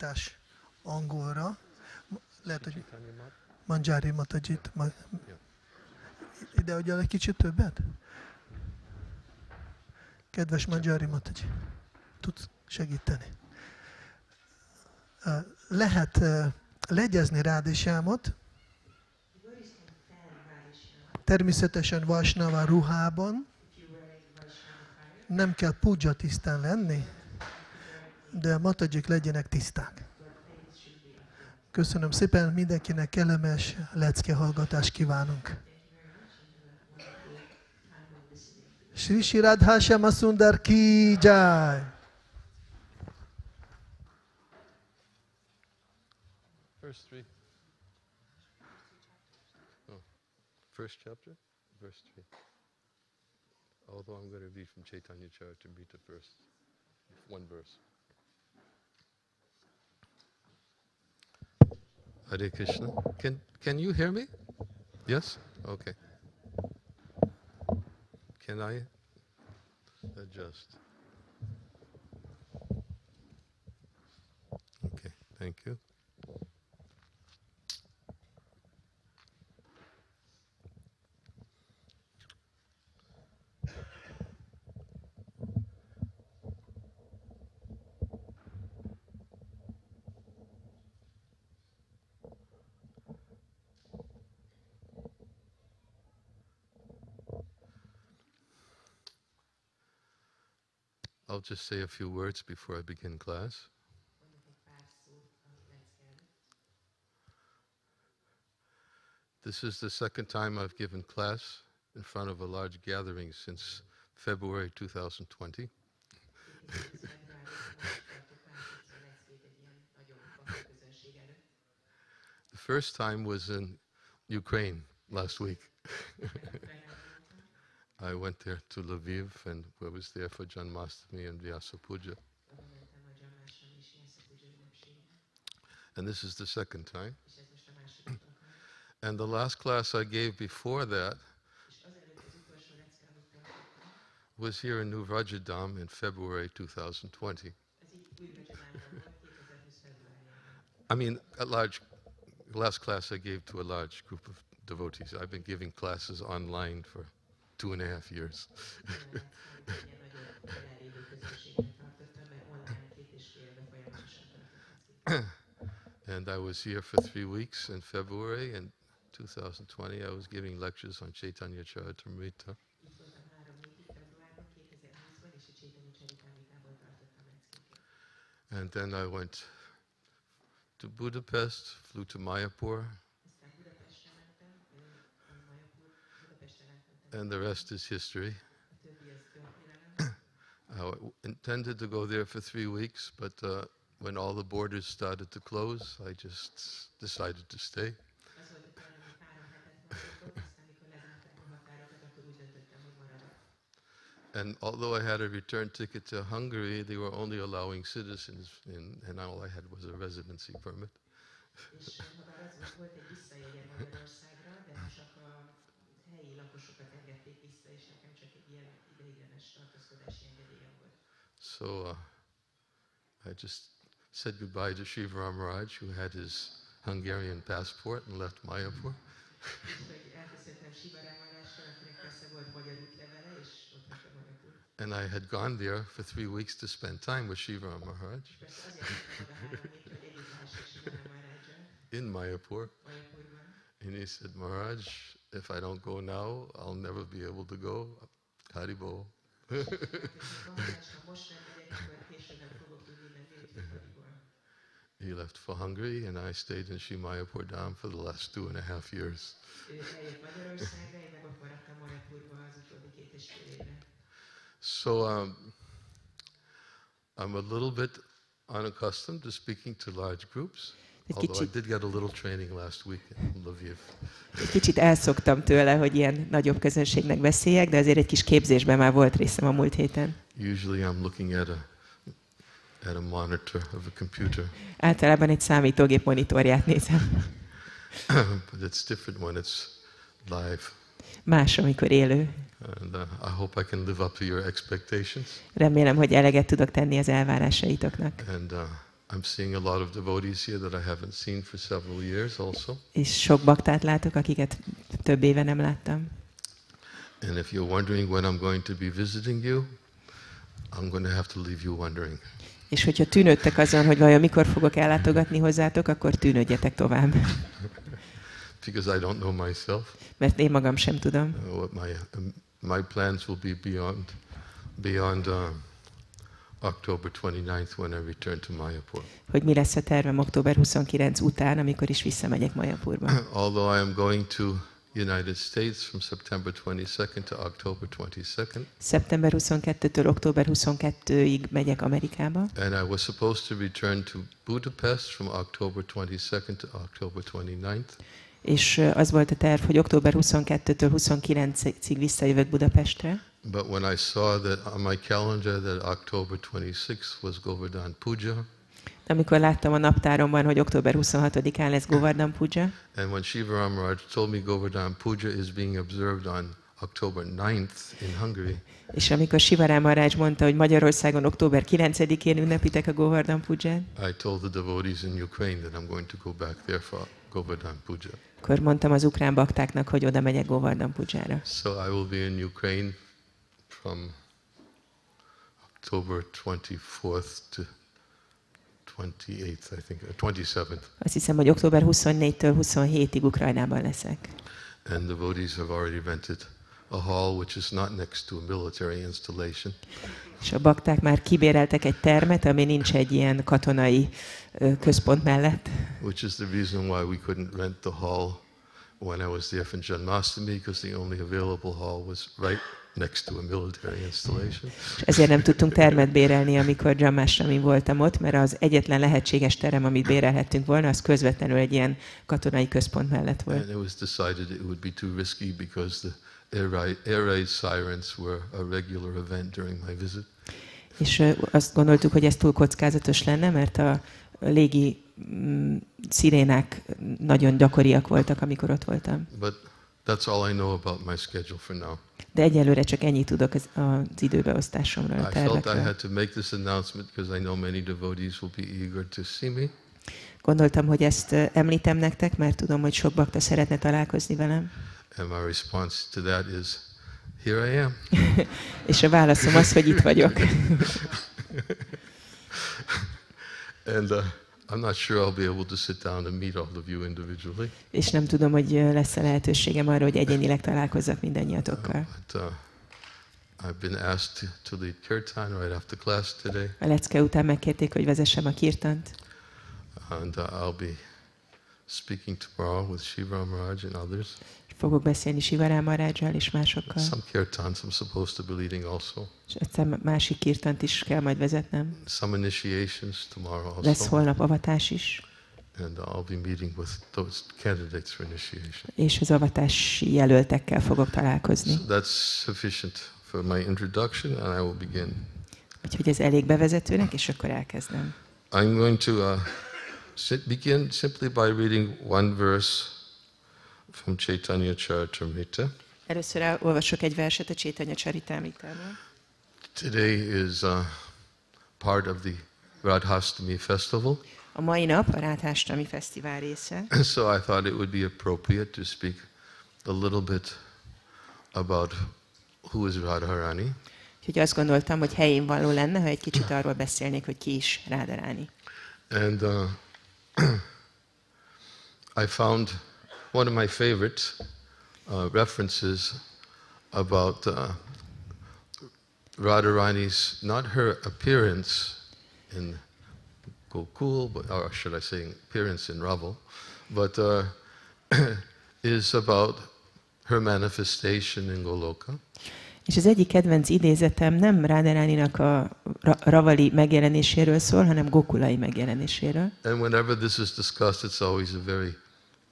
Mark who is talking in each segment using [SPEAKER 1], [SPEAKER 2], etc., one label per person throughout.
[SPEAKER 1] fordítás angolra. Lehet, hogy Manjari Matajit. Ide adjál egy kicsit többet? Kedves Manjari Mataji, tudsz segíteni? Lehet legyezni Rádhisyámot, természetesen Vaisnava ruhában, nem kell pudzsa tisztán lenni, de a Matajik legyenek tiszták. Köszönöm szépen, mindenkinek kellemes leckehallgatást kívánunk. Shri Shri Radha Shyama Sundar ki jai.
[SPEAKER 2] Verse 3. Oh, first chapter, verse 3. Although I'm going to read from Chaitanya Charitamrita first, one verse. Hare Krishna. Can you hear me? Yes? Okay. Can I adjust? Okay, thank you. I'll just say a few words before I begin class. This is the second time I've given class in front of a large gathering since February 2020. The first time was in Ukraine last week. I went there to Lviv and I was there for Janmashtami and Vyasa Puja. And this is the second time. And the last class I gave before that was here in New Vrajadam in February 2020. I mean, last class I gave to a large group of devotees. I've been giving classes online for 2.5 years. And I was here for 3 weeks in February in 2020. I was giving lectures on Chaitanya Charitamrita. And then I went to Budapest, flew to Mayapur. And the rest is history. I intended to go there for 3 weeks, but when all the borders started to close, I just decided to stay. And although I had a return ticket to Hungary, they were only allowing citizens in, and all I had was a residency permit. So I just said goodbye to Shiva Maharaj, who had his Hungarian passport and left Mayapur. And I had gone there for 3 weeks to spend time with Shiva Maharaj in Mayapur. And he said, Maharaj, if I don't go now, I'll never be able to go. Haribol. He left for Hungary, and I stayed in Sri Mayapur Dham for the last 2.5 years. So I'm a little bit unaccustomed to speaking to large groups, although I did get a little training last week in Lviv.
[SPEAKER 3] Kicsit elszoktam tőle, hogy ilyen nagyobb közönségnek beszéljek, de azért egy kis képzésben már volt részem a múlt héten.
[SPEAKER 2] Usually I'm looking at a monitor of a computer.
[SPEAKER 3] Általában egy számítógép monitorját nézem.
[SPEAKER 2] But it's different when it's live.
[SPEAKER 3] Más, amikor élő.
[SPEAKER 2] And I hope I can live up to your expectations.
[SPEAKER 3] Remélem, hogy eleget tudok tenni az elvárásaitoknak.
[SPEAKER 2] And I'm seeing a lot of devotees here that I haven't seen for several years also.
[SPEAKER 3] És sok baktát látok, akiket több éve nem láttam.
[SPEAKER 2] And if you're wondering when I'm going to be visiting you, I'm going to have to leave you wondering.
[SPEAKER 3] És hogyha tűnődtek azon, hogy vajon mikor fogok ellátogatni hozzátok, akkor tűnődjetek tovább.
[SPEAKER 2] Because I don't know myself.
[SPEAKER 3] Mert én magam sem tudom.
[SPEAKER 2] What my plans will be beyond October 29th when I return to Mayapur.
[SPEAKER 3] Hogy mi lesz a tervem október 29 után, amikor is visszamegyek Mayapurba.
[SPEAKER 2] Although I am going to United States from September 22nd to October 22nd.
[SPEAKER 3] Szeptember 22-től október 22-ig megyek Amerikába.
[SPEAKER 2] And I was supposed to return to Budapest from October 22nd to October 29th.
[SPEAKER 3] És az volt a terv, hogy október 22-től 29-ig visszajövök Budapestre.
[SPEAKER 2] But when I saw that on my calendar that October 26th was Govardhan Puja.
[SPEAKER 3] De amikor láttam a naptáromban, hogy október 26-án lesz Govardhan Puja.
[SPEAKER 2] And when Shiva Ramaraj told me Govardhan Puja is being observed on October 9th in Hungary.
[SPEAKER 3] És amikor Shiva Maharaj mondta, hogy Magyarországon október 9-én ünnepitek a Govardhan Puját,
[SPEAKER 2] I told the devotees in Ukraine that I'm going to go back there for Govardhan Puja.
[SPEAKER 3] akkor mondtam az ukrán baktáknak, hogy oda megyek Govardhan Pujára.
[SPEAKER 2] So I will be in Ukraine from October 24th to 28th, I think, 27th.
[SPEAKER 3] Azt hiszem, hogy október 24-től 27-ig Ukrajnában leszek.
[SPEAKER 2] And the devotees have already rented a hall which is not next to a military installation.
[SPEAKER 3] És a bakták már kibéreltek egy termet, ami nincs egy ilyen katonai központ mellett.
[SPEAKER 2] Which is the reason why we couldn't rent the hall when I was there for Janmashtami, because the only available hall was right next to a military installation.
[SPEAKER 3] És ezért nem tudtunk termet bérelni, amikor Janmashtami voltam ott, mert az egyetlen lehetséges terem, amit bérelhettünk volna, az közvetlenül egy ilyen katonai központ mellett volt.
[SPEAKER 2] And it was decided it would be too risky because the air raid sirens were a regular event during my visit.
[SPEAKER 3] És azt gondoltuk, hogy ez túl kockázatos lenne, mert a légi szirénák nagyon gyakoriak voltak, amikor ott voltam.
[SPEAKER 2] But that's all I know about my schedule for now.
[SPEAKER 3] De egyelőre csak ennyit tudok az időbeosztásomról, a
[SPEAKER 2] I felt I
[SPEAKER 3] tervekről.
[SPEAKER 2] had to make this announcement because I know many devotees will be eager to see me.
[SPEAKER 3] Gondoltam, hogy ezt említem nektek, mert tudom, hogy sok bakta szeretne találkozni velem.
[SPEAKER 2] And my response to that is, here I am.
[SPEAKER 3] És a válaszom az, hogy itt vagyok.
[SPEAKER 2] And I'm not sure I'll be able to sit down and meet all of you individually.
[SPEAKER 3] És nem tudom, hogy lesz-e lehetőségem arra, hogy egyénileg találkozzak mindannyiatokkal.
[SPEAKER 2] But I've been asked to lead kirtan right after class today.
[SPEAKER 3] A lecke után megkérték, hogy vezessem a kirtant.
[SPEAKER 2] And I'll be speaking tomorrow with Shiva Maharaj and others.
[SPEAKER 3] Fogok beszélni Shiva Maharajjal és másokkal.
[SPEAKER 2] Some kirtans I'm supposed to be leading also.
[SPEAKER 3] És aztán másik kirtant is kell majd vezetnem.
[SPEAKER 2] Some initiations tomorrow
[SPEAKER 3] Lesz
[SPEAKER 2] also.
[SPEAKER 3] holnap avatás is.
[SPEAKER 2] And I'll be meeting with those candidates for initiation.
[SPEAKER 3] És az avatási jelöltekkel fogok találkozni.
[SPEAKER 2] So that's sufficient for my introduction, and I will begin.
[SPEAKER 3] Úgyhogy ez elég bevezetőnek, és akkor elkezdem.
[SPEAKER 2] I'm going to begin simply by reading one verse from Chaitanya Charitamrita.
[SPEAKER 3] Először olvasok egy verset a Chaitanya Charitamritából.
[SPEAKER 2] Today is part of the Radhastami festival.
[SPEAKER 3] A mai nap a Radhastami fesztivál része.
[SPEAKER 2] So I thought it would be appropriate to speak a little bit about who is Radharani.
[SPEAKER 3] Úgyhogy azt gondoltam, hogy helyén való lenne, ha egy kicsit arról beszélnék, hogy ki is Radharani.
[SPEAKER 2] And I found one of my favorite references about Radharani's, not her appearance in Gokul, or should I say appearance in Raval, but is about her manifestation in Goloka.
[SPEAKER 3] És az egyik kedvenc idézetem nem Radharaninak a ravali megjelenéséről szól, hanem gokulai megjelenéséről.
[SPEAKER 2] And whenever this is discussed, it's always a very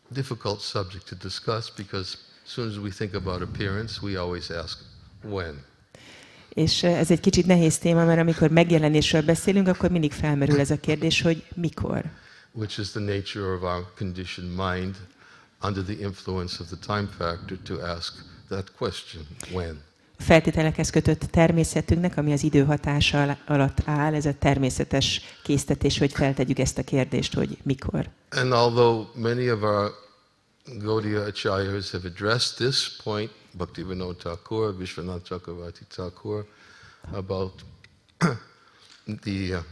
[SPEAKER 2] difficult subject to discuss because as soon as we think about appearance, we always ask, when?
[SPEAKER 3] És ez egy kicsit nehéz téma, mert amikor megjelenésről beszélünk, akkor mindig felmerül ez a kérdés, hogy mikor.
[SPEAKER 2] Which is the nature of our conditioned mind under the influence of the time factor to ask that question, when?
[SPEAKER 3] feltételekhez kötött természetünknek, ami az idő hatása alatt áll, ez a természetes késztetés, hogy feltegyük ezt a kérdést, hogy mikor.
[SPEAKER 2] And although many of our Gaudiya acharyas have addressed this point, Bhaktivinoda Thakur, Vishwanath Chakravarti Thakur, about the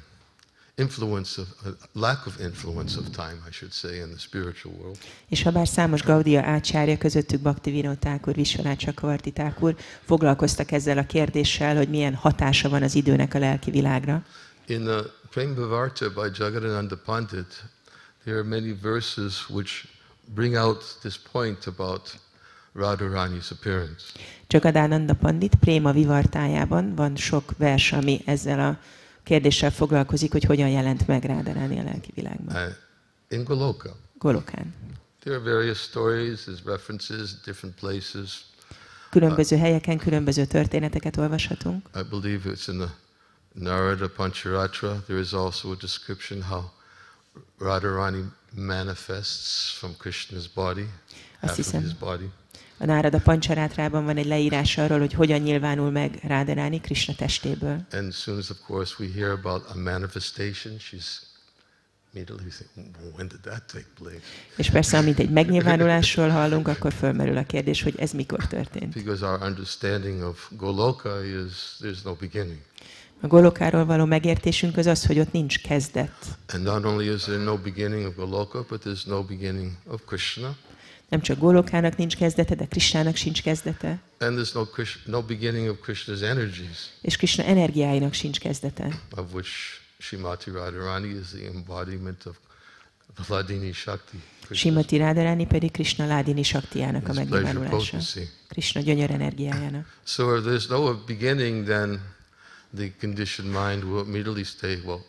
[SPEAKER 2] influence of lack of influence of time, I should say, in the spiritual world.
[SPEAKER 3] És ha bár számos Gaudiya ácsárja, közöttük Bhaktivinoda Thakur, Vishwanath Chakravarti Thakur foglalkoztak ezzel a kérdéssel, hogy milyen hatása van az időnek a lelki világra.
[SPEAKER 2] In the Prem Bhavarta by Jagadananda Pandit, there are many verses which bring out this point about Radharani's appearance.
[SPEAKER 3] Jagadananda Pandit Préma Vivartájában van sok vers, ami ezzel a kérdéssel foglalkozik, hogy hogyan jelent meg Radharani a lelki világban.
[SPEAKER 2] In Goloka.
[SPEAKER 3] Golokán.
[SPEAKER 2] There are various stories, there's references, different places.
[SPEAKER 3] Különböző helyeken különböző történeteket olvashatunk.
[SPEAKER 2] I believe it's in the Narada Pancharatra. There is also a description how Radharani manifests from Krishna's body, half of his body.
[SPEAKER 3] A Narada Pancharátrában van egy leírás arról, hogy hogyan nyilvánul meg Radharani Krishna testéből.
[SPEAKER 2] And as soon as, of course, we hear about a manifestation, she's immediately saying, when did that take place?
[SPEAKER 3] És persze, amint egy megnyilvánulásról hallunk, akkor fölmerül a kérdés, hogy ez mikor történt.
[SPEAKER 2] Because our understanding of Goloka is there's no beginning.
[SPEAKER 3] A Golokáról való megértésünk az az, hogy ott nincs kezdet.
[SPEAKER 2] And not only is there no beginning of Goloka, but there's no beginning of Krishna.
[SPEAKER 3] Nem csak Golokának nincs kezdete, de Krishnának sincs kezdete.
[SPEAKER 2] And there's no beginning of Krishna's energies.
[SPEAKER 3] És Krishna energiáinak sincs kezdete.
[SPEAKER 2] Of which Srimati Radharani is the embodiment of Hladini Shakti.
[SPEAKER 3] Srimati Radharani pedig Krishna Hladini Shaktijának a megnyilvánulása. Krishna gyönyör energiájának.
[SPEAKER 2] So if there's no beginning, then the conditioned mind will immediately say, well,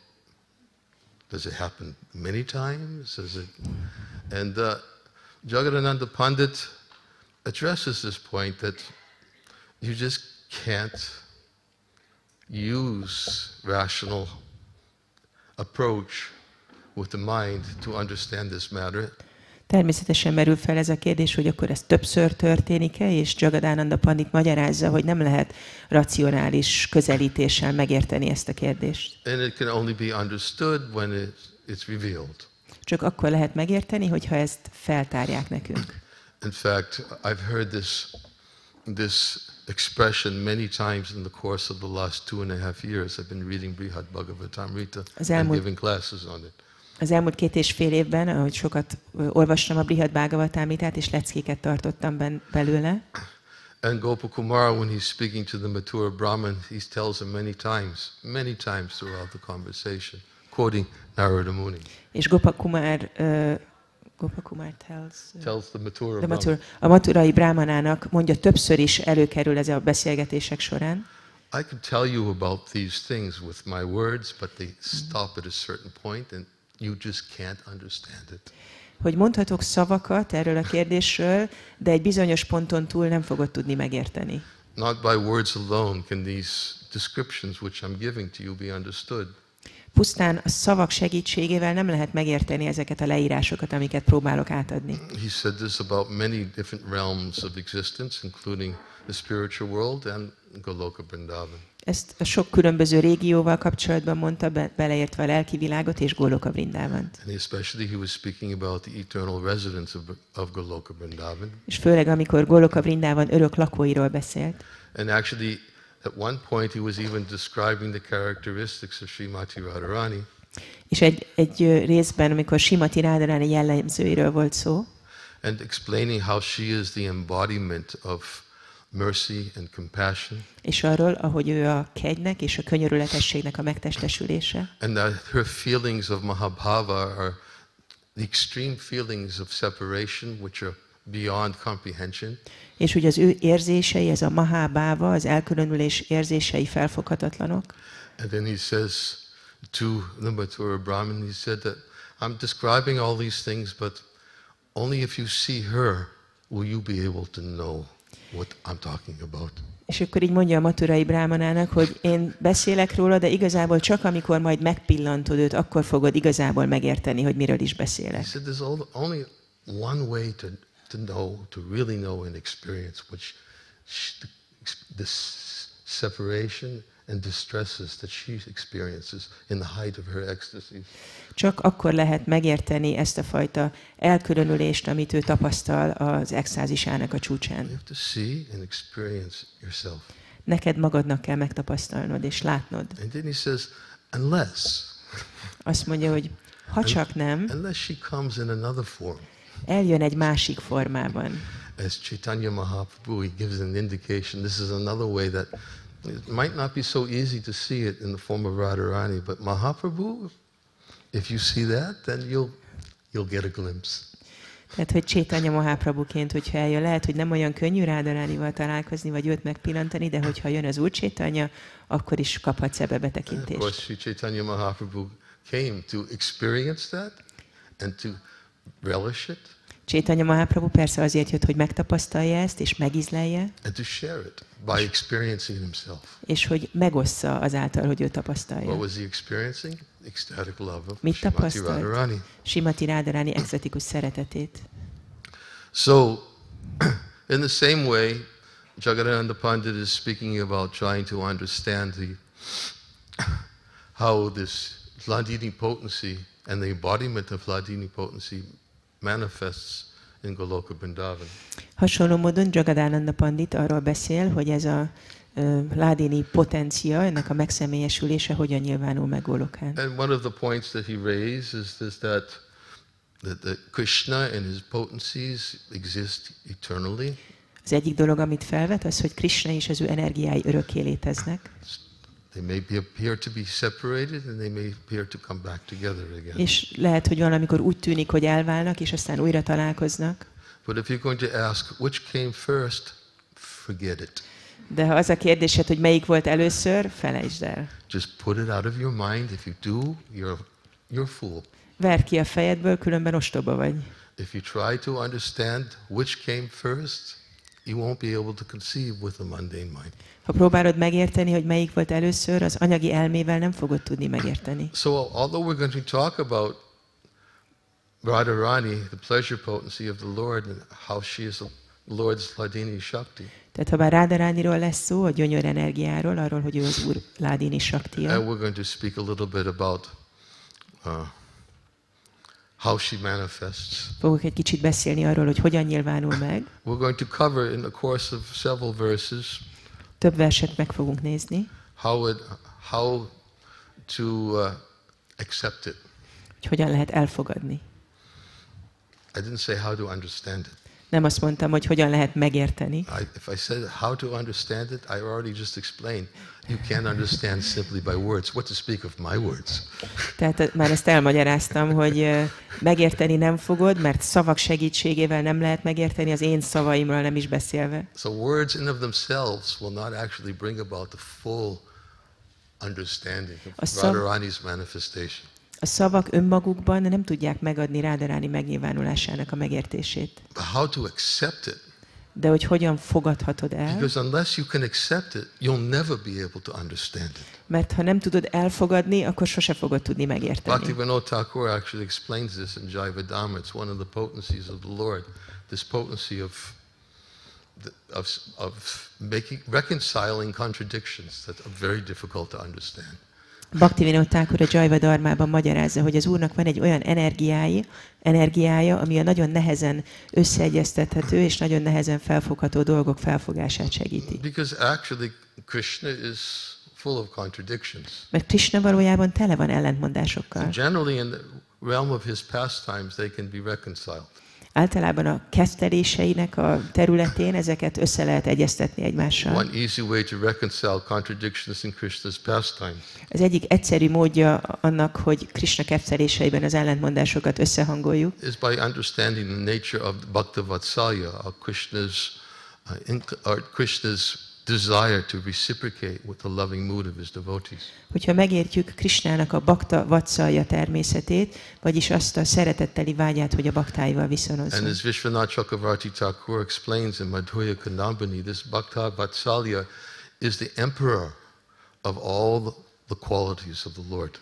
[SPEAKER 2] does it happen many times? And Jagadananda Pandit addresses this point that you just can't use rational approach with the mind to understand this matter.
[SPEAKER 3] Természetesen merül fel ez a kérdés, hogy akkor ez többször történik-e, és Jagadananda Pandit magyarázza, hogy nem lehet racionális közelítéssel megérteni ezt a kérdést.
[SPEAKER 2] And it can only be understood when it's revealed.
[SPEAKER 3] Csak akkor lehet megérteni, hogyha ezt feltárják nekünk.
[SPEAKER 2] In fact, I've heard this expression many times in the course of the last 2.5 years. I've been reading Brihad Bhagavatamrita and giving classes on it.
[SPEAKER 3] Az elmúlt 2,5 évben, ahogy sokat olvastam a Brihad Bhagavatamritát, és leckéket tartottam belőle.
[SPEAKER 2] And Gopakumara, when he's speaking to the Mathura Brahmin, he tells him many times throughout the conversation, quoting Narada Muni.
[SPEAKER 3] És Gopakumar
[SPEAKER 2] tells the Mathura Brahmin.
[SPEAKER 3] A maturai brahmanának mondja, többször is előkerül ez a beszélgetések során.
[SPEAKER 2] I can tell you about these things with my words, but they stop at a certain point and you just can't understand it.
[SPEAKER 3] Hogy mondhatok szavakat erről a kérdésről, de egy bizonyos ponton túl nem fogod tudni megérteni.
[SPEAKER 2] Not by words alone can these descriptions which I'm giving to you be understood.
[SPEAKER 3] Pusztán a szavak segítségével nem lehet megérteni ezeket a leírásokat, amiket próbálok átadni.
[SPEAKER 2] He said this about many different realms of existence, including the spiritual world and Goloka Vrindavan.
[SPEAKER 3] Ezt a sok különböző régióval kapcsolatban mondta, beleértve a lelki világot és Goloka Vrindavant.
[SPEAKER 2] And especially he was speaking about the eternal residents of Goloka Vrindavan.
[SPEAKER 3] És főleg amikor Goloka Vrindavan örök lakóiról beszélt.
[SPEAKER 2] And actually at one point he was even describing the characteristics of Srimati Radharani.
[SPEAKER 3] És egy részben, amikor Srimati Radharani jellemzőiről volt szó.
[SPEAKER 2] And explaining how she is the embodiment of mercy and compassion.
[SPEAKER 3] És arról, ahogy ő a kegynek és a könyörületességnek a megtestesülése.
[SPEAKER 2] And that her feelings of Mahabhava are the extreme feelings of separation which are beyond comprehension.
[SPEAKER 3] És hogy az ő érzései, ez a Mahabhava, az elkülönülés érzései felfoghatatlanok.
[SPEAKER 2] And then he says to the Mathura Brahmin, he said that I'm describing all these things, but only if you see her will you be able to know what I'm talking about.
[SPEAKER 3] És akkor így mondja a maturai brahmanának, hogy én beszélek róla, de igazából csak amikor majd megpillantod őt, akkor fogod igazából megérteni, hogy miről is beszélek.
[SPEAKER 2] He said there's only one way to know, to really know and experience what the this separation and distresses that she experiences in the height of her ecstasy.
[SPEAKER 3] Csak akkor lehet megérteni ezt a fajta elkülönülést, amit ő tapasztal az extázisának a csúcsán.
[SPEAKER 2] You have to see and experience yourself.
[SPEAKER 3] Neked magadnak kell megtapasztalnod és látnod.
[SPEAKER 2] And then he says, unless.
[SPEAKER 3] Azt mondja, hogy ha csak nem,
[SPEAKER 2] unless she comes in another form.
[SPEAKER 3] Eljön egy másik formában.
[SPEAKER 2] As Chaitanya Mahaprabhu, he gives an indication. This is another way that it might not be so easy to see it in the form of Radharani, but Mahaprabhu, if you see that, then you'll get a glimpse.
[SPEAKER 3] Tehát, hogy Chaitanya Mahaprabhuként, hogyha eljön, lehet, hogy nem olyan könnyű Radharanival találkozni, vagy őt megpillantani, de hogyha jön az Úr Chaitanya, akkor is kaphatsz ebbe betekintést.
[SPEAKER 2] Of course, Chaitanya Mahaprabhu came to experience that and to relish it.
[SPEAKER 3] Chaitanya Mahaprabhu persze azért jött, hogy megtapasztalja ezt, és megízlelje.
[SPEAKER 2] And to share it by experiencing himself.
[SPEAKER 3] És hogy megossza azáltal, hogy ő tapasztalja.
[SPEAKER 2] What was he experiencing? Ecstatic love of
[SPEAKER 3] Mit
[SPEAKER 2] Srimati
[SPEAKER 3] tapasztalt?
[SPEAKER 2] Radharani.
[SPEAKER 3] Srimati Radharani extatikus szeretetét.
[SPEAKER 2] So, in the same way, Jagadananda Pandit is speaking about trying to understand how this Hladini potency and the embodiment of Hladini potency manifests in Goloka Vrindavan.
[SPEAKER 3] Hasonló módon Jagadananda Pandit arról beszél, hogy ez a Hladini potencia, ennek a megszemélyesülése hogyan nyilvánul meg Golokán.
[SPEAKER 2] And one of the points that he raised is that Krishna and his potencies exist eternally.
[SPEAKER 3] Az egyik dolog, amit felvet, az, hogy Krishna és az ő energiái örökké léteznek.
[SPEAKER 2] They may appear to be separated and they may appear to come back together again.
[SPEAKER 3] És lehet, hogy valamikor úgy tűnik, hogy elválnak, és aztán újra találkoznak.
[SPEAKER 2] But if you're going to ask which came first, forget it.
[SPEAKER 3] De ha az a kérdésed, hogy melyik volt először, felejtsd el.
[SPEAKER 2] Just put it out of your mind. If you do, you're a fool.
[SPEAKER 3] Verd ki a fejedből, különben ostoba vagy.
[SPEAKER 2] If you try to understand which came first, you won't be able to conceive with a mundane mind.
[SPEAKER 3] Ha próbálod megérteni, hogy melyik volt először, az anyagi elmével nem fogod tudni megérteni.
[SPEAKER 2] So, although we're going to talk about Radharani, the pleasure potency of the Lord, and how she is the Lord's Hladini Shakti.
[SPEAKER 3] Tehát ha bár Radharaniról lesz szó, a gyönyör energiáról, arról, hogy ő az Úr Hladini Shaktia.
[SPEAKER 2] And we're going to speak a little bit about how she manifests.
[SPEAKER 3] Fogok egy kicsit beszélni arról, hogy hogyan nyilvánul meg.
[SPEAKER 2] We're going to cover in the course of several verses
[SPEAKER 3] Több verset meg fogunk nézni.
[SPEAKER 2] how to accept it.
[SPEAKER 3] Hogy hogyan lehet elfogadni.
[SPEAKER 2] I didn't say how to understand it.
[SPEAKER 3] Nem azt mondtam, hogy hogyan lehet megérteni.
[SPEAKER 2] If I said how to understand it, I already just explained. You can't understand simply by words. What to speak of my words?
[SPEAKER 3] Tehát már ezt elmagyaráztam, hogy megérteni nem fogod, mert szavak segítségével nem lehet megérteni, az én szavaimról nem is beszélve.
[SPEAKER 2] So words in of themselves will not actually bring about the full understanding of Radharani's manifestation.
[SPEAKER 3] A szavak önmagukban nem tudják megadni Radharani megnyilvánulásának a megértését.
[SPEAKER 2] But how to accept it?
[SPEAKER 3] De hogy hogyan fogadhatod el?
[SPEAKER 2] Because unless you can accept it, you'll never be able to understand it.
[SPEAKER 3] Mert ha nem tudod elfogadni, akkor sose fogod tudni megérteni.
[SPEAKER 2] Bhaktivinoda Thakur actually explains this in Jivadhamma. It's one of the potencies of the Lord. This potency of reconciling contradictions that are very difficult to understand.
[SPEAKER 3] Bhaktivinoda Thakur a Jivadharmában magyarázza, hogy az Úrnak van egy olyan energiája, ami a nagyon nehezen összeegyeztethető és nagyon nehezen felfogható dolgok felfogását segíti.
[SPEAKER 2] Because actually Krishna is full of contradictions.
[SPEAKER 3] Mert Krishna valójában tele van ellentmondásokkal.
[SPEAKER 2] And generally in the realm of his pastimes they can be reconciled.
[SPEAKER 3] Általában a ketteléseinek a területén ezeket össze lehet egyeztetni egymással.
[SPEAKER 2] One easy way to reconcile contradictions in Krishna's pastimes.
[SPEAKER 3] Az egyik egyszerű módja annak, hogy Krishna ketteléseiben az ellentmondásokat összehangoljuk,
[SPEAKER 2] is by understanding the nature of Bhakta Vatsalya, Krishna's desire to reciprocate with the loving mood of his devotees.
[SPEAKER 3] Hogyha megértjük Krishnának a Bhakta Vatsalya természetét, vagyis azt a szeretetteli vágyát, hogy a baktáival viszonozzon.
[SPEAKER 2] And as Vishwanath Chakravarti Thakur explains in Madhurya Kandambani, this Bhakta Vatsalya is the emperor of all the qualities of the Lord.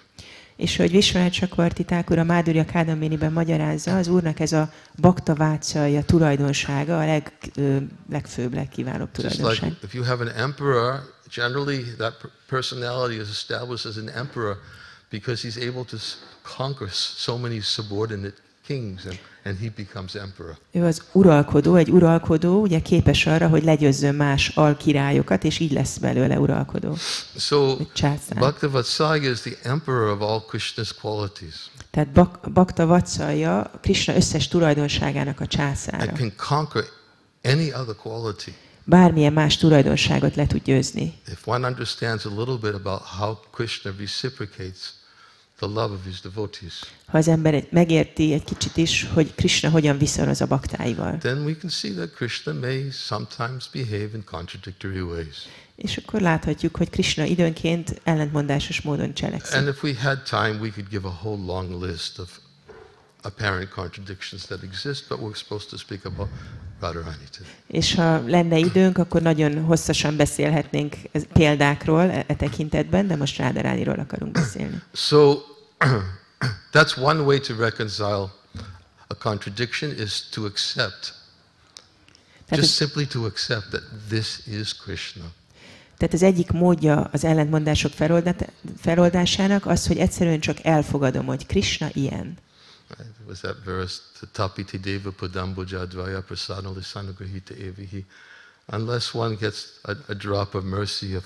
[SPEAKER 3] És hogy Vishwanath Chakravarti Thakur a Madhurya Kadambiniben magyarázza, az Úrnak ez a Bhakta Vatsalya tulajdonsága, a legfőbb, legkiválóbb
[SPEAKER 2] Just
[SPEAKER 3] tulajdonság.
[SPEAKER 2] like if you have an emperor, generally that personality is established as an emperor because he's able to conquer so many subordinate kings and he becomes emperor.
[SPEAKER 3] Ő az uralkodó, egy uralkodó, ugye képes arra, hogy legyőzzön más alkirályokat, és így lesz belőle uralkodó.
[SPEAKER 2] So
[SPEAKER 3] császár.
[SPEAKER 2] Bhakta Vatsalya is the emperor of all Krishna's qualities.
[SPEAKER 3] Tehát Bhakta Vatsalya Krishna összes tulajdonságának a császára.
[SPEAKER 2] And can conquer any other quality.
[SPEAKER 3] Bármilyen más tulajdonságot le tud győzni.
[SPEAKER 2] If one understands a little bit about how Krishna reciprocates the love of his devotees,
[SPEAKER 3] Ha az ember megérti egy kicsit is, hogy Krishna hogyan viszonoz a baktáival.
[SPEAKER 2] then we can see that Krishna may sometimes behave in contradictory ways.
[SPEAKER 3] És akkor láthatjuk, hogy Krishna időnként ellentmondásos módon cselekszik.
[SPEAKER 2] And if we had time, we could give a whole long list of apparent contradictions that exist, but we're supposed to speak about Radharani today.
[SPEAKER 3] És ha lenne időnk, akkor nagyon hosszasan beszélhetnénk példákról e tekintetben, de most Radharaniról akarunk beszélni.
[SPEAKER 2] So that's one way to reconcile a contradiction is to accept. Just simply to accept that this is Krishna.
[SPEAKER 3] Tehát az egyik módja az ellentmondások feloldásának az, hogy egyszerűen csak elfogadom, hogy Krishna ilyen.
[SPEAKER 2] Right? It was that verse, Tapiti Deva Padambojadvaya Prasadali Sanugrahita Evihi. Unless one gets a drop of mercy of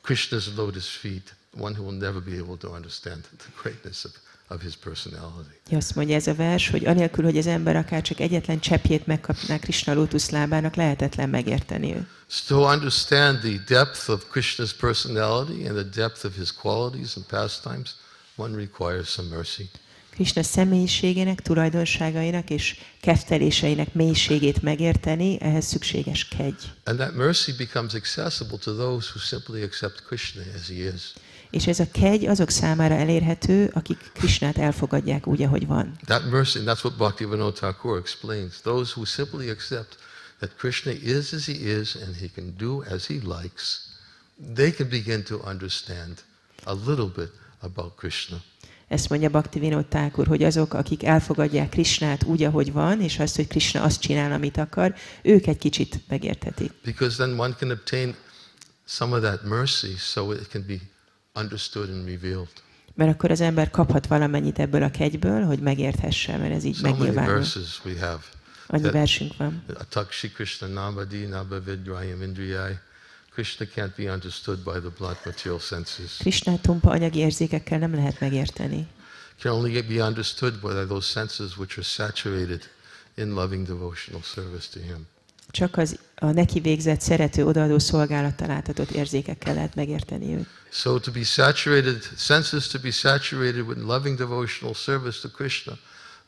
[SPEAKER 2] Krishna's lotus feet, one who will never be able to understand the greatness of his personality.
[SPEAKER 3] Azt mondja ez a vers, hogy anélkül, hogy az ember akár csak egyetlen cseppjét megkapná Krishna lótuszlábának, lehetetlen megérteni őt.
[SPEAKER 2] So to understand the depth of Krishna's personality and the depth of his qualities and pastimes, one requires some mercy.
[SPEAKER 3] Krishna személyiségének, tulajdonságainak és ketteléseinek mélységét megérteni, ehhez szükséges kegy.
[SPEAKER 2] And that mercy becomes accessible to those who simply accept Krishna as he is.
[SPEAKER 3] És ez a kegy azok számára elérhető, akik Krishnát elfogadják úgy, ahogy van.
[SPEAKER 2] That mercy, and that's what Bhaktivinoda Thakur explains. Those who simply accept that Krishna is as he is and he can do as he likes, they can begin to understand a little bit about Krishna.
[SPEAKER 3] Ezt mondja Bhaktivinoda Thakur, hogy azok, akik elfogadják Krishnát úgy, ahogy van, és azt, hogy Krishna azt csinál, amit akar, ők egy kicsit megérthetik.
[SPEAKER 2] Because then one can obtain some of that mercy so it can be understood and revealed.
[SPEAKER 3] Mert akkor az ember kaphat valamennyit ebből a kegyből, hogy megérthesse, mert ez így megnyilvánul. Annyi versünk van.
[SPEAKER 2] Atakshi Krishna Nabadi Nabavidrayam Indriyai. Krishna can't be understood by the blood material senses.
[SPEAKER 3] Krishnát tompa anyagi érzékekkel nem lehet megérteni.
[SPEAKER 2] Can only be understood by those senses which are saturated in loving devotional service to him.
[SPEAKER 3] Csak a neki végzett szerető odaadó szolgálattal átadott érzékekkel lehet megérteni őt.
[SPEAKER 2] So to be saturated, senses to be saturated with loving devotional service to Krishna,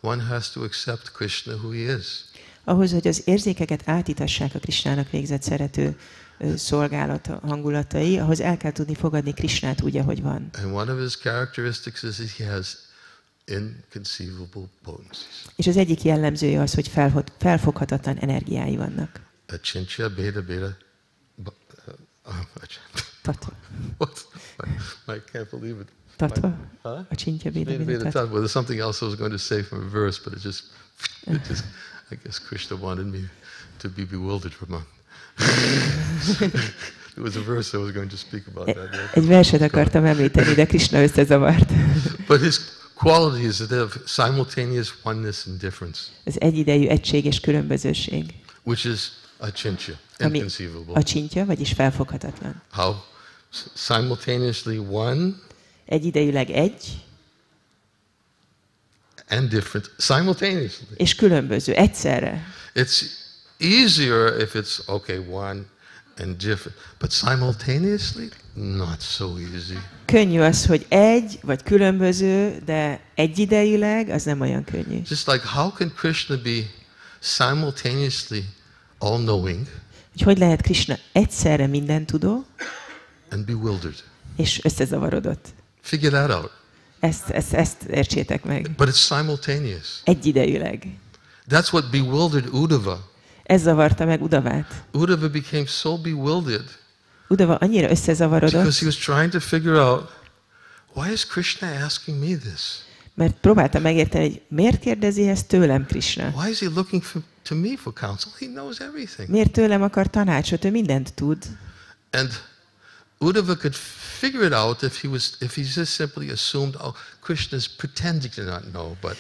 [SPEAKER 2] one has to accept Krishna who he is.
[SPEAKER 3] Ahhoz, hogy az érzékeket átítassák a Krishnának végzett szerető szolgálat hangulatai, ahhoz el kell tudni fogadni Krishnát úgy, ahogy van.
[SPEAKER 2] And one of his characteristics is that he has inconceivable potencies.
[SPEAKER 3] És az egyik jellemzője az, hogy felfoghatatlan energiái vannak.
[SPEAKER 2] Achintya beta beta.
[SPEAKER 3] Tatva.
[SPEAKER 2] What? I can't believe it.
[SPEAKER 3] Tatva?
[SPEAKER 2] Huh?
[SPEAKER 3] Achintya beta
[SPEAKER 2] Beta
[SPEAKER 3] beta
[SPEAKER 2] beta
[SPEAKER 3] tatva.
[SPEAKER 2] tatva. There's something else I was going to say from a verse, but it just I guess Krishna wanted me to be bewildered for a moment. It was a verse I was going to speak about that.
[SPEAKER 3] Egy verset akartam említeni, de Krishna összezavart.
[SPEAKER 2] But his quality is that of simultaneous oneness and difference.
[SPEAKER 3] Az egyidejű egység és különbözőség.
[SPEAKER 2] Which is achintya,
[SPEAKER 3] Ami
[SPEAKER 2] inconceivable.
[SPEAKER 3] acsintya, vagyis felfoghatatlan.
[SPEAKER 2] How simultaneously one
[SPEAKER 3] Egyidejűleg egy,
[SPEAKER 2] and different simultaneously.
[SPEAKER 3] és különböző egyszerre.
[SPEAKER 2] It's easier if it's okay, one and different, but simultaneously, not so easy.
[SPEAKER 3] Könnyű az, hogy egy, vagy különböző, de egyidejűleg az nem olyan könnyű.
[SPEAKER 2] Just like how can Krishna be simultaneously all-knowing
[SPEAKER 3] Hogy lehet Krishna egyszerre mindentudó,
[SPEAKER 2] and bewildered?
[SPEAKER 3] és összezavarodott.
[SPEAKER 2] Figure that out.
[SPEAKER 3] Ezt értsétek meg.
[SPEAKER 2] But it's simultaneous.
[SPEAKER 3] Egyidejűleg.
[SPEAKER 2] That's what bewildered Uddhava.
[SPEAKER 3] Ez zavarta meg Uddhavát.
[SPEAKER 2] Uddhava became so bewildered
[SPEAKER 3] Uddhava annyira összezavarodott,
[SPEAKER 2] because he was trying to figure out Why is Krishna asking me this?
[SPEAKER 3] Mert próbáltam megérteni, hogy miért kérdezi ezt tőlem Krishna?
[SPEAKER 2] Why is he looking to me for counsel? He knows everything.
[SPEAKER 3] Miért tőlem akar tanácsot? Ő mindent tud.
[SPEAKER 2] And Uddhava could figure it out if he just simply assumed, oh, Krishna is pretending to not know, but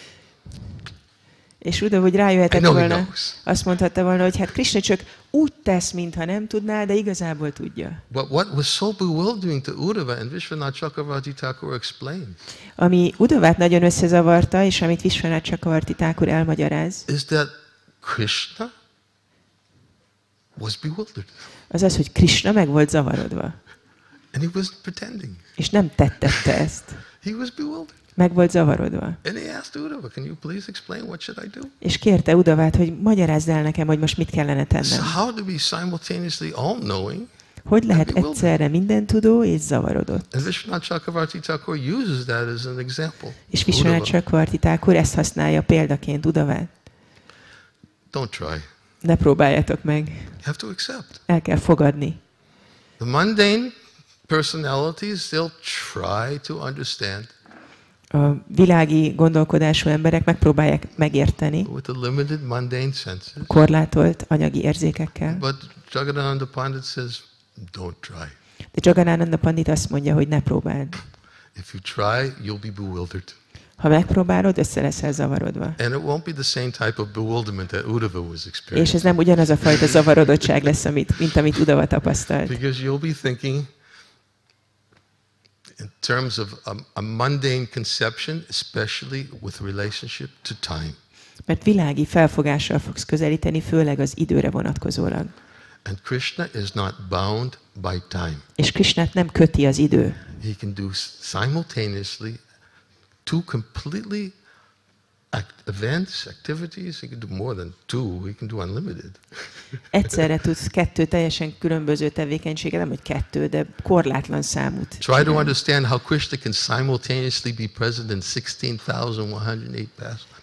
[SPEAKER 3] és Uddhava úgy rájöhetett
[SPEAKER 2] I know he
[SPEAKER 3] volna,
[SPEAKER 2] knows.
[SPEAKER 3] azt mondhatta volna, hogy hát Krishna csak úgy tesz, mintha nem tudná, de igazából tudja.
[SPEAKER 2] But what was so bewildering to Uddhava, and Vishwanath Chakravarti Thakur explained,
[SPEAKER 3] Ami Uddhavát nagyon összezavarta, és amit Vishwanath Chakravarti Thakur elmagyaráz,
[SPEAKER 2] is that Krishna was bewildered.
[SPEAKER 3] az az, hogy Krishna meg volt zavarodva.
[SPEAKER 2] And he wasn't pretending.
[SPEAKER 3] És nem tette ezt.
[SPEAKER 2] He was bewildered.
[SPEAKER 3] Meg volt zavarodva.
[SPEAKER 2] And he asked Uddhava, can you please explain what should I do?
[SPEAKER 3] És kérte Uddhavát, hogy magyarázd el nekem, hogy most mit kellene
[SPEAKER 2] So
[SPEAKER 3] tennem.
[SPEAKER 2] how to be simultaneously all-knowing?
[SPEAKER 3] Hogy lehet egyszerre mindentudó és zavarodott?
[SPEAKER 2] And Vishwanath Chakravarti Thakur uses that as an example.
[SPEAKER 3] És Vishwanath Chakravarti Thakur ezt használja példaként Uddhavát.
[SPEAKER 2] Don't try.
[SPEAKER 3] Ne próbáljátok meg.
[SPEAKER 2] You have to accept.
[SPEAKER 3] El kell fogadni.
[SPEAKER 2] The mundane personalities, they'll try to understand
[SPEAKER 3] A világi gondolkodású emberek megpróbálják megérteni
[SPEAKER 2] with the limited mundane senses.
[SPEAKER 3] korlátolt anyagi érzékekkel.
[SPEAKER 2] But Jagadananda Pandit says, don't try.
[SPEAKER 3] De Jagadananda Pandit azt mondja, hogy ne próbáld.
[SPEAKER 2] If you try, you'll be bewildered.
[SPEAKER 3] Ha megpróbálod, össze leszel zavarodva.
[SPEAKER 2] And it won't be the same type of bewilderment that Uddhava was
[SPEAKER 3] És
[SPEAKER 2] experiencing.
[SPEAKER 3] ez nem ugyanaz a fajta zavarodottság lesz, mint amit Uddhava tapasztalt.
[SPEAKER 2] Because you'll be thinking in terms of a mundane conception, especially with relationship to time.
[SPEAKER 3] Mert világi felfogással fogsz közelíteni, főleg az időre vonatkozólag.
[SPEAKER 2] And Krishna is not bound by time.
[SPEAKER 3] És Krishnát nem köti az idő.
[SPEAKER 2] He can do simultaneously two completely events, activities. He can do more than two. He can do unlimited.
[SPEAKER 3] Egyszerre tudsz kettő teljesen különböző tevékenységet, nem hogy kettő, de korlátlan számút
[SPEAKER 2] Try to
[SPEAKER 3] csinálni.
[SPEAKER 2] understand how Krishna can simultaneously be present in 16,108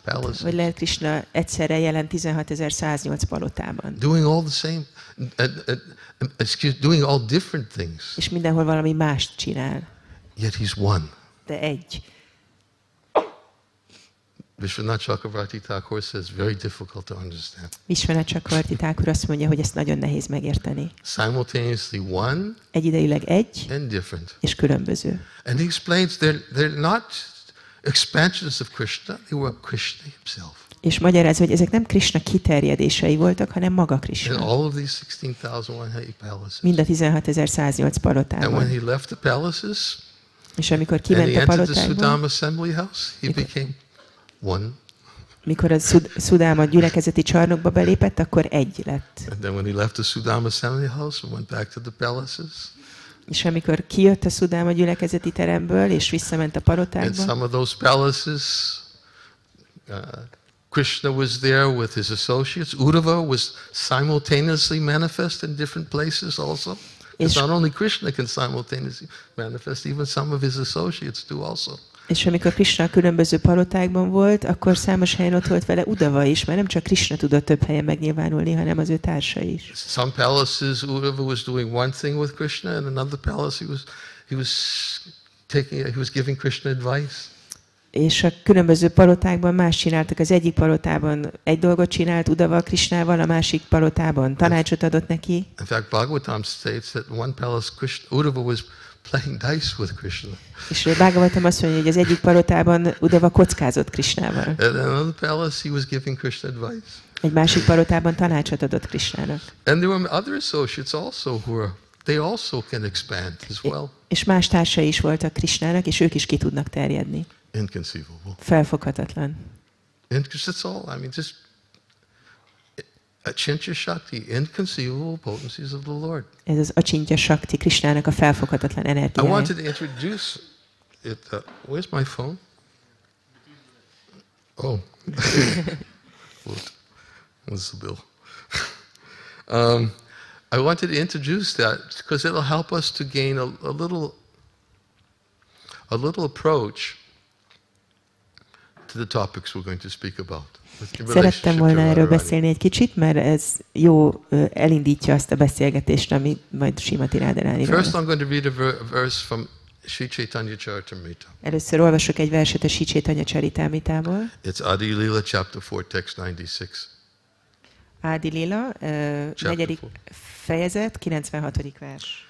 [SPEAKER 2] palaces.
[SPEAKER 3] Vagy lehet Krishna egyszerre jelen 16.108 palotában.
[SPEAKER 2] Doing all the same, doing all different things.
[SPEAKER 3] És mindenhol valami mást csinál.
[SPEAKER 2] Yet he's one.
[SPEAKER 3] De egy.
[SPEAKER 2] Vishwanath Chakravarti Thakur says very difficult to understand.
[SPEAKER 3] Vishwanath Chakravarti Thakur azt mondja, hogy ezt nagyon nehéz megérteni.
[SPEAKER 2] Simultaneously one
[SPEAKER 3] Egyidejűleg egy
[SPEAKER 2] and different.
[SPEAKER 3] és különböző.
[SPEAKER 2] And he explains they're not expansions of Krishna, they were Krishna himself.
[SPEAKER 3] És magyaráz, hogy ezek nem Krishna kiterjedései voltak, hanem maga
[SPEAKER 2] In
[SPEAKER 3] Krishna.
[SPEAKER 2] all of these 16,108 palaces.
[SPEAKER 3] Mind a 16.108
[SPEAKER 2] And when
[SPEAKER 3] palotában.
[SPEAKER 2] he left the palaces
[SPEAKER 3] És amikor
[SPEAKER 2] and he
[SPEAKER 3] kiment a
[SPEAKER 2] entered the
[SPEAKER 3] palotákba,
[SPEAKER 2] Sudama assembly house, he became one.
[SPEAKER 3] mikor a Szudáma gyülekezeti csarnokba belépett, akkor egy lett.
[SPEAKER 2] And then when he left the Sudama assembly house and went back to the palaces,
[SPEAKER 3] És amikor kijött a Szudáma gyülekezeti teremből, és visszament a
[SPEAKER 2] in
[SPEAKER 3] palotákba,
[SPEAKER 2] some of those palaces, Krishna was there with his associates. Uddhava was simultaneously manifest in different places also. It's not only Krishna can simultaneously manifest, even some of his associates do also.
[SPEAKER 3] és amikor Krishna a különböző palotákban volt, akkor számos helyen ott volt vele Uddhava is, mert nem csak Krishna tudott több helyen megnyilvánulni, hanem az ő társai is.
[SPEAKER 2] Some palaces Uddhava was doing one thing with Krishna, and another palace he was giving Krishna advice.
[SPEAKER 3] És a különböző palotákban más csináltak. Az egyik palotában egy dolgot csinált Uddhava Krishnával, a másik palotában tanácsot adott neki.
[SPEAKER 2] In fact, Bhagavatam states that one palace Uddhava was playing dice with Krishna.
[SPEAKER 3] És Bhagavatam azt mondja, hogy az egyik palotában Uddhava kockázott Krishnával.
[SPEAKER 2] And in another palace he was giving Krishna advice.
[SPEAKER 3] Egy másik palotában tanácsot adott Krishnának.
[SPEAKER 2] And there were other associates also they also can expand as well.
[SPEAKER 3] És más társai is voltak Krishnának, és ők is ki tudnak terjedni.
[SPEAKER 2] Inconceivable.
[SPEAKER 3] Felfoghatatlan.
[SPEAKER 2] That's all. I mean, just Achintya Shakti, inconceivable potencies of the Lord.
[SPEAKER 3] Ez az Achintya Shakti, Krishnának a felfoghatatlan
[SPEAKER 2] I
[SPEAKER 3] energiája.
[SPEAKER 2] wanted to introduce it. Where's my phone? Oh. What's the bill? I wanted to introduce that because it'll help us to gain a little approach to the topics we're going to speak about.
[SPEAKER 3] Szerettem volna erről beszélni egy kicsit, mert ez jó elindítja azt a beszélgetést, ami majd Srimati Radharani.
[SPEAKER 2] First I'm going to read a verse from Sri Chaitanya Charitamrita.
[SPEAKER 3] Először olvasok egy verset a Sri Chaitanya Charitamritából.
[SPEAKER 2] It's Adi Lila, chapter 4, text 96.
[SPEAKER 3] Ádi Lila, 4. fejezet, 96. vers.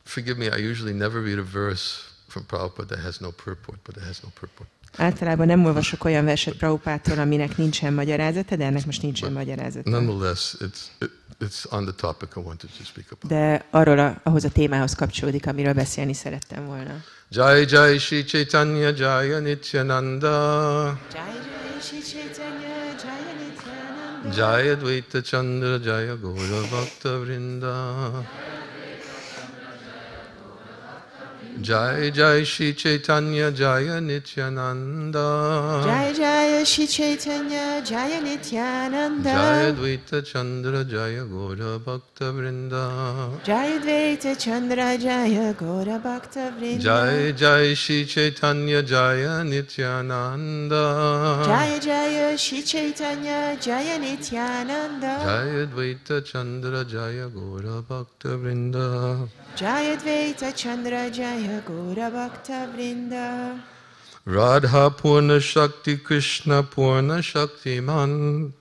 [SPEAKER 2] Forgive me, I usually never read a verse from Prabhupada that has no purport, but it has no purport.
[SPEAKER 3] Általában nem olvasok olyan verset Prabhupádtól, aminek nincsen magyarázata, de ennek most nincsen magyarázata.
[SPEAKER 2] Nonetheless, it's on the topic I wanted to speak about.
[SPEAKER 3] De ahhoz a témához kapcsolódik, amiről beszélni szerettem volna.
[SPEAKER 2] Jai Jai Shri Chaitanya Jaya Nityananda
[SPEAKER 3] Jai Jai Shri Chaitanya Jaya Nityananda
[SPEAKER 2] Jaya Dvaita Chandra Jaya Gaura Bhakta Vrinda Jai Jai Shri Chaitanya Jaya Nityananda
[SPEAKER 3] Jai Jai Shri Chaitanya Jaya Nityananda
[SPEAKER 2] Jaya Dvaita Chandra Jaya Gaura Bhakta Vrinda
[SPEAKER 3] Jai Dvaita Chandra Jaya Gaura Bhakta Vrinda
[SPEAKER 2] Jai Jai Shri Chaitanya Jaya Nityananda
[SPEAKER 3] Jai Jai Shri Chaitanya Jaya Nityananda
[SPEAKER 2] Jaya Dvaita Chandra Jaya Gaura Bhakta Vrinda
[SPEAKER 3] Jai Dvaita Chandra Jaya Gaura Bhakta Vrinda
[SPEAKER 2] Radha Purna Shakti Krishna Purna Shakti Man.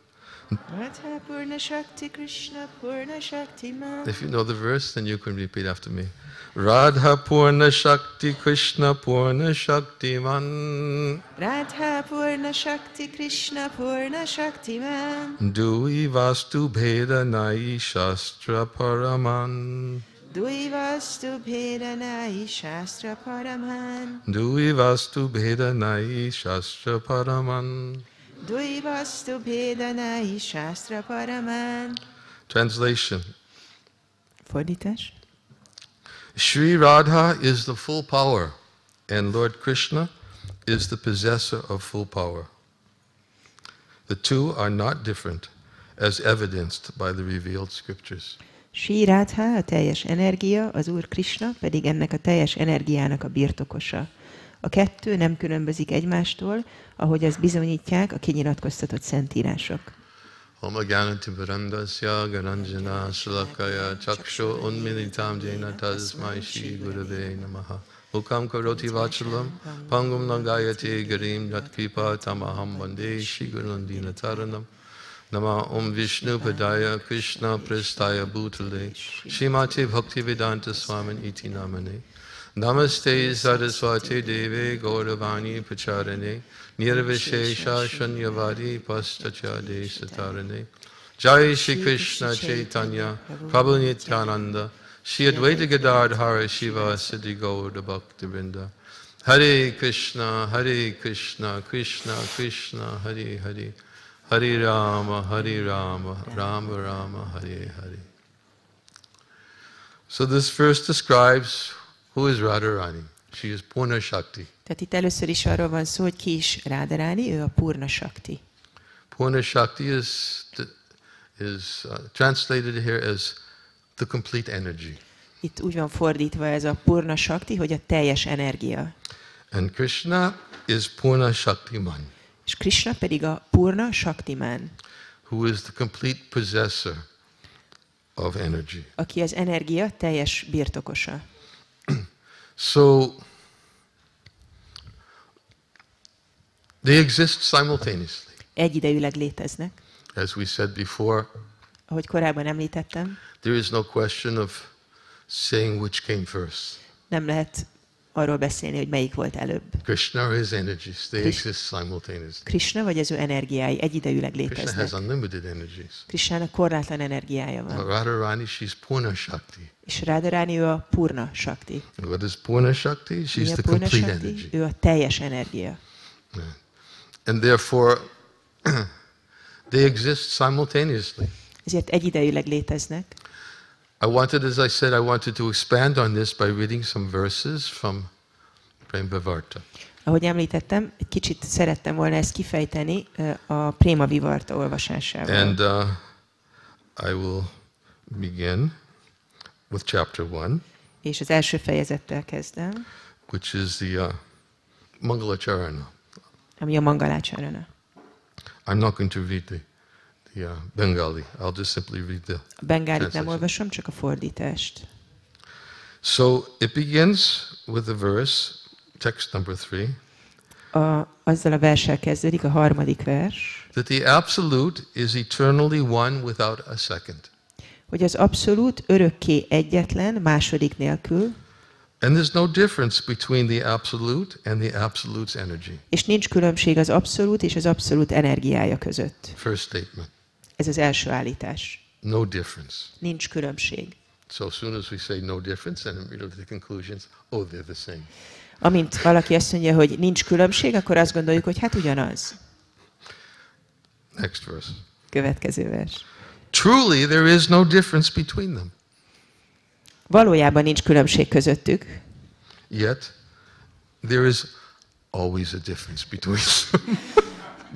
[SPEAKER 3] Radha Purna Shakti Krishna Purna Shakti Man.
[SPEAKER 2] If you know the verse, then you can repeat after me. Radha Purna Shakti Krishna Purna Shakti Man.
[SPEAKER 3] Radha Purna Shakti Krishna Purna Shakti Man.
[SPEAKER 2] Dui Vastu Bheda Nai Shastra Paraman.
[SPEAKER 3] Dui Vastu Bhedanai Shastra Paraman.
[SPEAKER 2] Dui Vastu Bheda Nai Shastra Paraman.
[SPEAKER 3] Dui Vastu Bhedanai Shastra Paraman.
[SPEAKER 2] Translation.
[SPEAKER 3] Fordítás.
[SPEAKER 2] Sri Radha is the full power, and Lord Krishna is the possessor of full power. The two are not different, as evidenced by the revealed scriptures.
[SPEAKER 3] Sri Radha a teljes energia, az Úr Krishna pedig ennek a teljes energiának a birtokosa. A kettő nem különbözik egymástól, ahogy azt bizonyítják a kinyilatkoztatott szentírások.
[SPEAKER 2] Om Gyanati Varandasya Garanjana Shalakaya Chaksho Unmilitam Jena Tasmai Shri Gurave Namaha Mukam Karoti Vachalam Pangum Nagayati Garim Yatkripa Tamaham Vande Shri Gurundina Taranam Nama Om Vishnu Padaya Krishna Prestaya Bhutale Shrimati Bhaktivedanta Swamin Iti Namane Namaste Saraswati Deve Gauravani Pacharane Nirvishesha Shanyavadi Pastachade Satarane Jai Shri Krishna Chaitanya Prabhu Nityananda Shri Advaita Gadadhara Shiva Siddhi Gaura Bhaktivinoda Hare Krishna Krishna Krishna Hare Hare Hare Rama, Rama Rama, Hare Hare. So this verse describes who is Radharani. She is Purna Shakti.
[SPEAKER 3] Tehát itt először is arról van szó, hogy ki is Radharani, ő a Purna Shakti.
[SPEAKER 2] Purna Shakti is translated here as the complete energy.
[SPEAKER 3] Itt úgy van fordítva ez a Purna Shakti, hogy a teljes energia.
[SPEAKER 2] And Krishna is Purna Shaktiman.
[SPEAKER 3] És Krishna pedig a Purna Shaktiman.
[SPEAKER 2] Who is the complete possessor of energy.
[SPEAKER 3] Aki az energia teljes birtokosa.
[SPEAKER 2] So they exist simultaneously.
[SPEAKER 3] Egyidejűleg léteznek.
[SPEAKER 2] As we said before,
[SPEAKER 3] ahogy korábban említettem,
[SPEAKER 2] there is no question of saying which came first.
[SPEAKER 3] Nem lehet arról beszélni, hogy melyik volt előbb.
[SPEAKER 2] Krishna or his energies, they exist simultaneously.
[SPEAKER 3] Krishna vagy az ő energiái egyidejűleg
[SPEAKER 2] Krishna
[SPEAKER 3] léteznek.
[SPEAKER 2] has unlimited energies.
[SPEAKER 3] Krishnának korlátlan energiája van.
[SPEAKER 2] Radharani, she's Purna Shakti.
[SPEAKER 3] És Radharani, ő a Purna Shakti.
[SPEAKER 2] What is Purna Shakti? She's the
[SPEAKER 3] Purna
[SPEAKER 2] complete
[SPEAKER 3] Shakti?
[SPEAKER 2] energy.
[SPEAKER 3] Ő a teljes energia.
[SPEAKER 2] Yeah. And therefore, they exist simultaneously.
[SPEAKER 3] Ezért egyidejűleg léteznek.
[SPEAKER 2] I wanted to expand on this by reading some verses from Prem Vivarta.
[SPEAKER 3] Ahogy említettem, egy kicsit szerettem volna ezt kifejteni a Préma Vivarta olvasásával.
[SPEAKER 2] And I will begin with chapter 1.
[SPEAKER 3] És az első fejezettel kezdem,
[SPEAKER 2] Which is the Mangalacharana.
[SPEAKER 3] ami a Mangalácsarana.
[SPEAKER 2] I'm not going to read the Bengali. I'll just simply read the
[SPEAKER 3] A bengálit nem
[SPEAKER 2] translation.
[SPEAKER 3] olvasom, csak a fordítást.
[SPEAKER 2] So it begins with a verse, text number 3.
[SPEAKER 3] Azzal a verssel kezdődik, a 3. vers,
[SPEAKER 2] That the absolute is eternally one without a second.
[SPEAKER 3] hogy az abszolút örökké egyetlen, második nélkül,
[SPEAKER 2] And there's no difference between the absolute and the absolute's energy.
[SPEAKER 3] és nincs különbség az abszolút és az abszolút energiája között.
[SPEAKER 2] First statement.
[SPEAKER 3] Ez az első állítás.
[SPEAKER 2] No difference.
[SPEAKER 3] Nincs különbség.
[SPEAKER 2] So as soon as we say no difference, then immediately the conclusions, oh, they're the same.
[SPEAKER 3] Amint valaki azt mondja, hogy nincs különbség, akkor azt gondoljuk, hogy hát ugyanaz.
[SPEAKER 2] Next verse.
[SPEAKER 3] Következő vers.
[SPEAKER 2] Truly, there is no difference between them.
[SPEAKER 3] Valójában nincs különbség közöttük,
[SPEAKER 2] Yet, there is always a difference between them.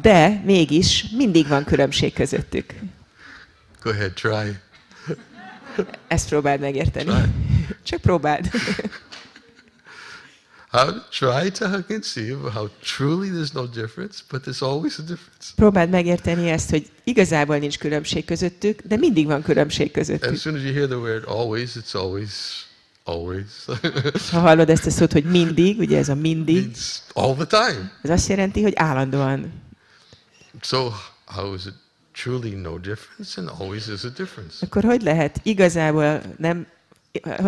[SPEAKER 3] de mégis mindig van különbség közöttük.
[SPEAKER 2] Go ahead, try.
[SPEAKER 3] Ezt próbáld megérteni. Csak próbáld.
[SPEAKER 2] Try to conceive how truly there's no difference, but there's always a difference.
[SPEAKER 3] Próbáld megérteni ezt, hogy igazából nincs különbség közöttük, de mindig van különbség
[SPEAKER 2] As
[SPEAKER 3] közöttük.
[SPEAKER 2] soon as you hear the word always, it's always.
[SPEAKER 3] Ha hallod ezt a szót, hogy mindig, ugye ez a mindig,
[SPEAKER 2] It's all the time.
[SPEAKER 3] ez azt jelenti, hogy állandóan.
[SPEAKER 2] So how is it truly no difference and always is a difference?
[SPEAKER 3] Akkor hogy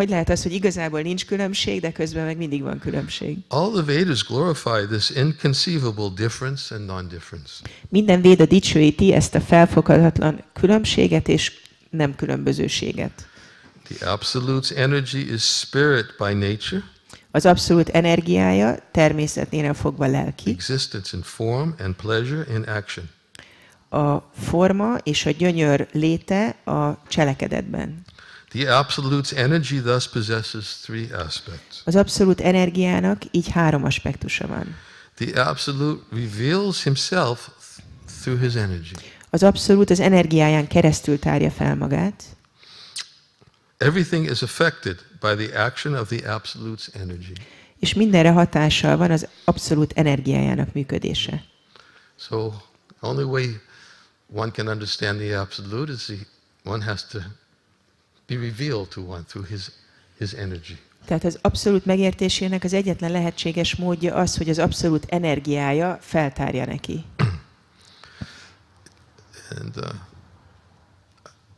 [SPEAKER 3] lehet az, hogy igazából nincs különbség, de közben meg mindig van különbség?
[SPEAKER 2] All the Vedas glorify this inconceivable difference and non-difference.
[SPEAKER 3] Minden véda dicsőíti ezt a felfoghatatlan különbséget és nem különbözőséget.
[SPEAKER 2] The absolute's energy is spirit by nature,
[SPEAKER 3] Az abszolút energiája természeténél fogva lelki,
[SPEAKER 2] existence in form and pleasure in action.
[SPEAKER 3] a forma és a gyönyör léte a cselekedetben.
[SPEAKER 2] The absolute's energy thus possesses 3 aspects.
[SPEAKER 3] Az abszolút energiának így 3 aspektusa van.
[SPEAKER 2] The absolute reveals himself through his energy.
[SPEAKER 3] Az abszolút az energiáján keresztül tárja fel magát.
[SPEAKER 2] Everything is affected by the action of the absolute's energy.
[SPEAKER 3] És mindenre hatással van az abszolút energiájának működése.
[SPEAKER 2] So, the only way one can understand the absolute is one has to be revealed to one through his energy.
[SPEAKER 3] Tehát az abszolút megértésének az egyetlen lehetséges módja az, hogy az abszolút energiája feltárja neki.
[SPEAKER 2] And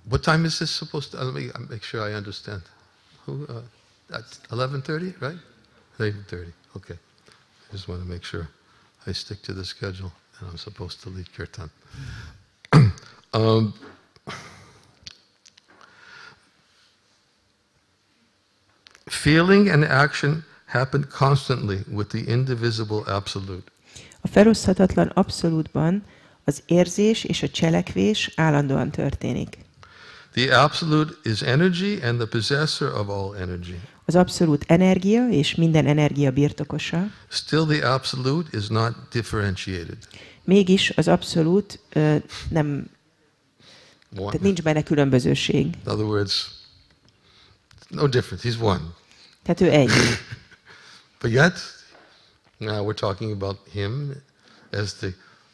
[SPEAKER 2] what time is this supposed to? Let me make sure I understand. At 11:30, right? 11:30. Okay. I just want to make sure I stick to the schedule, and I'm supposed to lead kirtan. Feeling and action happen constantly with the indivisible absolute.
[SPEAKER 3] A feloszthatatlan abszolútban az érzés és a cselekvés állandóan történik.
[SPEAKER 2] The absolute is energy and the possessor of all energy.
[SPEAKER 3] Az abszolút energia és minden energia birtokosa.
[SPEAKER 2] Still the absolute is not differentiated.
[SPEAKER 3] Mégis az abszolút tehát nincs benne különbözőség.
[SPEAKER 2] In other words, no difference. He's one.
[SPEAKER 3] Tehát ő egy.
[SPEAKER 2] But yet, now we're talking about him as the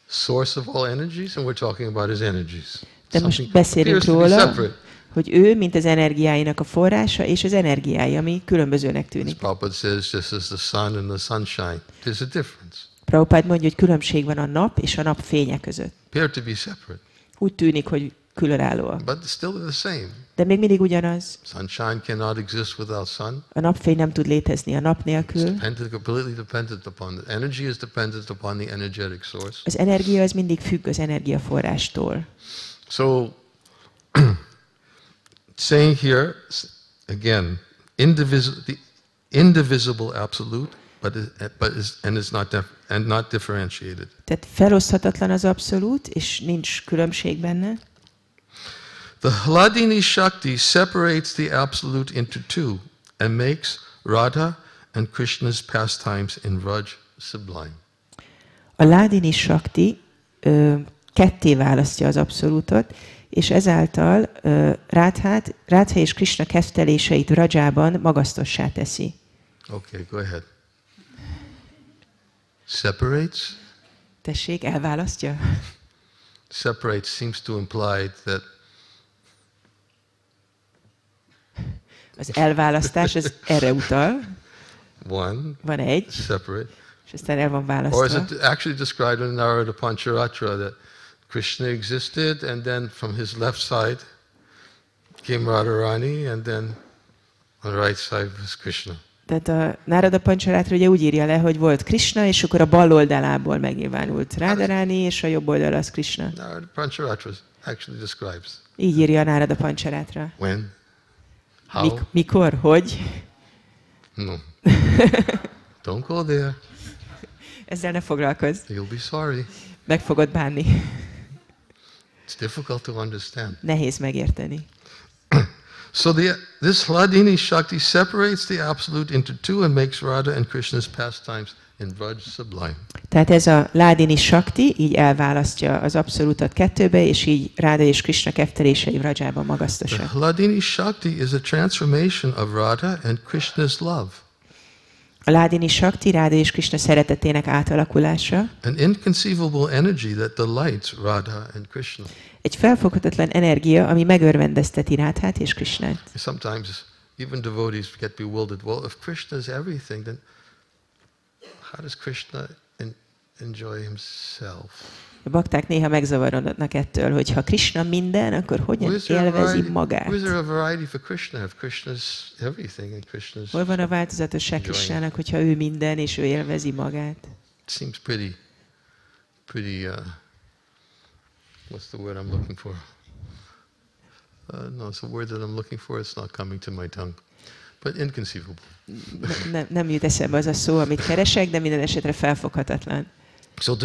[SPEAKER 2] source of all energies, and we're talking about his energies.
[SPEAKER 3] De most beszélünk róla, hogy ő, mint az energiáinak a forrása, és az energiái, ami különbözőnek tűnik.
[SPEAKER 2] Prabhupada says, just as the sun and the sunshine, there's a difference.
[SPEAKER 3] Prabhupád mondja, hogy különbség van a nap és a nap fénye között.
[SPEAKER 2] Appear to be separate.
[SPEAKER 3] Úgy tűnik, hogy különállóak.
[SPEAKER 2] But still the same.
[SPEAKER 3] De még mindig ugyanaz.
[SPEAKER 2] Sunshine cannot exist without sun.
[SPEAKER 3] A napfény nem tud létezni a nap nélkül.
[SPEAKER 2] Completely dependent upon the energy is dependent upon the energetic source.
[SPEAKER 3] Az energia az mindig függ az energiaforrástól.
[SPEAKER 2] So, saying here again, the indivisible absolute, and not differentiated.
[SPEAKER 3] Tehát feloszthatatlan az abszolút, és nincs különbség benne.
[SPEAKER 2] The Hladini Shakti separates the absolute into 2 and makes Radha and Krishna's pastimes in Vraj sublime.
[SPEAKER 3] A Hladini Shakti ketté választja az abszolútot, és ezáltal Radha és Krishna kezdteléseit Vrajában magasztossá teszi.
[SPEAKER 2] Okay, go ahead. Separates?
[SPEAKER 3] Tessék, elválasztja?
[SPEAKER 2] Separates seems to imply that
[SPEAKER 3] Az elválasztás, az erre utal.
[SPEAKER 2] One,
[SPEAKER 3] Van egy,
[SPEAKER 2] separate.
[SPEAKER 3] és aztán el van
[SPEAKER 2] Or is
[SPEAKER 3] választva.
[SPEAKER 2] it actually described in Narada Pancharatra that Krishna existed and then from his left side came Radharani and then on the right side was Krishna.
[SPEAKER 3] Tehát a Narada Pancharatra ugye úgy írja le, hogy volt Krishna, és akkor a bal oldalából megnyilvánult Radharani, és a jobb oldal az Krishna.
[SPEAKER 2] Narada Pancharatra actually describes.
[SPEAKER 3] Így írja a Narada Pancharatra.
[SPEAKER 2] When? How?
[SPEAKER 3] Mikor? Hogy?
[SPEAKER 2] No. Don't go there.
[SPEAKER 3] Ezzel ne foglalkozz.
[SPEAKER 2] You'll be sorry.
[SPEAKER 3] Meg fogod bánni.
[SPEAKER 2] It's difficult to understand.
[SPEAKER 3] Nehéz megérteni.
[SPEAKER 2] So this Hladini Shakti separates the Absolute into two and makes Radha and Krishna's pastimes in Vraj sublime.
[SPEAKER 3] Tehát ez a Hladini Shakti így elválasztja az abszolútat kettőbe, és így Radha és Krishna keftelései Vrajában
[SPEAKER 2] The
[SPEAKER 3] magasztosak.
[SPEAKER 2] Hladini Shakti is a transformation of Radha and Krishna's love.
[SPEAKER 3] A Hladini Shakti Radha és Krishna szeretetének átalakulása,
[SPEAKER 2] An inconceivable energy that delights Radha and Krishna.
[SPEAKER 3] egy felfoghatatlan energia, ami megörvendezteti Radhát és Krishnát.
[SPEAKER 2] Sometimes even devotees get bewildered. Well, if Krishna is everything, then how does Krishna enjoy himself?
[SPEAKER 3] A bakták néha megzavarodnak ettől, hogy ha Krishna minden, akkor hogyan élvezi magát.
[SPEAKER 2] Where's there a variety for Krishna if Krishna is everything and Krishna is...
[SPEAKER 3] Hol van a változatosság Krishnának, hogyha ő minden, és ő élvezi magát?
[SPEAKER 2] It seems pretty, what's the word I'm looking for? No, it's a word that I'm looking for. It's not coming to my tongue. But inconceivable.
[SPEAKER 3] Nem jut eszembe az a szó, amit keresek, de minden esetre felfoghatatlan.
[SPEAKER 2] So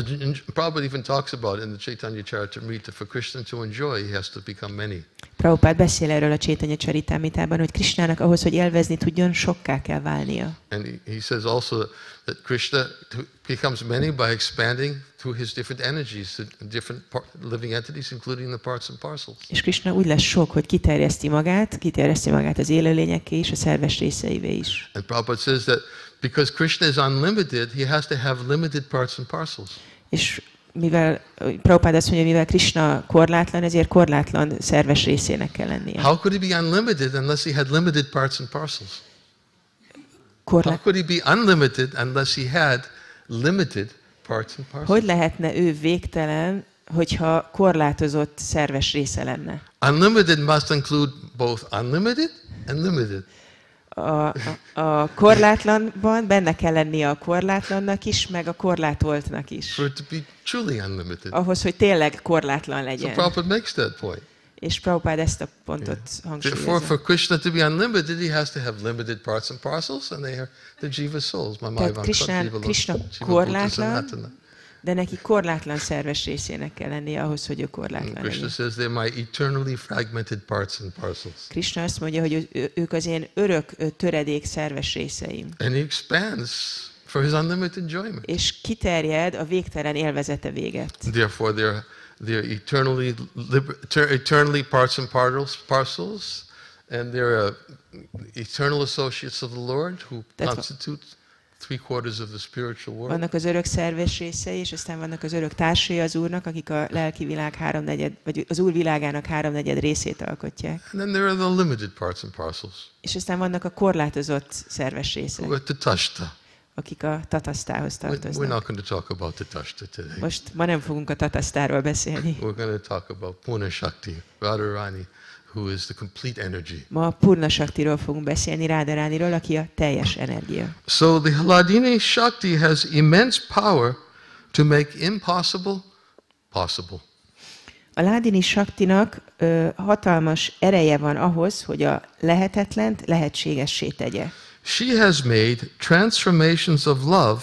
[SPEAKER 2] Prabhupada even talks about in the Chaitanya Charitamrita, for Krishna to enjoy, he has to become many.
[SPEAKER 3] Prabhupád beszél erről a Chaitanya Charitamritában, hogy Krishnának ahhoz, hogy élvezni tudjon, sokká kell válnia.
[SPEAKER 2] And he says also that Krishna becomes many by expanding through his different energies, the different living entities, including the parts and parcels.
[SPEAKER 3] És Krishna úgy lesz sok, hogy kiterjeszti magát az élőlényekké és a szerves részeivé is.
[SPEAKER 2] And Prabhupada says that because Krishna is unlimited, he has to have limited parts and parcels.
[SPEAKER 3] És mivel Prabhupád azt mondja, mivel Krishna korlátlan, ezért korlátlan szerves részének kell lennie.
[SPEAKER 2] How could he be unlimited unless he had limited parts and parcels? How could he be unlimited unless he had limited parts and parcels?
[SPEAKER 3] Hogy lehetne ő végtelen, hogyha korlátozott szerves része lenne?
[SPEAKER 2] Unlimited must include both unlimited and limited.
[SPEAKER 3] A korlátlanban benne kell lennie a korlátlannak is, meg a korlátoltnak is.
[SPEAKER 2] For it to be truly unlimited.
[SPEAKER 3] Ahhoz, hogy tényleg korlátlan
[SPEAKER 2] So
[SPEAKER 3] legyen.
[SPEAKER 2] Prabhupada makes that point.
[SPEAKER 3] És Prabhupád ezt a pontot hangsúlyozza.
[SPEAKER 2] For Krishna to be unlimited, he has to have limited parts and parcels, and they are the jiva souls.
[SPEAKER 3] Tehát Krishna korlátlan, de neki korlátlan szerves részének kell lennie ahhoz, hogy ő korlátlan
[SPEAKER 2] Krishna
[SPEAKER 3] legyen.
[SPEAKER 2] says they're my eternally fragmented parts and parcels.
[SPEAKER 3] Krishna azt mondja, hogy ők az én örök töredék szerves részeim.
[SPEAKER 2] And he expands for his unlimited enjoyment.
[SPEAKER 3] És kiterjed a végtelen élvezete véget.
[SPEAKER 2] Therefore, they're eternally parts and parcels, and they're eternal associates of the Lord who constitute 3/4 of the spiritual world.
[SPEAKER 3] Vannak az örök szerves részei, és aztán vannak az örök társai az Úrnak, akik a lelki világ vagy az Úr világának 3/4 részét alkotják.
[SPEAKER 2] And then there are the limited parts and parcels.
[SPEAKER 3] És aztán vannak a korlátozott szerves részek,
[SPEAKER 2] Who are tatashta.
[SPEAKER 3] akik a tatasztához
[SPEAKER 2] We're not
[SPEAKER 3] tartoznak.
[SPEAKER 2] going to talk about tatashta today.
[SPEAKER 3] Most ma nem fogunk a tatasztáról beszélni.
[SPEAKER 2] We're going to talk about Purna Shakti, Radharani, who is the complete energy.
[SPEAKER 3] Ma a Purna Shaktiról fogunk beszélni, Radharaniról, aki a teljes energia.
[SPEAKER 2] So the Hladini Shakti has immense power to make impossible possible.
[SPEAKER 3] A Hladini Shaktinak hatalmas ereje van ahhoz, hogy a lehetetlent lehetségessé tegye.
[SPEAKER 2] She has made transformations of love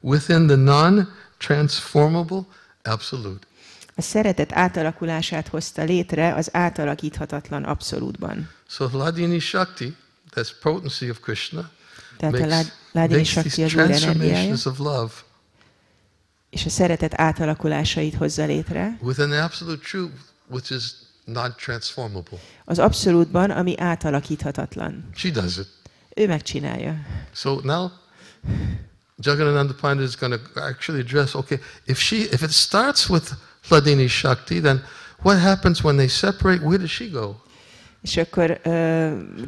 [SPEAKER 2] within the non-transformable absolute.
[SPEAKER 3] A szeretet átalakulását hozta létre az átalakíthatatlan abszolútban.
[SPEAKER 2] So Hladini Shakti, that's potency of Krishna,
[SPEAKER 3] Tehát a
[SPEAKER 2] makes
[SPEAKER 3] Hladini
[SPEAKER 2] these
[SPEAKER 3] Shakti az Úr energiája,
[SPEAKER 2] transformations of love
[SPEAKER 3] és a szeretet átalakulásait hozza létre.
[SPEAKER 2] with an absolute truth which is not transformable.
[SPEAKER 3] Az abszolútban, ami átalakíthatatlan.
[SPEAKER 2] She does it.
[SPEAKER 3] Ő megcsinálja.
[SPEAKER 2] So now Jagannatha Pandit is going to actually address, okay, if it starts with Hladini Shakti, then what happens when they separate? Where does she go?
[SPEAKER 3] És akkor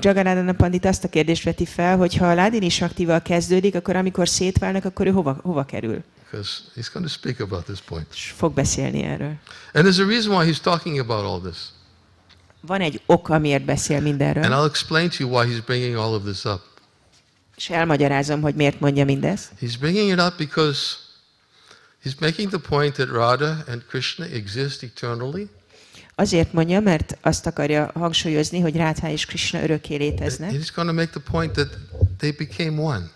[SPEAKER 3] Jagadananda Pandit azt a kérdést veti fel, hogy ha a Ládini Saktival kezdődik, akkor amikor szétválnak, akkor ő hova kerül?
[SPEAKER 2] Because he's going to speak about this point.
[SPEAKER 3] És fog beszélni erről.
[SPEAKER 2] And there's a reason why he's talking about all this.
[SPEAKER 3] Van egy ok, amiért beszél mindenről.
[SPEAKER 2] And I'll explain to you why he's bringing all of this up.
[SPEAKER 3] És elmagyarázom, hogy miért mondja mindezt.
[SPEAKER 2] He's bringing it up because he's making the point that Radha and Krishna exist eternally.
[SPEAKER 3] Azért mondja, mert azt akarja hangsúlyozni, hogy Rádha és Krishna örökké léteznek.
[SPEAKER 2] And he's going to make the point that they became one.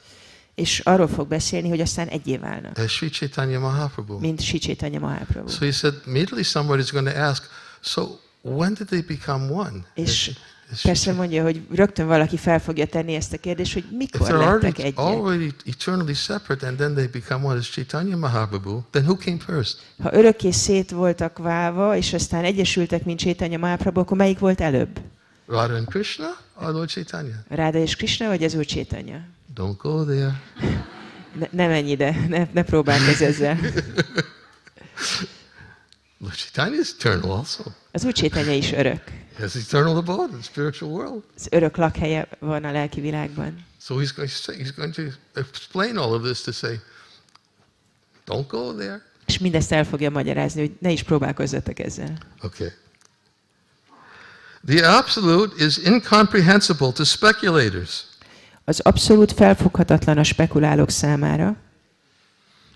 [SPEAKER 3] És arról fog beszélni, hogy aztán egyé válnak.
[SPEAKER 2] As Sri Chaitanya Mahaprabhu.
[SPEAKER 3] Mint Sri Chaitanya Mahaprabhu.
[SPEAKER 2] So he said, immediately somebody is going to ask, so when did they become one?
[SPEAKER 3] És persze mondja, hogy rögtön valaki fel fogja tenni ezt a kérdést, hogy mikor lettek egyek.
[SPEAKER 2] Already eternally separate and then they become one as Chaitanya Mahaprabhu, then who came first?
[SPEAKER 3] Ha örökké szét voltak válva, és aztán egyesültek, mint Chaitanya Mahaprabhu, akkor melyik volt előbb?
[SPEAKER 2] Radha and Krishna or Lord Chaitanya?
[SPEAKER 3] Radha és Krishna, vagy az Úr Chaitanya?
[SPEAKER 2] Don't go there.
[SPEAKER 3] Ne menj ide, ne próbálkozz ezzel.
[SPEAKER 2] Lord Chaitanya is eternal also.
[SPEAKER 3] Az Úr Chaitanya is örök.
[SPEAKER 2] He has eternal abode in the spiritual world.
[SPEAKER 3] Az örök lakhelye van a lelki világban.
[SPEAKER 2] So he's going to explain all of this to say, don't go there.
[SPEAKER 3] És mindezt el fogja magyarázni, hogy ne is próbálkozzatok ezzel.
[SPEAKER 2] Okay. The absolute is incomprehensible to speculators.
[SPEAKER 3] Az abszolút felfoghatatlan a spekulálók számára.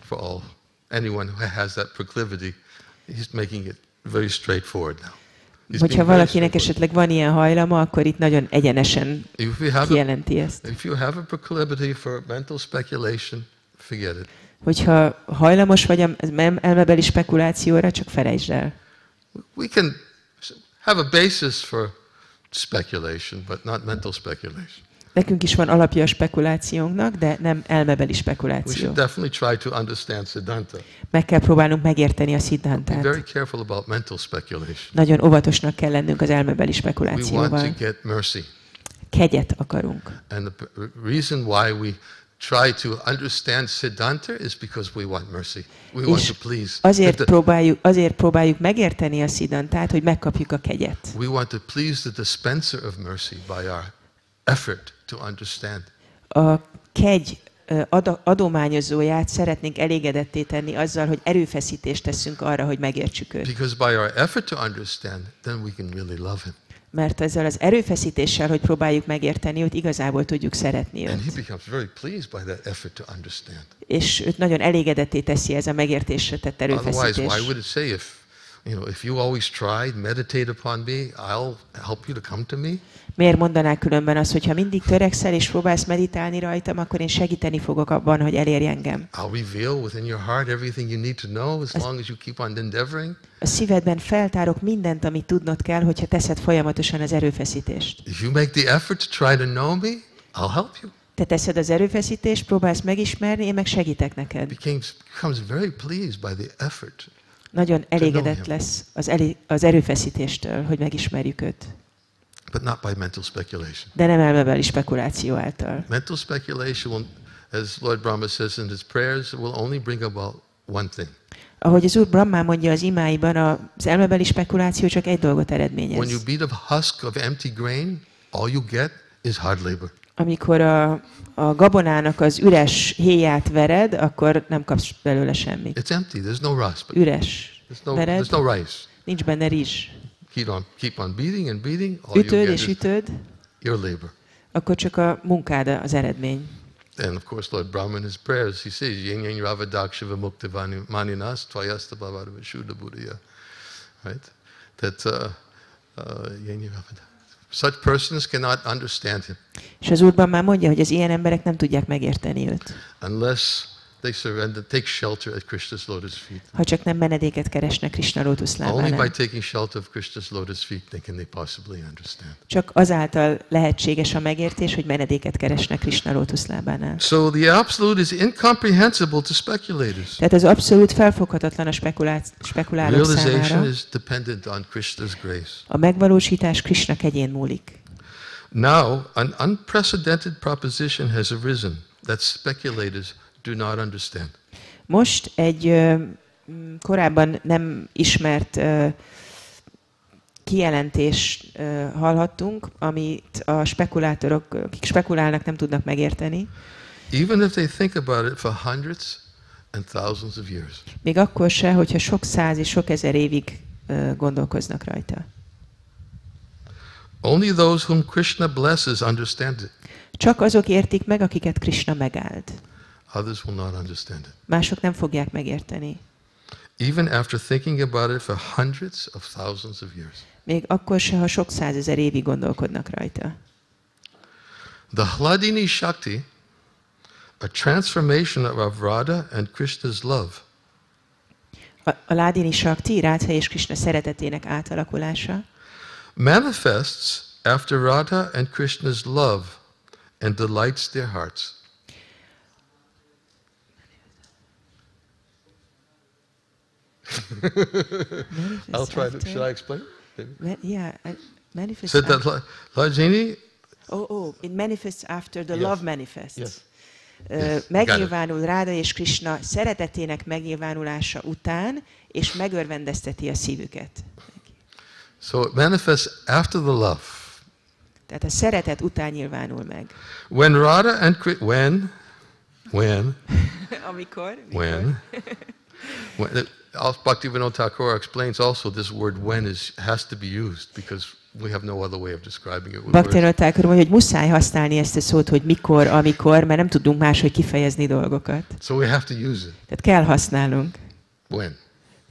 [SPEAKER 2] For anyone who has that proclivity, he's making it very straightforward now.
[SPEAKER 3] Hogyha valakinek esetleg van ilyen hajlama, akkor itt nagyon egyenesen kijelenti ezt.
[SPEAKER 2] If you have a proclivity for mental speculation, forget it.
[SPEAKER 3] Hogyha hajlamos vagy elmebeli spekulációra, csak felejtsd el.
[SPEAKER 2] We can have a basis for speculation, but not mental speculation.
[SPEAKER 3] Nekünk is van alapja a spekulációnknak, de nem elmebeli
[SPEAKER 2] We
[SPEAKER 3] spekuláció.
[SPEAKER 2] should definitely try to understand Siddhanta.
[SPEAKER 3] Meg kell próbálnunk megérteni a
[SPEAKER 2] Be
[SPEAKER 3] Siddhantát.
[SPEAKER 2] very careful about mental speculation.
[SPEAKER 3] Nagyon óvatosnak kell lennünk az elmebeli
[SPEAKER 2] We want
[SPEAKER 3] spekulációval.
[SPEAKER 2] to get mercy.
[SPEAKER 3] Kegyet akarunk.
[SPEAKER 2] And the reason why we try to understand Siddhanta is because we want mercy. We want to please.
[SPEAKER 3] Azért próbáljuk megérteni a Siddhantát, hogy megkapjuk a kegyet.
[SPEAKER 2] We want to please the dispenser of mercy by our effort to understand.
[SPEAKER 3] A kegy adományozóját szeretnénk elégedetté tenni azzal, hogy erőfeszítést teszünk arra, hogy megértsük őt.
[SPEAKER 2] Because by our effort to understand, then we can really love him.
[SPEAKER 3] Mert ezzel az erőfeszítéssel, hogy próbáljuk megérteni őt, igazából tudjuk szeretni
[SPEAKER 2] And he
[SPEAKER 3] őt.
[SPEAKER 2] becomes very pleased by that effort to understand.
[SPEAKER 3] És őt nagyon elégedetté teszi ez a megértésre tett
[SPEAKER 2] Otherwise,
[SPEAKER 3] erőfeszítés.
[SPEAKER 2] why would it say if you always tried, meditate upon me, I'll help you to come to me?
[SPEAKER 3] Miért mondanák különben azt, hogy ha mindig törekszel és próbálsz meditálni rajtam, akkor én segíteni fogok abban, hogy elérj engem.
[SPEAKER 2] I'll reveal within your heart everything you need to know as long as you keep on endeavoring.
[SPEAKER 3] A szívedben feltárok mindent, amit tudnod kell, hogyha teszed folyamatosan az erőfeszítést.
[SPEAKER 2] If you make the effort to try to know me, I'll help you.
[SPEAKER 3] Te teszed az erőfeszítést, próbálsz megismerni, én meg segítek neked.
[SPEAKER 2] Becomes very pleased by the effort.
[SPEAKER 3] Nagyon elégedett lesz az erőfeszítéstől, hogy megismerjük őt.
[SPEAKER 2] But not by mental speculation.
[SPEAKER 3] De nem elmebeli spekuláció által.
[SPEAKER 2] Mental speculation will, as Lord Brahma says in his prayers, will only bring about one thing.
[SPEAKER 3] Ahogy az Úr Brahma mondja az imáiban, az elmebeli spekuláció csak egy dolgot
[SPEAKER 2] When
[SPEAKER 3] eredményez.
[SPEAKER 2] you beat a husk of empty grain, all you get is hard labor.
[SPEAKER 3] Amikor a gabonának az üres héját vered, akkor nem kapsz belőle semmit.
[SPEAKER 2] It's empty. There's no rust.
[SPEAKER 3] Üres. Vered,
[SPEAKER 2] There's no rice.
[SPEAKER 3] nincs benne rizs.
[SPEAKER 2] Keep on beating and beating. All you
[SPEAKER 3] Ütöd
[SPEAKER 2] get
[SPEAKER 3] és
[SPEAKER 2] is
[SPEAKER 3] ütöd,
[SPEAKER 2] your labor.
[SPEAKER 3] akkor csak a munkád az eredmény.
[SPEAKER 2] And of course, Lord Brahma in his prayers, he says, Yen yen ravadakshiva mukta maninas tvayasta bhavada vishuddha buddhaya. Right? That yen yen ravadakshiva. Such persons cannot understand him.
[SPEAKER 3] És az Úrban már mondja, hogy az ilyen emberek nem tudják megérteni őt.
[SPEAKER 2] Unless they surrender, take shelter at Krishna's lotus feet.
[SPEAKER 3] Ha csak nem menedéket keresnek Krishna
[SPEAKER 2] Only by
[SPEAKER 3] lótuszlábánál.
[SPEAKER 2] taking shelter of Krishna's lotus feet can they possibly understand.
[SPEAKER 3] Csak azáltal lehetséges a megértés, hogy menedéket keresnek Krishna lótuszlábánál.
[SPEAKER 2] So the absolute is incomprehensible to speculators.
[SPEAKER 3] Tehát az abszolút felfoghatatlan a spekulálók
[SPEAKER 2] Realization
[SPEAKER 3] számára.
[SPEAKER 2] is dependent on Krishna's grace.
[SPEAKER 3] A megvalósítás Krishna kegyén múlik.
[SPEAKER 2] Now, an unprecedented proposition has arisen that speculators do not understand.
[SPEAKER 3] Most egy korábban nem ismert kijelentést hallhattunk, amit a spekulátorok, akik spekulálnak, nem tudnak megérteni.
[SPEAKER 2] Even if they think about it for hundreds and thousands of years.
[SPEAKER 3] Még akkor se, hogyha sok száz és sok ezer évig gondolkoznak rajta.
[SPEAKER 2] Only those whom Krishna blesses understand it.
[SPEAKER 3] Csak azok értik meg, akiket Krishna megáld.
[SPEAKER 2] Others will not understand it.
[SPEAKER 3] Mások nem fogják megérteni.
[SPEAKER 2] Even after thinking about it for hundreds of thousands of years.
[SPEAKER 3] Még akkor se, ha sok százezer évig gondolkodnak rajta.
[SPEAKER 2] The Hladini Shakti, a transformation of Radha and Krishna's love.
[SPEAKER 3] A Ládini Shakti, Rádha és Krishna szeretetének átalakulása
[SPEAKER 2] Manifests after Radha and Krishna's love and delights their hearts. I'll try to. Should I explain?
[SPEAKER 3] Manifests.
[SPEAKER 2] Said that Hladini.
[SPEAKER 3] It manifests after the
[SPEAKER 2] Yes.
[SPEAKER 3] love manifests.
[SPEAKER 2] Yes.
[SPEAKER 3] Megnyilvánul Ráda és Krishna szeretetének megnyilvánulása után, és megörvendezteti a szívüket.
[SPEAKER 2] So it manifests after the love.
[SPEAKER 3] Tehát a szeretet után nyilvánul meg.
[SPEAKER 2] When Radha and
[SPEAKER 3] Amikor?
[SPEAKER 2] when Bhaktivinoda Thakur explains also this word when has to be used because we have no other way of describing it.
[SPEAKER 3] Bhaktivinoda Thakur mondja, hogy muszáj használni ezt a szót, hogy mikor, amikor, mert nem tudunk máshogy kifejezni dolgokat.
[SPEAKER 2] So we have to use it.
[SPEAKER 3] Tehát kell használnunk.
[SPEAKER 2] When?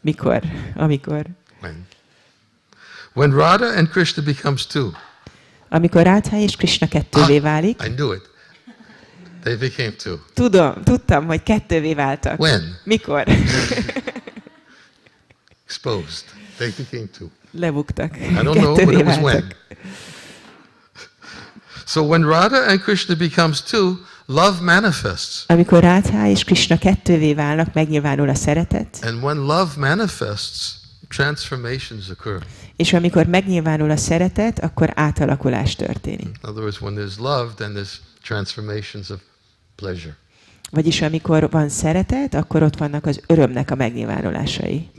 [SPEAKER 3] Mikor? Amikor?
[SPEAKER 2] When Radha and Krishna becomes two.
[SPEAKER 3] Amikor Rádha és Krishna kettővé válik.
[SPEAKER 2] I knew it. They became two.
[SPEAKER 3] Tudtam, hogy kettővé váltak.
[SPEAKER 2] When?
[SPEAKER 3] Mikor?
[SPEAKER 2] Exposed. They became two.
[SPEAKER 3] Lebuktak.
[SPEAKER 2] I don't know, but it was when. So when Radha and Krishna becomes two, love manifests.
[SPEAKER 3] Amikor Rádha és Krishna kettővé válnak, megnyilvánul a szeretet.
[SPEAKER 2] And when love manifests, transformations occur.
[SPEAKER 3] És amikor megnyilvánul a szeretet, akkor átalakulás történik.
[SPEAKER 2] In other words, when there's love, then there's transformations of pleasure.
[SPEAKER 3] Vagyis amikor van szeretet, akkor ott vannak az örömnek a megnyilvánulásai.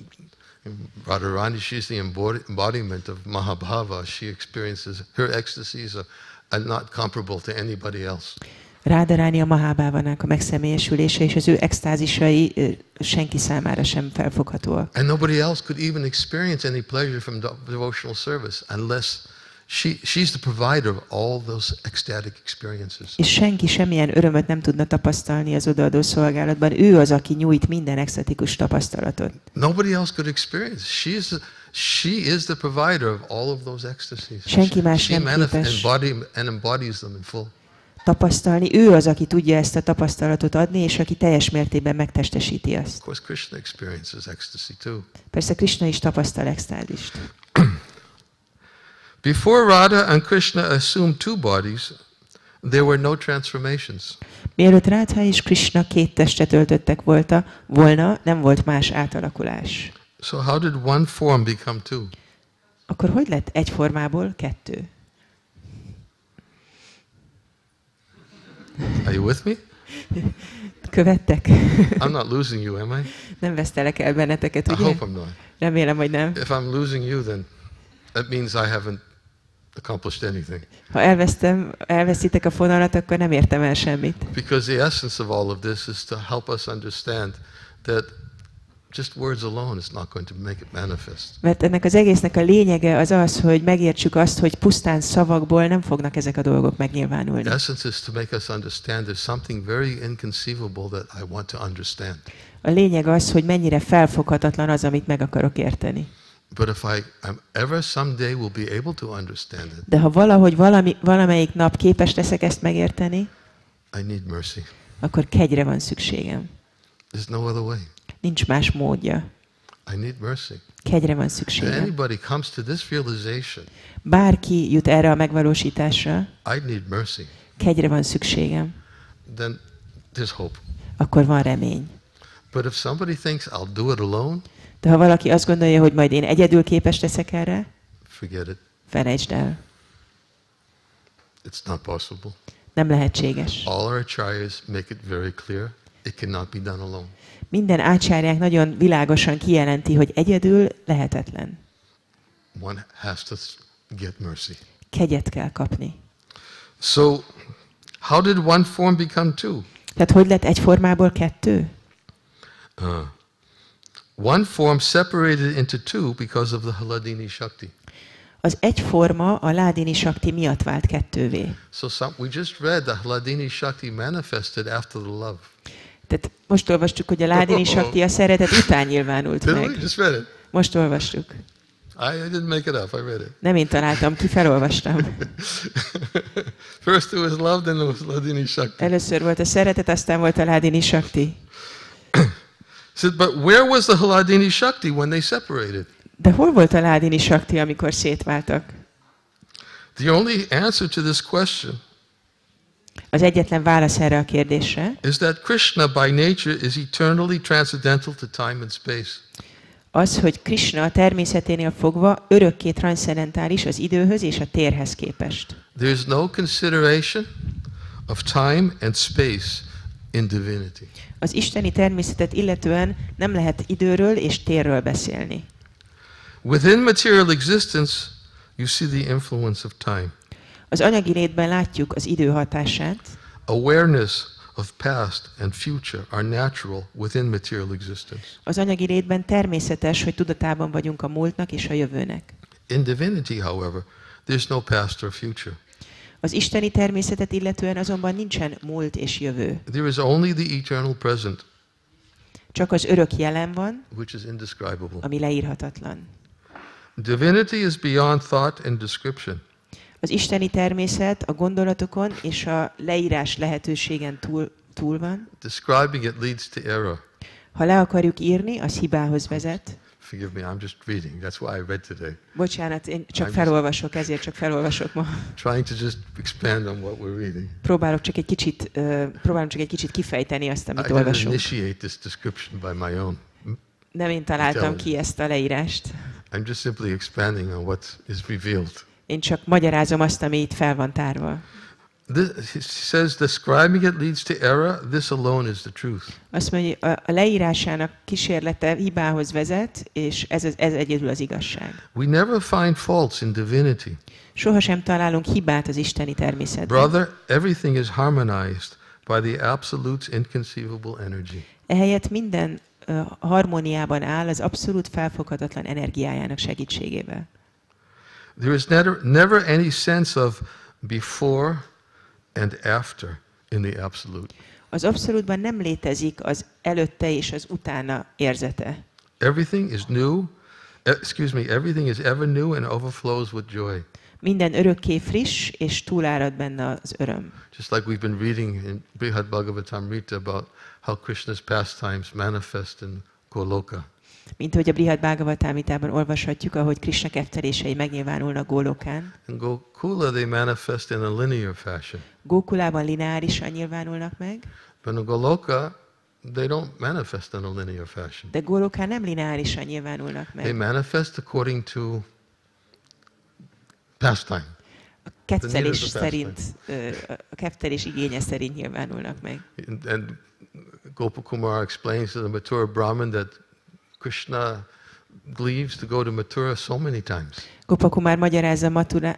[SPEAKER 2] Radharani, she's the embodiment of Mahabhava. She experiences, her ecstasies are not comparable to anybody else.
[SPEAKER 3] Radharani a Mahabhavanak a megszemélyesülése, és az ő extázisai senki számára sem felfoghatóak.
[SPEAKER 2] And nobody else could even experience any pleasure from devotional service unless she's the provider of all those ecstatic experiences.
[SPEAKER 3] És senki semmilyen örömöt nem tudna tapasztalni az odaadó szolgálatban. Ő az, aki nyújt minden extatikus tapasztalatot.
[SPEAKER 2] Nobody else could experience. She is the provider of all of those ecstasies.
[SPEAKER 3] Senki más nem képes
[SPEAKER 2] embodies them in full.
[SPEAKER 3] Tapasztalni. Ő az, aki tudja ezt a tapasztalatot adni, és aki teljes mértékben megtestesíti azt.
[SPEAKER 2] Of course, Krishna experiences ecstasy too.
[SPEAKER 3] Persze Krishna is tapasztal extázist.
[SPEAKER 2] Before Radha and Krishna assumed two bodies, there were no transformations.
[SPEAKER 3] Mielőtt Rádha és Krishna két testet öltöttek volna, nem volt más átalakulás.
[SPEAKER 2] So how did one form become two?
[SPEAKER 3] Akkor hogy lett egy formából kettő?
[SPEAKER 2] Are you with me?
[SPEAKER 3] Követtek?
[SPEAKER 2] I'm not losing you, am I?
[SPEAKER 3] Nem vesztelek el benneteket,
[SPEAKER 2] I
[SPEAKER 3] ugye?
[SPEAKER 2] hope I'm not.
[SPEAKER 3] Remélem, hogy nem.
[SPEAKER 2] If I'm losing you, then that means I haven't accomplished anything.
[SPEAKER 3] Ha elveszítek a fonalat, akkor nem értem el semmit.
[SPEAKER 2] Because the essence of all of this is to help us understand that just words alone is not going to make it manifest.
[SPEAKER 3] Mert ennek az egésznek a lényege az az, hogy megértsük azt, hogy pusztán szavakból nem fognak ezek a dolgok megnyilvánulni.
[SPEAKER 2] The essence is to make us understand there's something very inconceivable that I want to understand.
[SPEAKER 3] A lényeg az, hogy mennyire felfoghatatlan az, amit meg akarok érteni.
[SPEAKER 2] But if I'm ever someday will be able to understand it.
[SPEAKER 3] De ha valahogy valamelyik nap képes leszek ezt megérteni,
[SPEAKER 2] I need mercy.
[SPEAKER 3] akkor kegyre van szükségem.
[SPEAKER 2] There's no other way.
[SPEAKER 3] Nincs más módja.
[SPEAKER 2] I need mercy.
[SPEAKER 3] Kegyre van
[SPEAKER 2] If
[SPEAKER 3] szükségem.
[SPEAKER 2] anybody comes to this realization,
[SPEAKER 3] Bárki jut erre a megvalósításra,
[SPEAKER 2] I need mercy,
[SPEAKER 3] kegyre van szükségem,
[SPEAKER 2] then there's hope.
[SPEAKER 3] akkor van remény.
[SPEAKER 2] But if somebody thinks I'll do it alone,
[SPEAKER 3] De ha valaki azt gondolja, hogy majd én egyedül képes leszek erre,
[SPEAKER 2] forget it.
[SPEAKER 3] felejtsd el.
[SPEAKER 2] It's not possible.
[SPEAKER 3] Nem lehetséges.
[SPEAKER 2] All our acharyas make it very clear. It cannot be done alone.
[SPEAKER 3] Minden ácsárják nagyon világosan kijelenti, hogy egyedül lehetetlen.
[SPEAKER 2] one has to get mercy.
[SPEAKER 3] Kegyet kell kapni.
[SPEAKER 2] So, how did one form become two?
[SPEAKER 3] Tehát hogy lett egy formából kettő?
[SPEAKER 2] One form separated into two because of the Hladini Shakti.
[SPEAKER 3] Az egy forma a Hladini Shakti miatt vált kettővé.
[SPEAKER 2] So we just read the Hladini Shakti manifested after the love.
[SPEAKER 3] Tehát most olvastuk, hogy a Hladini Shakti a szeretet után nyilvánult
[SPEAKER 2] Didn't we?
[SPEAKER 3] meg.
[SPEAKER 2] Just read it.
[SPEAKER 3] Most olvastuk.
[SPEAKER 2] I didn't make it up. I read it.
[SPEAKER 3] Nem én találtam ki, felolvastam.
[SPEAKER 2] First there was love, then there was Hladini Shakti.
[SPEAKER 3] Először volt a szeretet, aztán volt a Hladini Shakti.
[SPEAKER 2] So, but where was the Hladini Shakti when they separated?
[SPEAKER 3] De hol volt a Hladini Shakti, amikor szétváltak?
[SPEAKER 2] The only answer to this question
[SPEAKER 3] Az egyetlen válasz erre a kérdésre
[SPEAKER 2] is that Krishna by nature is eternally transcendental to time and space.
[SPEAKER 3] az, hogy Krishna a természeténél fogva örökké transzcendentális az időhöz és a térhez képest.
[SPEAKER 2] There is no consideration of time and space in divinity.
[SPEAKER 3] Az isteni természetet illetően nem lehet időről és térről beszélni.
[SPEAKER 2] Within material existence, you see the influence of time.
[SPEAKER 3] Az anyagi létben látjuk az idő hatását.
[SPEAKER 2] Awareness of past and future are natural within material existence.
[SPEAKER 3] Az anyagi létben természetes, hogy tudatában vagyunk a múltnak és a jövőnek.
[SPEAKER 2] In divinity, however, there's no past or future.
[SPEAKER 3] Az isteni természetet illetően azonban nincsen múlt és jövő.
[SPEAKER 2] There is only the eternal present,
[SPEAKER 3] Csak az örök jelen van,
[SPEAKER 2] which is indescribable.
[SPEAKER 3] ami leírhatatlan.
[SPEAKER 2] Divinity is beyond thought and description.
[SPEAKER 3] Az isteni természet a gondolatokon és a leírás lehetőségen túl van.
[SPEAKER 2] Describing it leads to error.
[SPEAKER 3] Ha le akarjuk írni, az hibához vezet.
[SPEAKER 2] Forgive me, I'm just reading. That's why I read today.
[SPEAKER 3] Bocsánat, én csak felolvasok, ezért csak felolvasok ma.
[SPEAKER 2] Trying to just expand on what we're reading.
[SPEAKER 3] Próbálom csak egy kicsit kifejteni azt,
[SPEAKER 2] I
[SPEAKER 3] amit
[SPEAKER 2] didn't
[SPEAKER 3] olvasunk.
[SPEAKER 2] initiate this description by my own.
[SPEAKER 3] Nem én találtam ki ezt a leírást.
[SPEAKER 2] I'm just simply expanding on what is revealed.
[SPEAKER 3] Én csak magyarázom azt, ami itt fel van tárva.
[SPEAKER 2] He says, describing it leads to error. This alone is the truth.
[SPEAKER 3] Azt mondja, a leírásának kísérlete hibához vezet, és ez egyedül az igazság.
[SPEAKER 2] We never find faults in divinity.
[SPEAKER 3] Sohasem találunk hibát az isteni természetben.
[SPEAKER 2] Brother, everything is harmonized by the absolute's inconceivable energy.
[SPEAKER 3] Ehelyett minden harmóniában áll az abszolút felfoghatatlan energiájának segítségével.
[SPEAKER 2] There is never any sense of before and after in the absolute.
[SPEAKER 3] Az abszolútban nem létezik az előtte és az utána érzete.
[SPEAKER 2] Everything is new. Everything is ever new and overflows with joy.
[SPEAKER 3] Minden örökké friss, és túlárad benne az öröm.
[SPEAKER 2] Just like we've been reading in Brihad Bhagavatamrita about how Krishna's pastimes manifest in Goloka.
[SPEAKER 3] Mint hogy a Brihad Bhagavatamritában olvashatjuk, ahogy Krishna kettelései megnyilvánulnak Gólokán.
[SPEAKER 2] In Gokula they manifest in a linear fashion.
[SPEAKER 3] Gókulában lineárisan nyilvánulnak meg,
[SPEAKER 2] But in Goloka, they don't manifest in a linear fashion.
[SPEAKER 3] de Gólokán nem lineárisan nyilvánulnak
[SPEAKER 2] They
[SPEAKER 3] meg.
[SPEAKER 2] manifest according to pastime.
[SPEAKER 3] A kettelés
[SPEAKER 2] The need of the
[SPEAKER 3] szerint, a kettelés igénye szerint nyilvánulnak meg.
[SPEAKER 2] And Gopakumar explains to the Mathura Brahmin that Krishna leaves to go to Mathura so many times.
[SPEAKER 3] Gopakumar magyarázza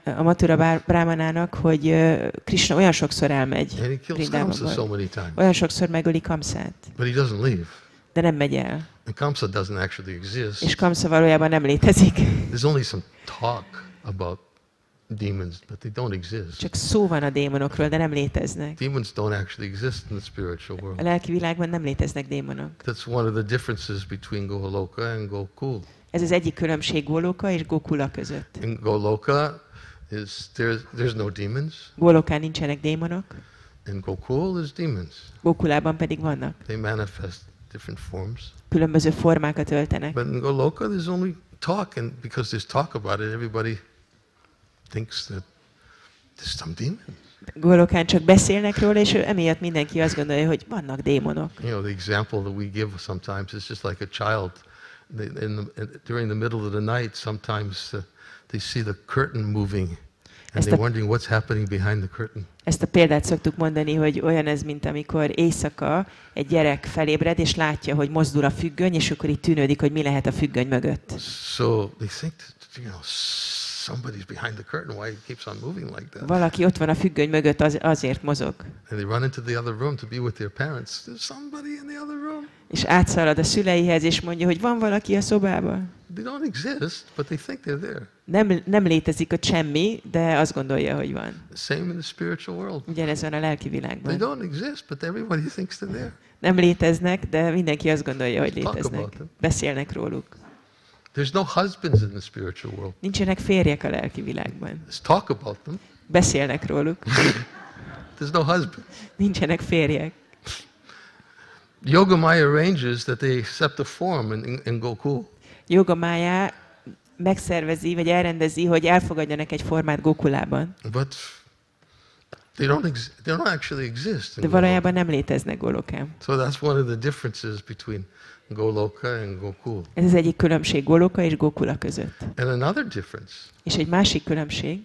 [SPEAKER 3] a Mathura Brahmanának, hogy Krishna olyan sokszor elmegy
[SPEAKER 2] And he kills Kamsa so
[SPEAKER 3] Vrindávonban.
[SPEAKER 2] many times.
[SPEAKER 3] Olyan sokszor megöli Kamszát,
[SPEAKER 2] But he doesn't leave.
[SPEAKER 3] de nem megy el.
[SPEAKER 2] And Kamsa doesn't actually exist.
[SPEAKER 3] És Kamsa valójában nem létezik.
[SPEAKER 2] There's only some talk about demons, but they don't exist.
[SPEAKER 3] Csak szó van a démonokról, de nem léteznek.
[SPEAKER 2] Demons don't actually exist in the spiritual
[SPEAKER 3] A
[SPEAKER 2] world.
[SPEAKER 3] lelki világban nem léteznek démonok.
[SPEAKER 2] That's one of the differences between Goloka and Gokul.
[SPEAKER 3] Ez az egyik különbség Góloka és Gokula között.
[SPEAKER 2] In Goloka, there's no demons.
[SPEAKER 3] Gólokán nincsenek démonok,
[SPEAKER 2] In Gokul, there's demons.
[SPEAKER 3] Gokulában pedig vannak.
[SPEAKER 2] They manifest different forms.
[SPEAKER 3] Különböző formákat öltenek.
[SPEAKER 2] But in Goloka, there's only talk, and because there's talk about it, everybody thinks that there's some demons.
[SPEAKER 3] Gólokán csak beszélnek róla, és emiatt mindenki azt gondolja, hogy vannak démonok.
[SPEAKER 2] You know, the example that we give sometimes is just like a child. During the middle of the night, sometimes they see the curtain moving, and they're wondering what's happening behind the curtain.
[SPEAKER 3] Ezt a példát szoktuk mondani, hogy olyan ez, mint amikor éjszaka egy gyerek felébred, és látja, hogy mozdul a függöny, és akkor így tűnődik, hogy mi lehet a függöny mögött.
[SPEAKER 2] So they think somebody's behind the curtain. Why he keeps on moving like that?
[SPEAKER 3] Valaki ott van a függöny mögött, azért mozog.
[SPEAKER 2] And they run into the other room to be with their parents. There's somebody in the other room.
[SPEAKER 3] És átszalad a szüleihez, és mondja, hogy van valaki a szobában.
[SPEAKER 2] They don't exist, but they think they're there.
[SPEAKER 3] Nem létezik ott semmi, de azt gondolja, hogy van.
[SPEAKER 2] Same in the spiritual world.
[SPEAKER 3] Ugyanez van a lelki
[SPEAKER 2] They
[SPEAKER 3] világban.
[SPEAKER 2] don't exist, but everybody thinks they're there.
[SPEAKER 3] Nem léteznek, de mindenki azt gondolja, hogy
[SPEAKER 2] Talk
[SPEAKER 3] léteznek.
[SPEAKER 2] about them.
[SPEAKER 3] Beszélnek róluk.
[SPEAKER 2] There's no husbands in the spiritual world.
[SPEAKER 3] Nincsenek férjek a lelki világban.
[SPEAKER 2] Let's talk about them.
[SPEAKER 3] Beszélnek róluk.
[SPEAKER 2] There's no husband.
[SPEAKER 3] Nincsenek férjek.
[SPEAKER 2] Yoga Maya arranges that they accept a form in Gokul.
[SPEAKER 3] Yoga Maya megszervezi, vagy elrendezi, hogy elfogadjanak egy formát Gokulában.
[SPEAKER 2] But they don't actually exist.
[SPEAKER 3] De valójában nem léteznek Golokán.
[SPEAKER 2] So that's one of the differences between Goloka and Gokul.
[SPEAKER 3] Ez az egyik különbség Goloka és Gokula között.
[SPEAKER 2] And another difference
[SPEAKER 3] És egy másik különbség,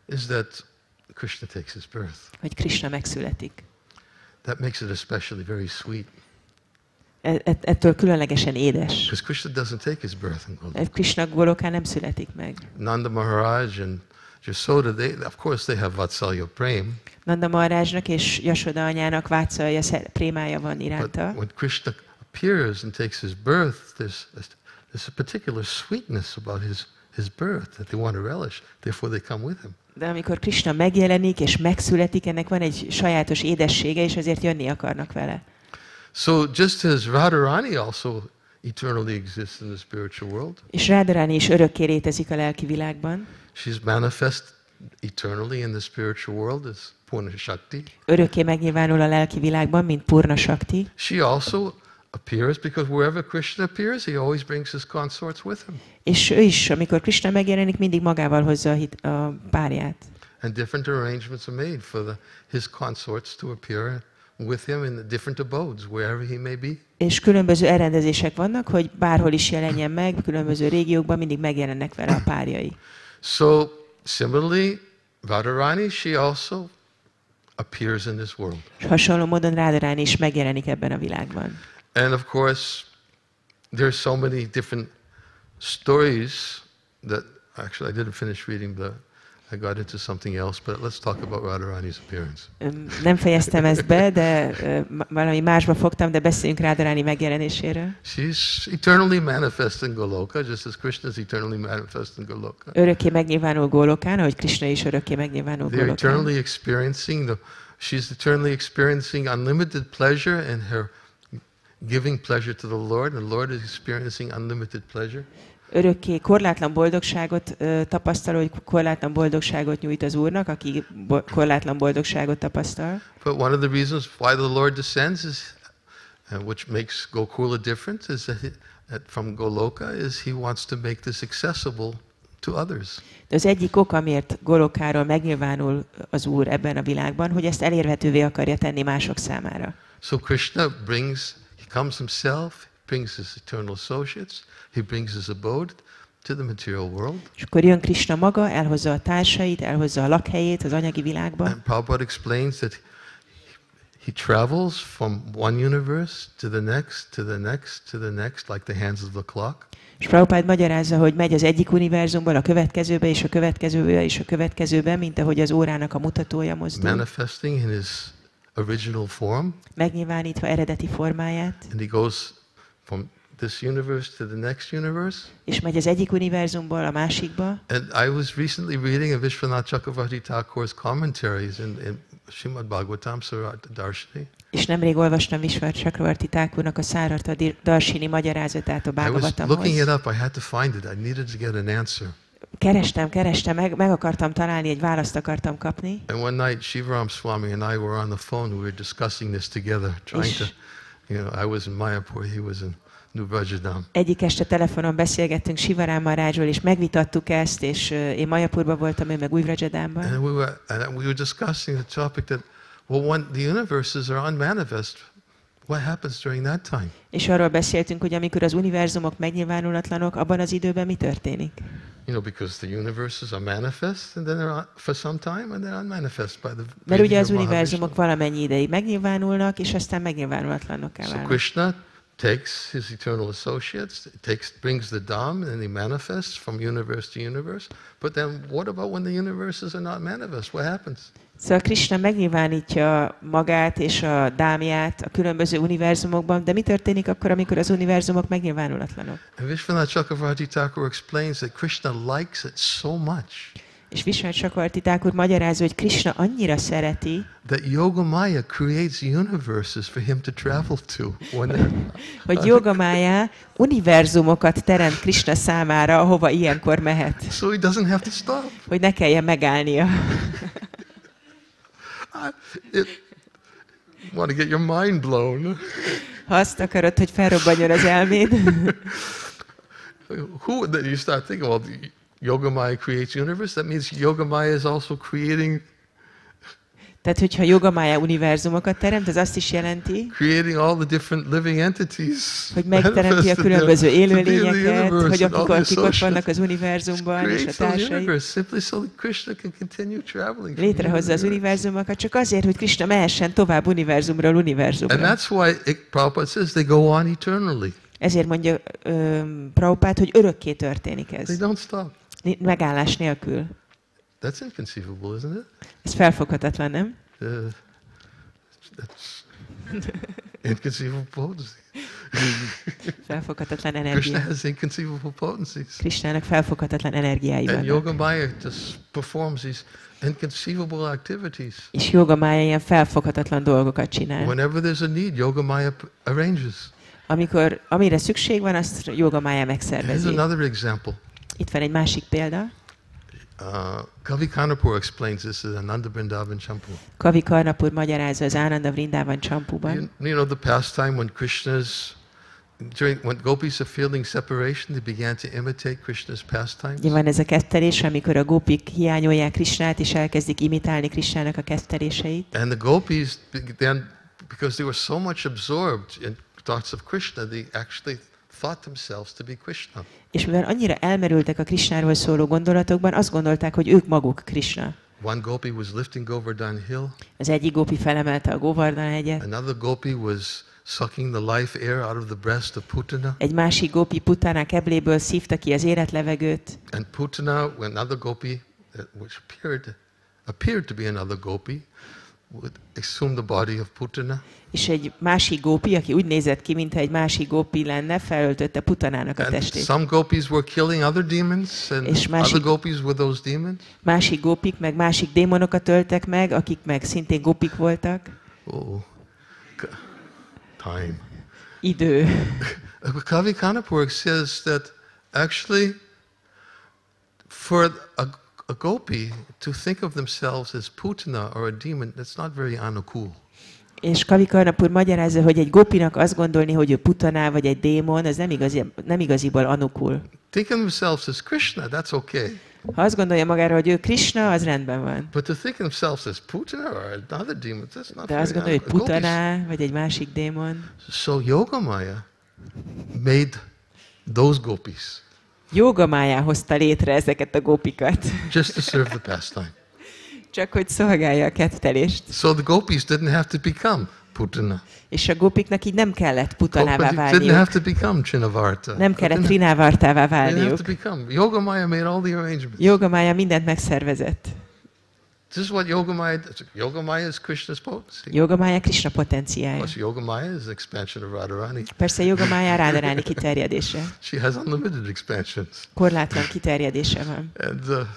[SPEAKER 2] is that Krishna takes his birth.
[SPEAKER 3] hogy Krishna megszületik.
[SPEAKER 2] That makes it especially very sweet.
[SPEAKER 3] Ettől különlegesen édes.
[SPEAKER 2] Because Krishna doesn't take his birth in Goloka.
[SPEAKER 3] Krishna Golokán nem születik meg.
[SPEAKER 2] Nanda Maharaj and Jasoda, of course they have Vatsalya Prem.
[SPEAKER 3] Nanda Maharajnak és Jasoda anyának Vatsalya prémája van
[SPEAKER 2] But
[SPEAKER 3] iránta.
[SPEAKER 2] when Krishna appears and takes his birth, there's a particular sweetness about his birth that they want to relish. Therefore they come with him.
[SPEAKER 3] De amikor Krishna megjelenik és megszületik, ennek van egy sajátos édessége, és ezért jönni akarnak vele.
[SPEAKER 2] So just as Radharani also eternally exists in the spiritual world,
[SPEAKER 3] És Radharani is örökké létezik a lelki világban.
[SPEAKER 2] she's manifest eternally in the spiritual world as Purna Shakti.
[SPEAKER 3] Örökké megnyilvánul a lelki világban, mint Purna Shakti.
[SPEAKER 2] She also appears because wherever Krishna appears, he always brings his consorts with him.
[SPEAKER 3] És ő is, amikor Krishna megjelenik, mindig magával hozza a párját.
[SPEAKER 2] And different arrangements are made for his consorts to appear with him in the different abodes, wherever he may be.
[SPEAKER 3] És különböző elrendezések vannak, hogy bárhol is jelenjen meg, különböző régiókban mindig megjelennek vele a párjai.
[SPEAKER 2] So similarly, Radharani, she also appears in this world.
[SPEAKER 3] És hasonló módon Radharani is megjelenik ebben a világban.
[SPEAKER 2] And of course, there's so many different stories that actually I didn't finish reading I got into something else, but let's talk about Radharani's appearance.
[SPEAKER 3] Nem fejeztem ezt be, de valami másba fogtam, de beszéljünk Radharani megjelenéséről.
[SPEAKER 2] She's eternally manifest in Goloka, just as Krishna is eternally manifest in Goloka.
[SPEAKER 3] Örökké megnyilvánul Golokán, ahogy Krishna is örökké megnyilvánul
[SPEAKER 2] They're eternally
[SPEAKER 3] Golokán.
[SPEAKER 2] she's eternally experiencing unlimited pleasure in her giving pleasure to the Lord, and the Lord is experiencing unlimited pleasure.
[SPEAKER 3] Örökké korlátlan boldogságot tapasztal, hogy korlátlan boldogságot nyújt az Úrnak, aki korlátlan boldogságot tapasztal.
[SPEAKER 2] But one of the reasons why the Lord descends is, which makes Gokula different, is that from Goloka is he wants to make this accessible to others.
[SPEAKER 3] De az egyik ok, amiért Golokáról megnyilvánul az Úr ebben a világban, hogy ezt elérhetővé akarja tenni mások számára.
[SPEAKER 2] So Krishna he comes himself, brings his eternal associates, he brings his abode to the material world.
[SPEAKER 3] És akkor jön Krishna maga, elhozza a társait, elhozza a lakhelyét az anyagi világba.
[SPEAKER 2] And Prabhupada explains that he travels from one universe to the next, to the next, to the next, like the hands of the clock.
[SPEAKER 3] És Prabhupád magyarázza, hogy megy az egyik univerzumból a következőbe, és a következőbe, és a következőbe, mint ahogy az órának a mutatója mozdul.
[SPEAKER 2] Manifesting in his original form.
[SPEAKER 3] Megnyilvánítva eredeti formáját.
[SPEAKER 2] And he goes from this universe to the next universe.
[SPEAKER 3] És megy az egyik univerzumból a másikba.
[SPEAKER 2] And I was recently reading a Vishwanath Chakravarti Thakur's commentaries in Srimad Bhagavatam Sarata Darshini.
[SPEAKER 3] És nemrég olvastam Vishwanath Chakravarti Thakurnak a Sarata Darshini magyarázatát a
[SPEAKER 2] I was
[SPEAKER 3] Bhagavatamhoz.
[SPEAKER 2] looking it up, I had to find it. I needed to get an answer.
[SPEAKER 3] Kerestem, meg akartam találni, egy választ akartam kapni.
[SPEAKER 2] And one night Shivaram Swami and I were on the phone, we were discussing this together, trying to, I was in Mayapur, he was in New Vrajadam.
[SPEAKER 3] Egyik este telefonon beszélgettünk Sivarám Marázsról, és megvitattuk ezt, és én Mayapurban voltam, ő meg Új Vrajadamban.
[SPEAKER 2] And we were discussing the topic that, well, when the universes are unmanifest, what happens during that time?
[SPEAKER 3] És arról beszéltünk, hogy amikor az univerzumok megnyilvánulatlanok, abban az időben mi történik?
[SPEAKER 2] Because the universes are manifest and then they're for some time and they're unmanifest by the.
[SPEAKER 3] Mert ugye az univerzumok valamennyi ideig megnyilvánulnak, és aztán megnyilvánulatlanok
[SPEAKER 2] So
[SPEAKER 3] válnak.
[SPEAKER 2] Krishna takes his eternal associates, brings the Dham, and he manifests from universe to universe. But then what about when the universes are not manifest? What happens?
[SPEAKER 3] Szóval Krishna megnyilvánítja magát és a dámját a különböző univerzumokban, de mi történik akkor, amikor az univerzumok megnyilvánulatlanok?
[SPEAKER 2] And Vishwanath Chakravarti Thakur explains that Krishna likes it so much.
[SPEAKER 3] És Vishwanath Chakravarti Thakur magyarázza, hogy Krishna annyira szereti,
[SPEAKER 2] that Yogamaya creates universes for him to travel to.
[SPEAKER 3] Hogy Yogamaya univerzumokat teremt Krishna számára, ahova ilyenkor mehet.
[SPEAKER 2] So he doesn't have to stop.
[SPEAKER 3] Hogy ne kelljen megállnia.
[SPEAKER 2] Want to get your mind blown?
[SPEAKER 3] Ha azt akarod, hogy felrobbanjon az elméd.
[SPEAKER 2] Then you start thinking, well, Yogamaya creates universe. That means Yogamaya is also creating.
[SPEAKER 3] Tehát, hogyha Yogamaya univerzumokat teremt, ez azt is jelenti,
[SPEAKER 2] creating all the different living entities,
[SPEAKER 3] hogy megteremti a különböző élőlényeket, hogy akik ott vannak az univerzumban és a társai. Létrehozza az univerzumokat csak azért, hogy Krishna mehessen tovább univerzumról univerzumra.
[SPEAKER 2] And that's why Prabhupada says they go on eternally.
[SPEAKER 3] Ezért mondja Prabhupád, hogy örökké történik ez.
[SPEAKER 2] They don't stop.
[SPEAKER 3] Megállás nélkül.
[SPEAKER 2] That's inconceivable, isn't it?
[SPEAKER 3] Ez felfoghatatlan, nem?
[SPEAKER 2] That's inconceivable potency.
[SPEAKER 3] Felfoghatatlan
[SPEAKER 2] Krishna
[SPEAKER 3] energia.
[SPEAKER 2] has inconceivable potencies.
[SPEAKER 3] Krishnának felfoghatatlan energiái
[SPEAKER 2] And
[SPEAKER 3] vannak.
[SPEAKER 2] Yogamaya just performs these inconceivable activities.
[SPEAKER 3] És Yogamaya ilyen felfoghatatlan dolgokat csinál.
[SPEAKER 2] Whenever there's a need, Yogamaya arranges.
[SPEAKER 3] Amire szükség van, azt Yogamaya megszervezi.
[SPEAKER 2] Here's another example.
[SPEAKER 3] Itt van egy másik példa.
[SPEAKER 2] Kavi Kanapur explains this in Ananda Vrindavan Champu.
[SPEAKER 3] Kavi Karnapur magyarázza az Ananda Vrindavan Champuban.
[SPEAKER 2] You know the pastime when when gopis are feeling separation, they began to imitate Krishna's pastimes.
[SPEAKER 3] Van ez a kettelés, amikor a gópik hiányolják Krishnát, és elkezdik imitálni Krishnának a ketteléseit.
[SPEAKER 2] And the gopis then, because they were so much absorbed in thoughts of Krishna, they actually thought themselves to be Krishna.
[SPEAKER 3] És mivel annyira elmerültek a Krishnáról szóló gondolatokban, azt gondolták, hogy ők maguk Krishna.
[SPEAKER 2] One gopi was lifting Govardhan Hill.
[SPEAKER 3] Az egyik gópi felemelte a Govardhan hegyet.
[SPEAKER 2] Another gopi was sucking the life air out of the breast of Putana.
[SPEAKER 3] Egy másik gópi Putana kebléből szívta ki az életlevegőt.
[SPEAKER 2] And Putana, another gopi, which appeared to be another gopi, would assume the body of Putana.
[SPEAKER 3] És egy másik gópi, aki úgy nézett ki, mintha egy másik gópi lenne, felöltötte Putanának a testét.
[SPEAKER 2] Some gopis were killing other demons, and other gopis were those demons.
[SPEAKER 3] Másik gópik meg másik démonokat öltek meg, akik meg szintén gópik voltak.
[SPEAKER 2] Oh, time.
[SPEAKER 3] Idő.
[SPEAKER 2] Kavi Kanapur says that actually for a gopi to think of themselves as Putana or a demon, that's not very anukul.
[SPEAKER 3] És Kavi Karnapur magyarázza, hogy egy gópinak azt gondolni, hogy ő Putaná vagy egy démon, az nem igaziból anukul.
[SPEAKER 2] Think of themselves as Krishna, that's okay.
[SPEAKER 3] Ha azt gondolja magára, hogy ő Krishna, az rendben van.
[SPEAKER 2] But to think of themselves as Putana or another demon, that's not.
[SPEAKER 3] De azt gondolja, hogy Putaná vagy egy másik démon.
[SPEAKER 2] So Yogamaya made those gopis.
[SPEAKER 3] Yogamaya hozta létre ezeket a gópikat.
[SPEAKER 2] Just to serve the pastime.
[SPEAKER 3] Csak hogy szolgálja a kettelést.
[SPEAKER 2] So the gopis didn't have to become Putana.
[SPEAKER 3] És a gópiknak így nem kellett Putanává
[SPEAKER 2] Didn't
[SPEAKER 3] válniuk.
[SPEAKER 2] have to become Trinavarta.
[SPEAKER 3] Nem kellett Trinavartává
[SPEAKER 2] Didn't have
[SPEAKER 3] válniuk.
[SPEAKER 2] to become. Yogamaya made all the arrangements.
[SPEAKER 3] Yogamaya mindent megszervezett.
[SPEAKER 2] This is what Yogamaya is Krishna's potency.
[SPEAKER 3] Yogamaya Krishna potenciája.
[SPEAKER 2] Plus Yogamaya is an expansion of Radharani.
[SPEAKER 3] Persze Yogamaya Radharani kiterjedése.
[SPEAKER 2] She has unlimited expansions.
[SPEAKER 3] Korlátlan kiterjedése van.
[SPEAKER 2] And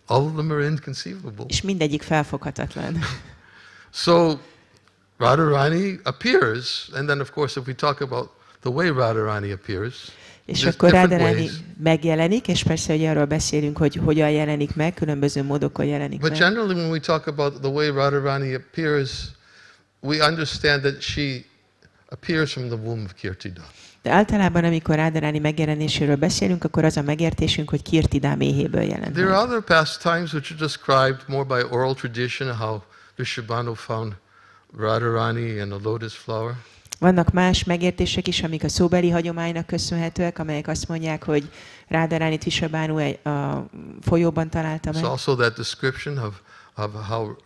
[SPEAKER 2] all of them are inconceivable.
[SPEAKER 3] És mindegyik felfoghatatlan.
[SPEAKER 2] So Radharani appears, and then of course if we talk about the way Radharani appears,
[SPEAKER 3] és
[SPEAKER 2] there's
[SPEAKER 3] akkor
[SPEAKER 2] different
[SPEAKER 3] Radharani
[SPEAKER 2] ways.
[SPEAKER 3] megjelenik, és persze, hogy arról beszélünk, hogy hogyan jelenik meg, különböző módokon jelenik
[SPEAKER 2] But
[SPEAKER 3] meg.
[SPEAKER 2] generally when we talk about the way Radharani appears, we understand that she appears from the womb of Kirtida.
[SPEAKER 3] De általában, amikor Radharani megjelenéséről beszélünk, akkor az a megértésünk, hogy Kirtida méhéből jelent
[SPEAKER 2] There are
[SPEAKER 3] meg.
[SPEAKER 2] other pastimes which are described more by oral tradition, how Vishwabhanu found Radharani and a lotus flower.
[SPEAKER 3] Vannak más megértések is, amik a szóbeli hagyománynak köszönhetőek, amelyek azt mondják, hogy Radharánit Vishwabhanu a folyóban találta
[SPEAKER 2] It's
[SPEAKER 3] meg.
[SPEAKER 2] also that description of how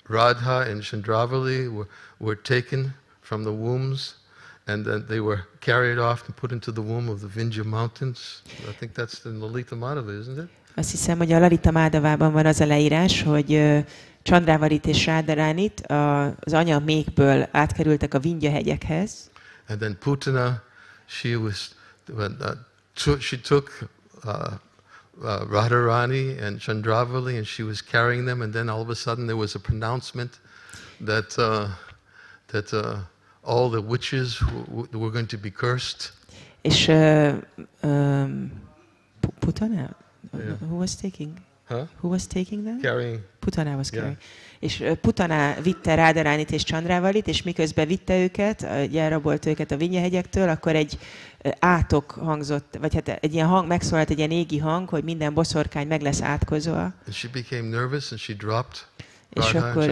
[SPEAKER 2] Radha and Chandravali were taken from the wombs and then they were carried off and put into the womb of the Vindhya mountains. I think that's in Lalita Madhava, isn't it?
[SPEAKER 3] Azt hiszem, hogy a Lalita Madhavában van az a leírás, hogy Chandrávalit és Radharánit az anya méhből átkerültek a Vindhya hegyekhez.
[SPEAKER 2] And then Putana, she took Radharani and Chandravali, and she was carrying them, and then all of a sudden there was a pronouncement that all the witches were going to be cursed.
[SPEAKER 3] És Putana?
[SPEAKER 2] Yeah.
[SPEAKER 3] Who was taking?
[SPEAKER 2] Huh?
[SPEAKER 3] Who was taking them?
[SPEAKER 2] Carrying.
[SPEAKER 3] Putana was carrying.
[SPEAKER 2] Yeah.
[SPEAKER 3] És Putana vitte Radharánit és Chandrávalit, és miközben vitte őket, elrabolt őket a Vindhya hegyektől, akkor egy átok hangzott, vagy hát egy ilyen hang, megszólalt egy ilyen égi hang, hogy minden boszorkány meg lesz átkozva.
[SPEAKER 2] And she became nervous and she dropped.
[SPEAKER 3] És akkor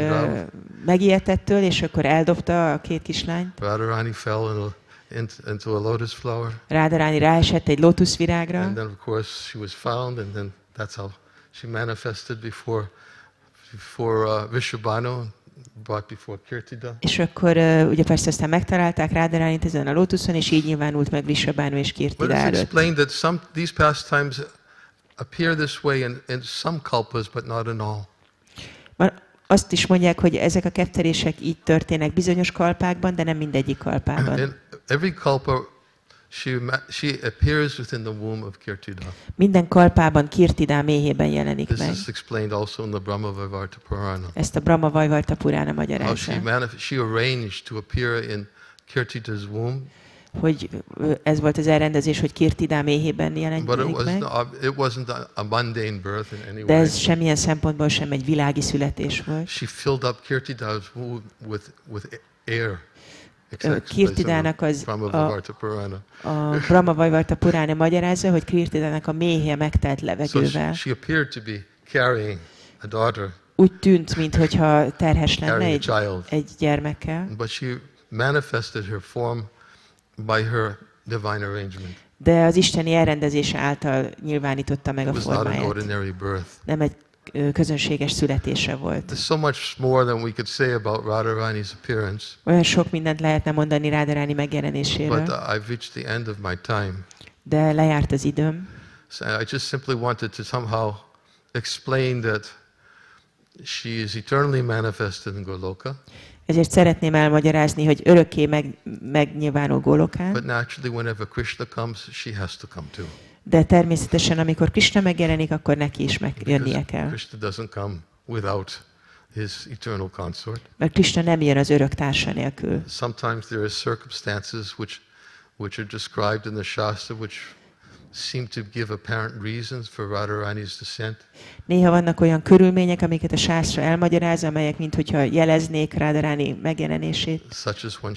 [SPEAKER 3] megijedt ettől, és akkor eldobta a két kislány.
[SPEAKER 2] Radharani fell into a lotus flower.
[SPEAKER 3] Radharani ráesett egy lótuszvirágra.
[SPEAKER 2] And then of course she was found, and then that's how she manifested before Vrishabhanu, brought before Kirtida.
[SPEAKER 3] És akkor ugye persze aztán megtalálták Radharánit ezen a lótuszon, és így nyilvánult meg Vrishabhanu és Kirtida
[SPEAKER 2] But it's
[SPEAKER 3] előtt.
[SPEAKER 2] explained that these pastimes appear this way in some kalpas, but not in all.
[SPEAKER 3] Azt is mondják, hogy ezek a ketterések így történnek bizonyos kalpákban, de nem mindegyik kalpában.
[SPEAKER 2] In every kalpa, she appears within the womb of Kirtida.
[SPEAKER 3] Minden kalpában Kirtida méhében jelenik
[SPEAKER 2] This
[SPEAKER 3] meg.
[SPEAKER 2] is explained also in the Brahma Vaivarta Purana.
[SPEAKER 3] Ezt a Brahma Vaivarta Purana
[SPEAKER 2] How
[SPEAKER 3] magyarázza.
[SPEAKER 2] she arranged to appear in Kirtida's womb.
[SPEAKER 3] Hogy ez volt az elrendezés, hogy Kirtida méhében jelenik meg.
[SPEAKER 2] It wasn't a mundane birth in any
[SPEAKER 3] De
[SPEAKER 2] way.
[SPEAKER 3] ez semmilyen szempontból sem egy világi születés volt.
[SPEAKER 2] She filled up Kirtida's womb with air.
[SPEAKER 3] Kirtidának a Brahma Vaivarta Purana magyarázza, hogy Kirtidának a méhje megtelt levegővel.
[SPEAKER 2] So she appeared to be carrying a daughter.
[SPEAKER 3] Úgy tűnt, mintha terhes lenne egy gyermekkel.
[SPEAKER 2] But she manifested her form by her divine arrangement.
[SPEAKER 3] De az isteni elrendezése által nyilvánította meg a
[SPEAKER 2] It was not an
[SPEAKER 3] formáját.
[SPEAKER 2] ordinary birth.
[SPEAKER 3] Nem egy közönséges születése volt.
[SPEAKER 2] There's so much more than we could say about Radharani's appearance.
[SPEAKER 3] Olyan sok mindent lehetne mondani Radharani megjelenéséről.
[SPEAKER 2] But I've reached the end of my time.
[SPEAKER 3] De lejárt az időm.
[SPEAKER 2] So I just simply wanted to somehow explain that she is eternally manifested in Goloka.
[SPEAKER 3] Ezért szeretném elmagyarázni, hogy örökké megnyilvánul Golokán.
[SPEAKER 2] But naturally, whenever Krishna comes, she has to come too.
[SPEAKER 3] De természetesen, amikor Krishna megjelenik, akkor neki is megjönnie kell.
[SPEAKER 2] Krishna doesn't come without his eternal consort.
[SPEAKER 3] Mert Krishna nem jön az örök társa nélkül.
[SPEAKER 2] Sometimes there are circumstances which are described in the Shastra which seem to give apparent reasons for Radharani's descent.
[SPEAKER 3] Néha vannak olyan körülmények, amiket a Shastra elmagyaráz, amelyek minthogyha jeleznék Radharani megjelenését.
[SPEAKER 2] Such as when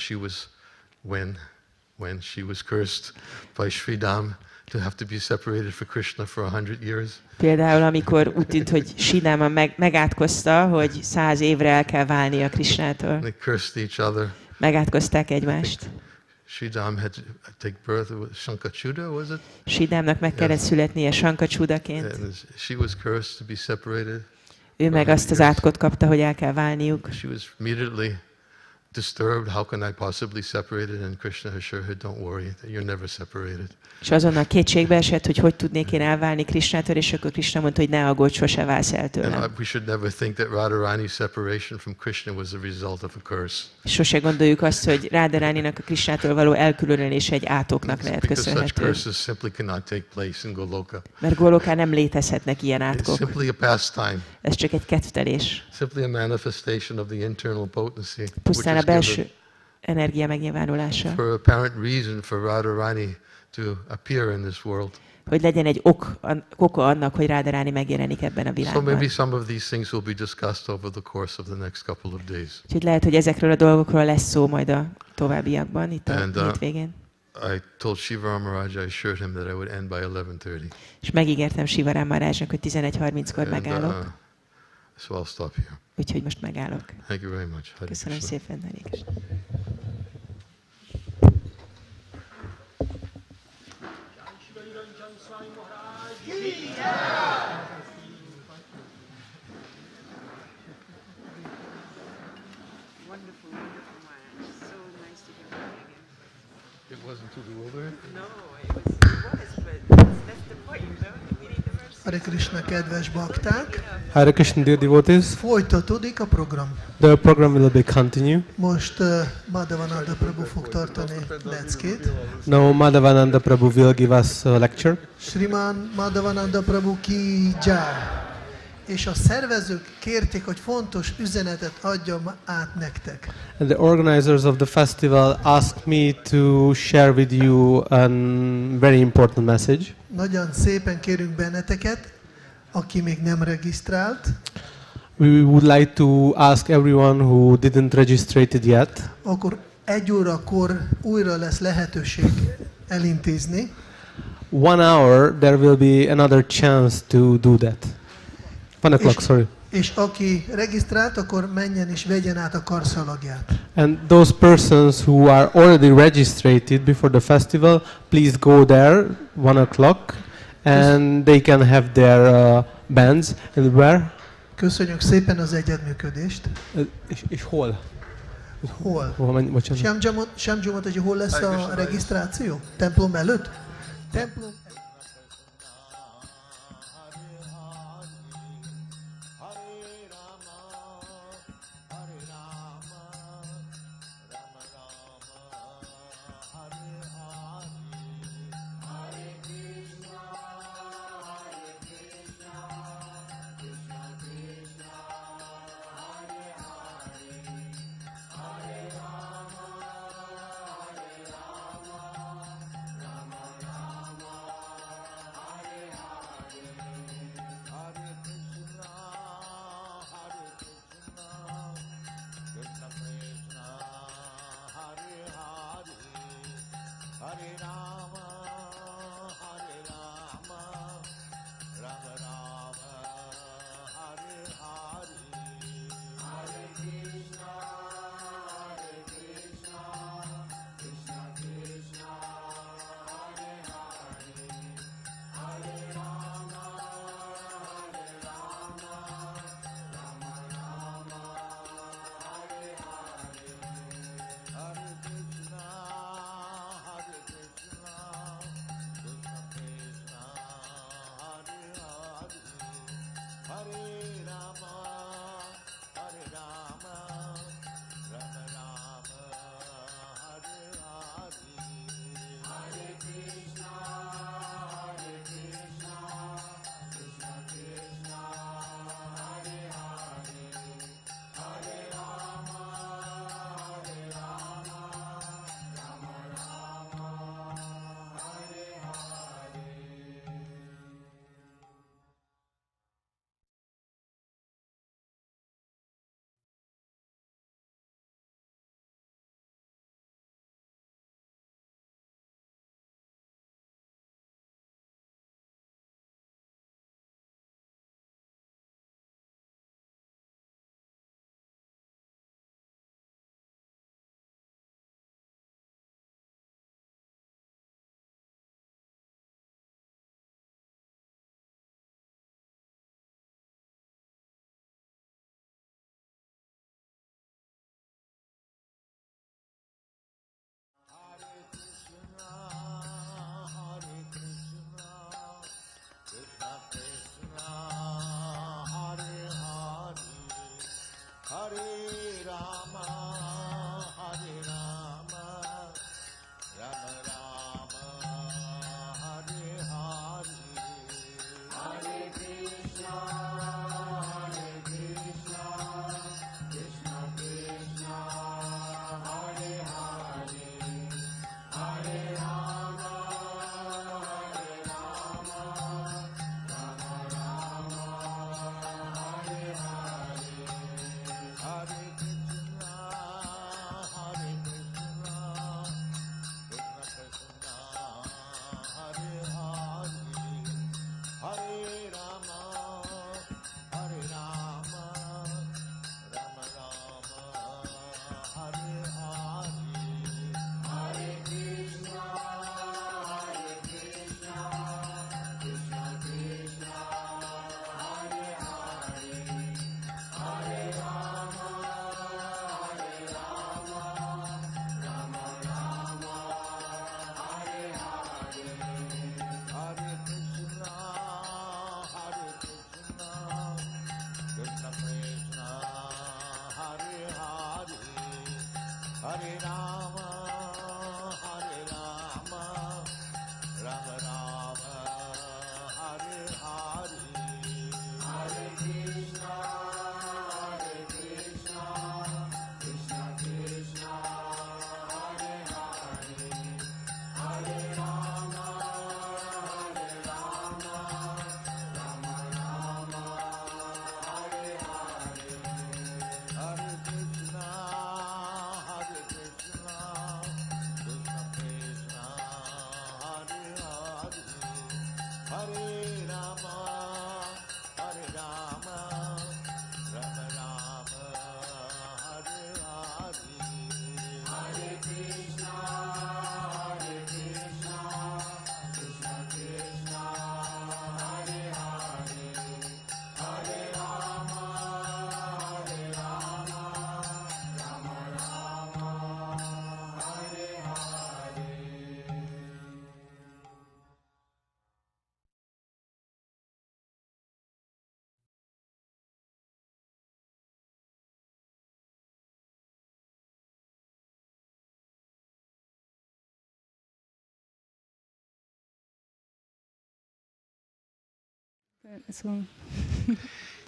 [SPEAKER 2] she was cursed by Sridham to have to be separated for Krishna for 100 years.
[SPEAKER 3] Például, amikor úgy tűnt, hogy Sridhama megátkozta, hogy 100 évre el kell válnia Krishnától.
[SPEAKER 2] They cursed each other.
[SPEAKER 3] Megátkozták egymást.
[SPEAKER 2] Sridham had to take birth of Shankachuda, was it?
[SPEAKER 3] Sridhamnak meg kellett születnie Shankachudaként.
[SPEAKER 2] And she was cursed to be separated.
[SPEAKER 3] Ő meg azt az átkot kapta, hogy el kell válniuk.
[SPEAKER 2] She was immediately disturbed. How can I possibly separate it? And Krishna assured her, don't worry, you're never separated.
[SPEAKER 3] És azonnal kétségbe esett, hogy tudnék én elválni Krishnától, és akkor Krishna mondta, hogy ne aggódj, sose válsz el tőlem.
[SPEAKER 2] And we should never think that Radharani's separation from Krishna was a result of a curse.
[SPEAKER 3] Sose gondoljuk azt, hogy Radharaninak a Krishnától való elkülönítése egy átoknak lehet köszönhető.
[SPEAKER 2] Because such curses simply cannot take place in Goloka.
[SPEAKER 3] Mert Golokán nem létezhetnek ilyen
[SPEAKER 2] It's
[SPEAKER 3] átkok.
[SPEAKER 2] simply a pastime.
[SPEAKER 3] Ez csak egy kedvtelés.
[SPEAKER 2] Simply a manifestation of the internal potency.
[SPEAKER 3] Pusztán a belső energia megnyilvánulása.
[SPEAKER 2] For apparent reason for Radharani to appear in this world.
[SPEAKER 3] Hogy legyen egy oka annak, hogy Radharani megjelenik ebben a
[SPEAKER 2] So
[SPEAKER 3] világban.
[SPEAKER 2] maybe some of these things will be discussed over the course of the next couple of days.
[SPEAKER 3] Úgyhogy lehet, hogy ezekről a dolgokról lesz szó majd a továbbiakban, itt a hétvégén.
[SPEAKER 2] I told Shiva Maharaj, I assured him that I would end by 11:30.
[SPEAKER 3] És megígértem Shiva Maharajnak, hogy 11:30-kor megállok.
[SPEAKER 2] So I'll stop here.
[SPEAKER 3] Úgyhogy most megállok.
[SPEAKER 2] Thank you very much. Hare
[SPEAKER 3] Köszönöm
[SPEAKER 2] Krishna.
[SPEAKER 3] szépen, Hare Krishna.
[SPEAKER 4] Wonderful, wonderful Maharaj. So nice to hear from you again.
[SPEAKER 2] It wasn't to do over?
[SPEAKER 3] No, it was, but that's the point, we need the verse.
[SPEAKER 1] Hare Krishna, kedves bakták!
[SPEAKER 4] Hare Krishna, dear devotees.
[SPEAKER 1] Folytatódik a program.
[SPEAKER 4] The program will be continued.
[SPEAKER 1] Most Madhavananda Prabhu fog tartani leckét.
[SPEAKER 4] Now Madhavananda Prabhu will give us a lecture.
[SPEAKER 1] Srimán Madhavananda Prabhu ki jai. És a szervezők kérték, hogy fontos üzenetet adjam át nektek.
[SPEAKER 4] And the organizers of the festival asked me to share with you a very important message.
[SPEAKER 1] Nagyon szépen kérünk benneteket, aki még nem regisztrált.
[SPEAKER 4] We would like to ask everyone who didn't register it yet.
[SPEAKER 1] Akkor 1 órakor újra lesz lehetőség elintézni.
[SPEAKER 4] 1 hour there will be another chance to do that. 1 o'clock, sorry.
[SPEAKER 1] És aki regisztrált, akkor menjen és vegyen át a karszalagját.
[SPEAKER 4] And those persons who are already registered before the festival, please go there 1 o'clock and they can have their bands. And where?
[SPEAKER 1] Köszönjük szépen az együttműködést.
[SPEAKER 4] És hol?
[SPEAKER 1] Hol?
[SPEAKER 4] Bocsánat.
[SPEAKER 1] Shamji mondta, hogy hol lesz a regisztráció? Templom előtt? Templom.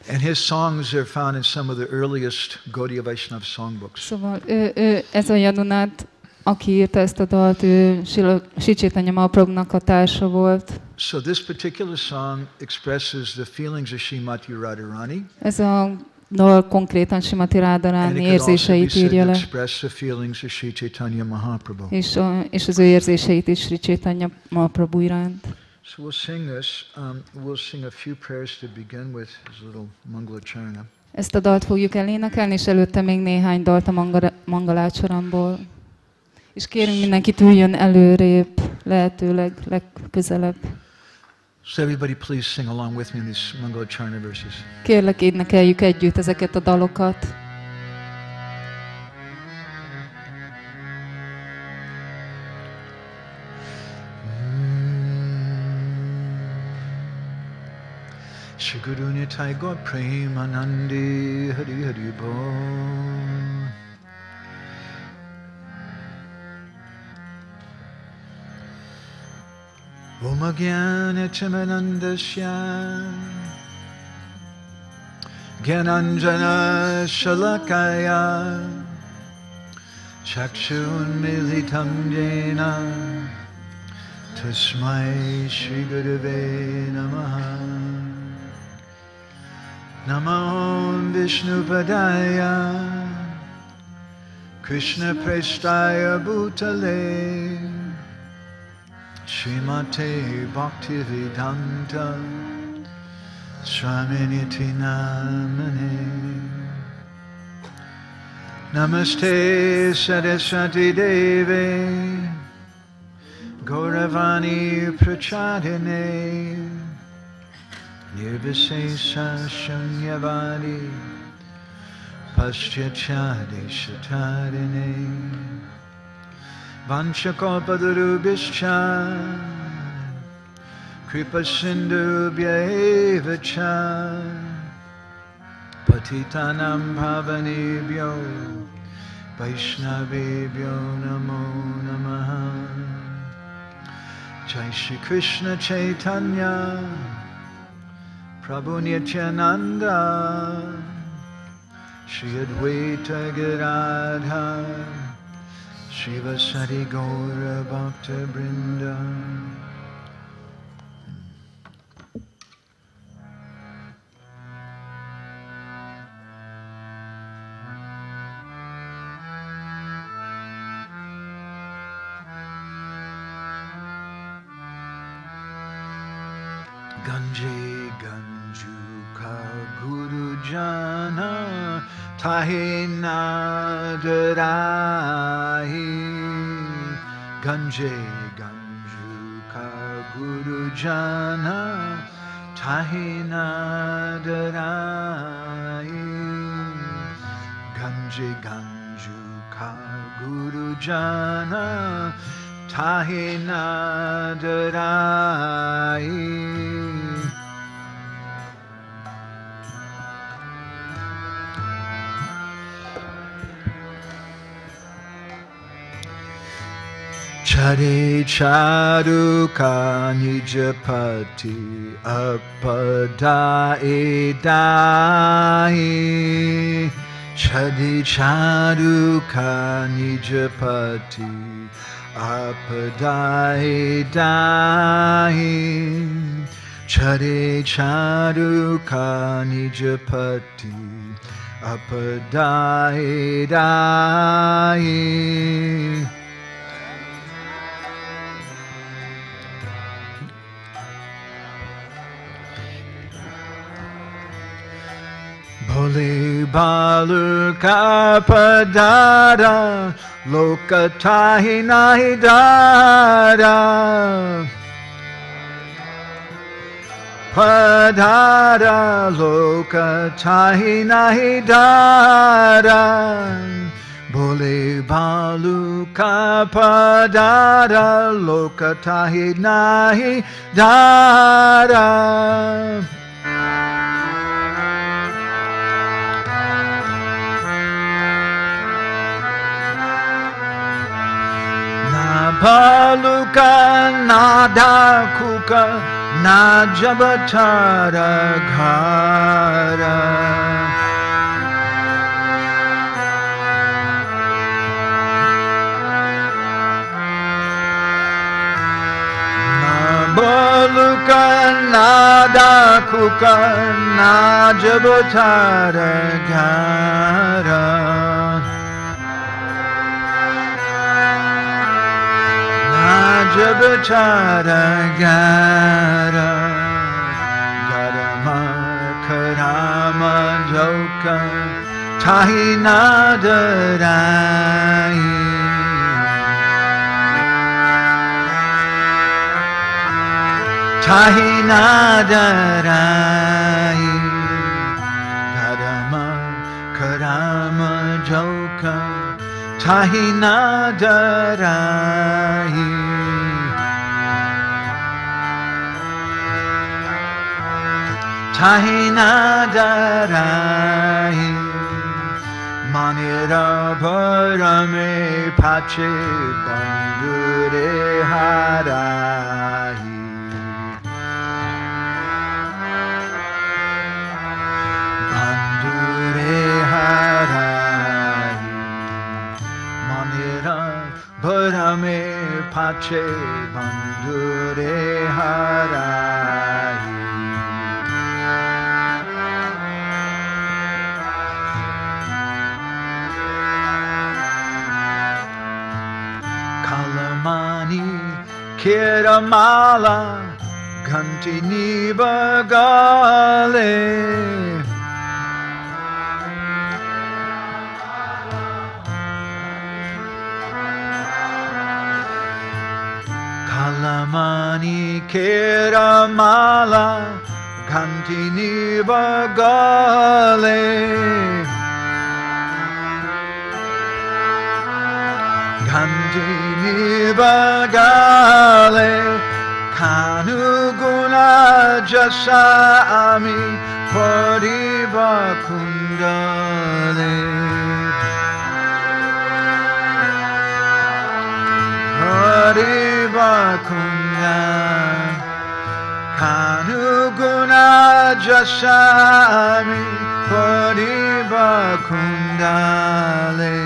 [SPEAKER 5] And his songs are found in some of the earliest Gaudiya Vaishnava songbooks.
[SPEAKER 6] Szóval ez a Yadunát, aki írta ezt a dalt, ő Sri Chaitanya Mahaprabhunak a társa volt.
[SPEAKER 5] So this particular song expresses the feelings of Srimati Radharani.
[SPEAKER 6] Ez a dal konkrétan Srimati Radharani érzéseit írja le. És az ő érzéseit is Sri Chaitanya Mahaprabhu iránt.
[SPEAKER 5] So we'll sing this. We'll sing a few prayers to begin with his little Mangala Charana.
[SPEAKER 6] Ezt a dalt fogjuk elénekelni, és előtte még néhány dalt a Mangalácsaramból. És kérünk mindenkit üljön előrébb, lehetőleg legközelebb.
[SPEAKER 5] So everybody please sing along with me in these Mangala Charana verses.
[SPEAKER 6] Kérlek, énekeljük együtt ezeket a dalokat.
[SPEAKER 5] Shri Guru Nitai Gaur Premanandi Hari Hari Bol. Om Agyana Chimanandasya Gyananjana Shalakaya Chakshun Militam Jena Tasmai Shri Gurave Namaha Namo Vishnu Padaya Krishna Prestaya Bhutale Srimate Bhaktivedanta Swaminiti Namane Namaste Saraswati Devi Gauravani Prachadine Nirvisesa Shunyavadi Paschachadi Shatadine Vanchakalpadarubhischa Kripa Sindhubhyaevacha Patitanam Bhavanebhyo Vaishnavebhyo Namo Namaha Jai Shri Krishna Chaitanya Prabhu Nityananda Shri Advaita Gadadhar Shiva Sati Gaura Bhakta Brinda. Ganje Ganjuka Guru Jana Tahina Darahi Ganje Ganjuka Guru Jana Tahina Darahi Ganje Ganjuka Guru Jana Tahina Darahi Chare charuka nijapati apadai dahi Chare charuka nijapati apadai dahi Chare charuka nijapati apadai dahi Bole baluka padara lokatahi nahi dara Padara lokatahi nahi dara Bole baluka padara lokatahi nahi dara Baluka nada kuka Najabatara Ghara Nabaluka Nadakuka Najabatara Ghara Najabatara Ghara Garama Karama Joka Tahi Nadarai Tahi Nadarai Garama Karama Joka Tahi Nadarai Tahi Nadarai Manira Parame Pache Bandure Harai Bandure Harai Manira Parame Pache Bandure Harai Kalamani Kiramala Ganti Nibagale Kalamani Kiramala Ganti Nibagale Gandini Bagale Kanuguna Jasami Pariba Kundale Pariba Kundale Kanuguna Jasami Pariba Kundale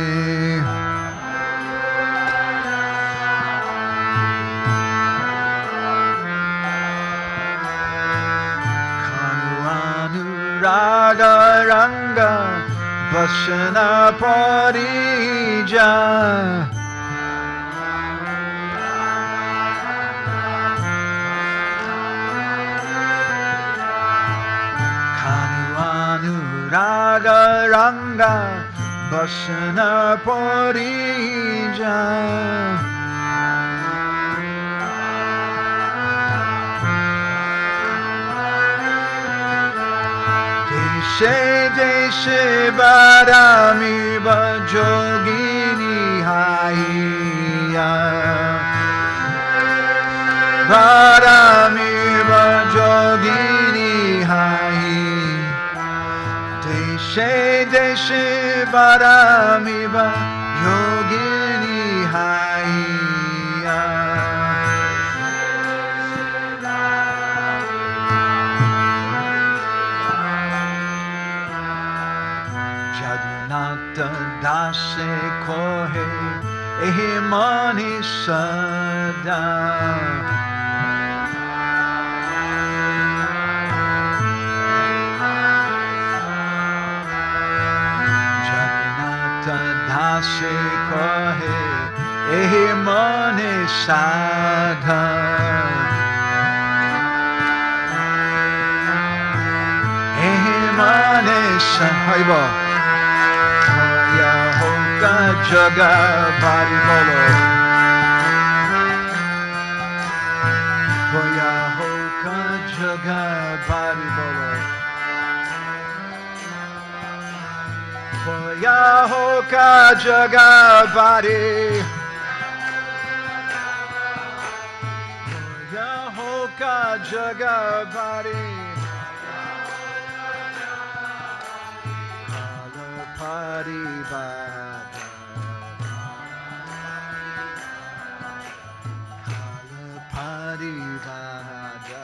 [SPEAKER 5] Raga Ranga Vasana Parija Kanuanu Raga Ranga Vasana Parija Deshe Barami Bajogini Haiya Barami Bajogini Hai Deshe Barami Bajogini Haiya Nata dase kohe ehimani sada Jagannath dase kohe ehimani sada ehimani sada Hoka Jaga Bari Bolo Hoya Hoka Jaga Bari Bolo Hoya Hoka Jaga Bari Hoya Hoka Jaga Bari Paribada Paribada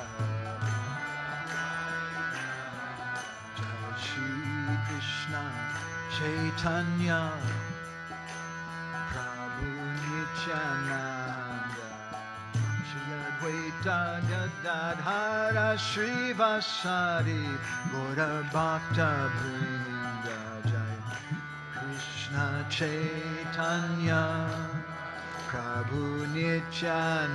[SPEAKER 5] Chaitanya Prabhu Nityananda Shri Advaita Gadadhara Srivasadi Gaura Bhakta Vrinda Jai Krishna Chaitanya Prabhu Nityananda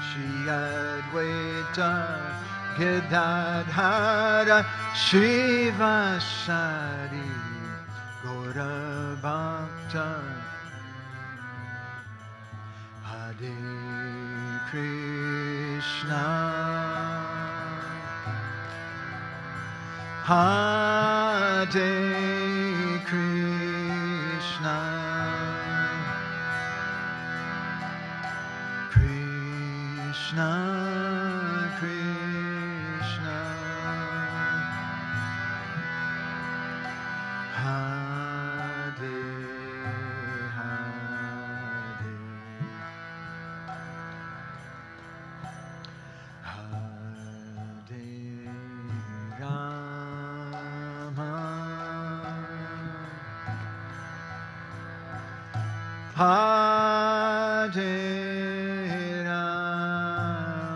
[SPEAKER 5] Shri Advaita Gadadhara Srivasadi Gaura Bhakta Hare Krishna Hare Krishna Krishna Krishna Hare Hare Hare Rama Hare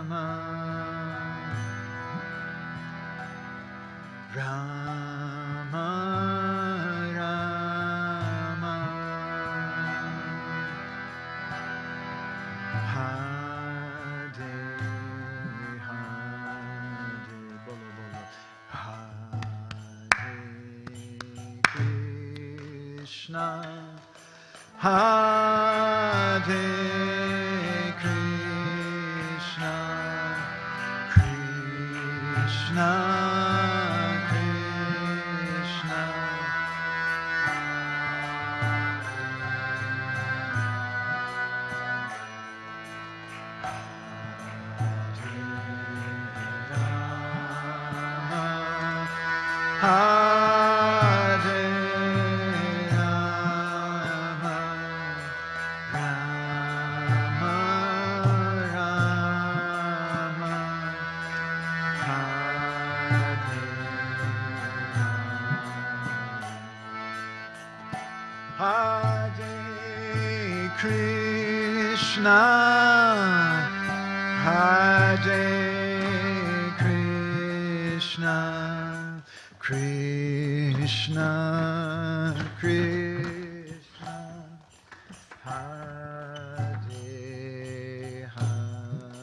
[SPEAKER 5] Rama Rama Rama Hare Hare Bolo Bolo Hare Krishna Hare Krishna Krishna Krishna Hare Rama Rama Rama Hare Krishna Hare Krishna Krishna Krishna Hare Hare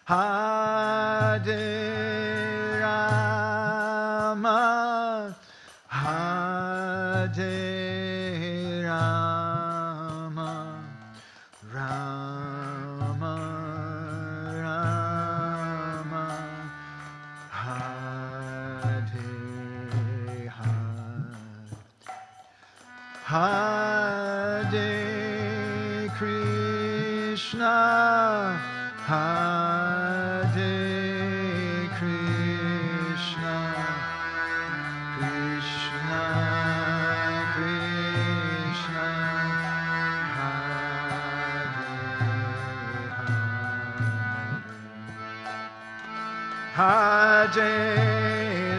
[SPEAKER 5] Hare Rama Hare Rama Rama Rama Hare Hare Krishna Hare Krishna Krishna Krishna Hare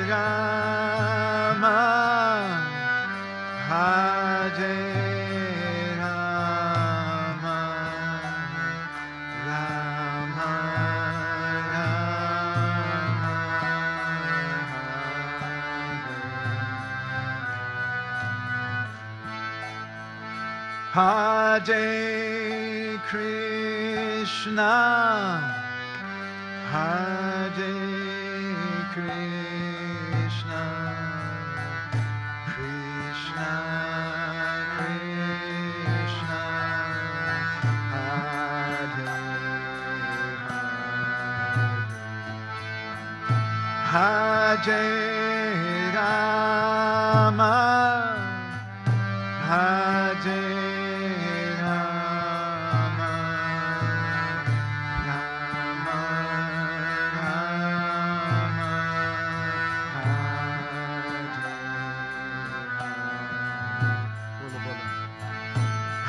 [SPEAKER 5] Rama Hare Rama Rama Rama Hare Krishna Hare Krishna Krishna Krishna Hare Hare Rama Hare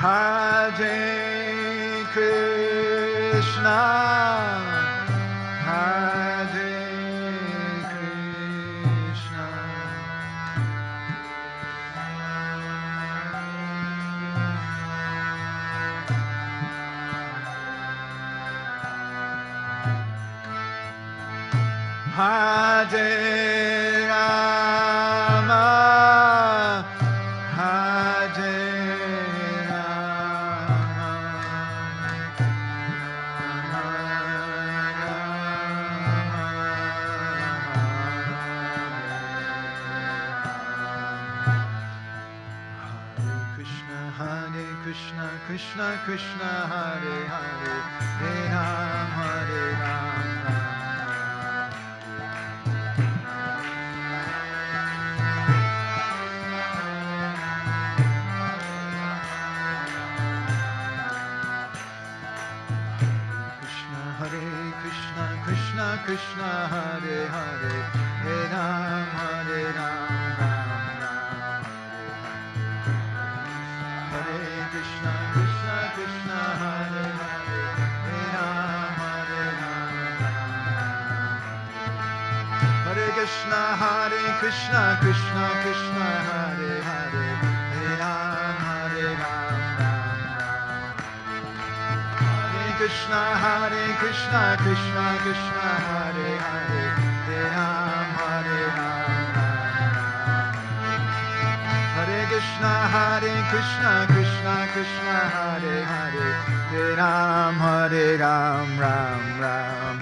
[SPEAKER 5] Hare Krishna, Hare Krishna, Hare Rama, Hare Krishna, Krishna Krishna, Hare Hare, Hare Ram, Hare Ram, Ram Krishna, Krishna Krishna, Hare Hare, Hare Ram, Hare Ram, Ram Ram, Hare Krishna, Krishna Krishna, Hare Hare, Hare Ram, Hare Ram, Hare Krishna, Krishna Krishna, Hare Hare, Hare Ram, Hare Ram, Ram Ram, Krishna, Krishna Krishna, Hare Hare, Hare Ram, Hare Ram, Ram Ram,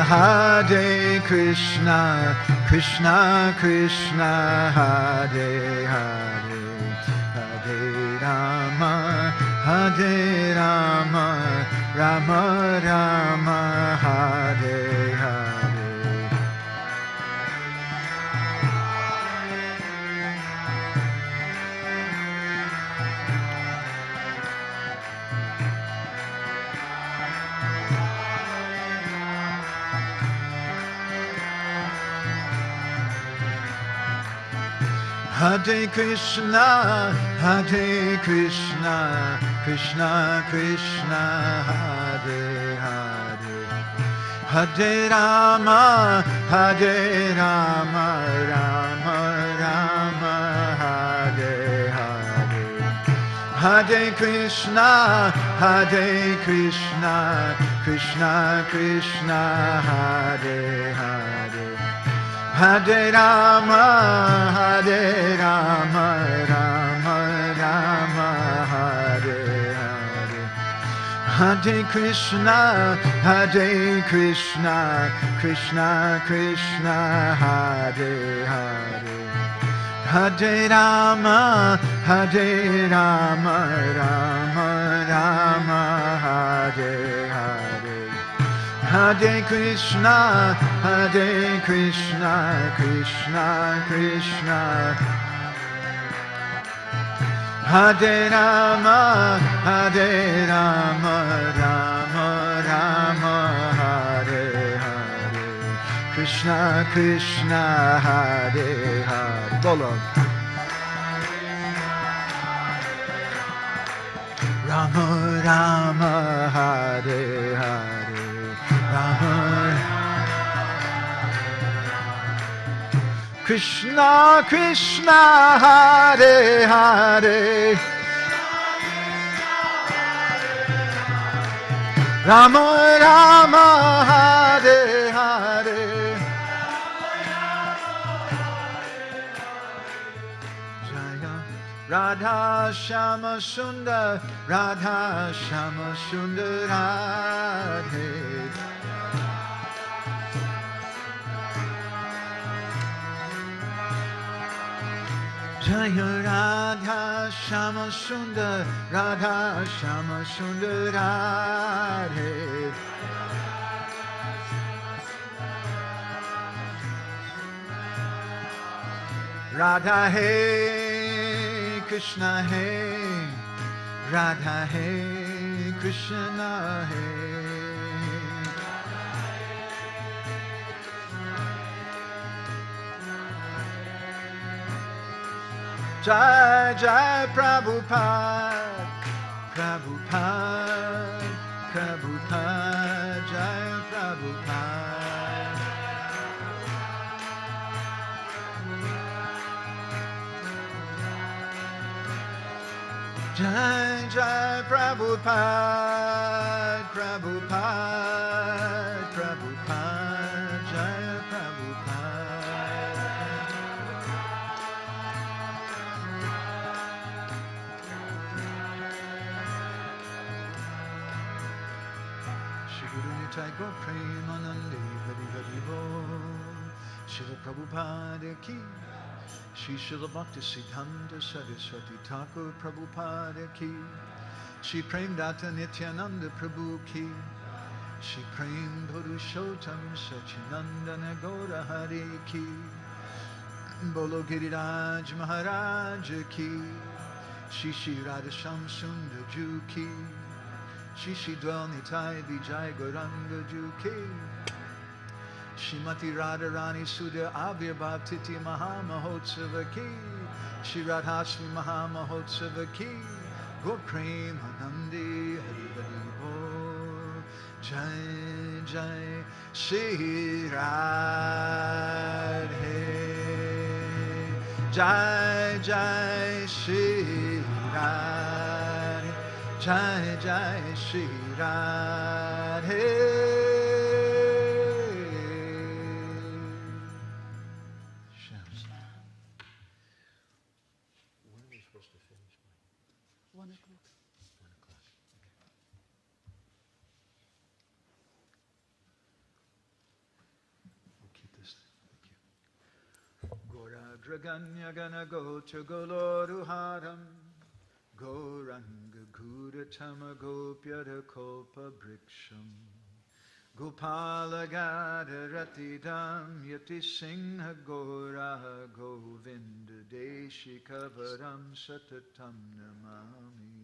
[SPEAKER 5] Hare Krishna, Krishna Krishna, Hare Hare, Hare Ram, Hare Ram, Ram Ram, Hare Hare. Krishna, Krishna Krishna, Hare Hare, Hare Rama, Rama Rama, Hare Hare. Hare Krishna, Krishna Krishna, Hare Hare, Hare Rama, Rama Rama, Hare Hare, Hare Krishna, Krishna Krishna, Hare Hare, Hare Rama, Rama Rama, Hare Hare, Hare Krishna, Krishna Krishna, Hare Hare, Hare Rama, Rama Rama, Hare Hare, Hare Krishna, Krishna Krishna, Hare Rama, Rama Rama, Hare Hare, Krishna Krishna, Hare Hare. Bolo. Rama Rama, Hare Hare, Rama Krishna Krishna, Hare Hare, Rama Rama, Hare Hare, Jaya Radha Shama Sundar, Radha Shama Sundar Radhe, Jaya Radha Shama Sundar, Radha Shama Sundar Radhe, Radha Hey Krishna Hey, Radha Hey Krishna Hey, Jai Jai Prabhupada, Prabhupada, Prabhupada, Jai Prabhupada, Jai Jai Prabhupada, Prabhupada, Prabhupada, Jai Prabhupada. Shri Guru Nitai Gaur Premanande Hari Hari Bol. Shri Prabhupada ki. Shri Srila Bhakti Siddhanta Saraswati Thakur Prabhupada ki. Shri Prem Data Nityananda Prabhu ki. Shri Prem Purushottam Sachinandana Gaura Hari ki. Bolo Giriraj Maharaj ki. Shri Shri Radhasham Sundar Ju ki. Shri Shri Dwal Nitai Vijay Gauranga Ju ki. Shrimati Radharani Sudha Avirbhav Titi Mahamahotsava ki. Shri Radhastami Mahamahotsava ki. Gaur Premanande Hari Hari Bol. Jai Jai Shri Radhe. Jai Jai Shri Radhe. Jai Jai Shri Radhe. Ganya Gana Gocha Goloruharam Goranga Gudatama Gopyada Kopa Briksham Gopala Gada Ratidam Yati Singha Gora Govinda Deshikavaram Satatam Namami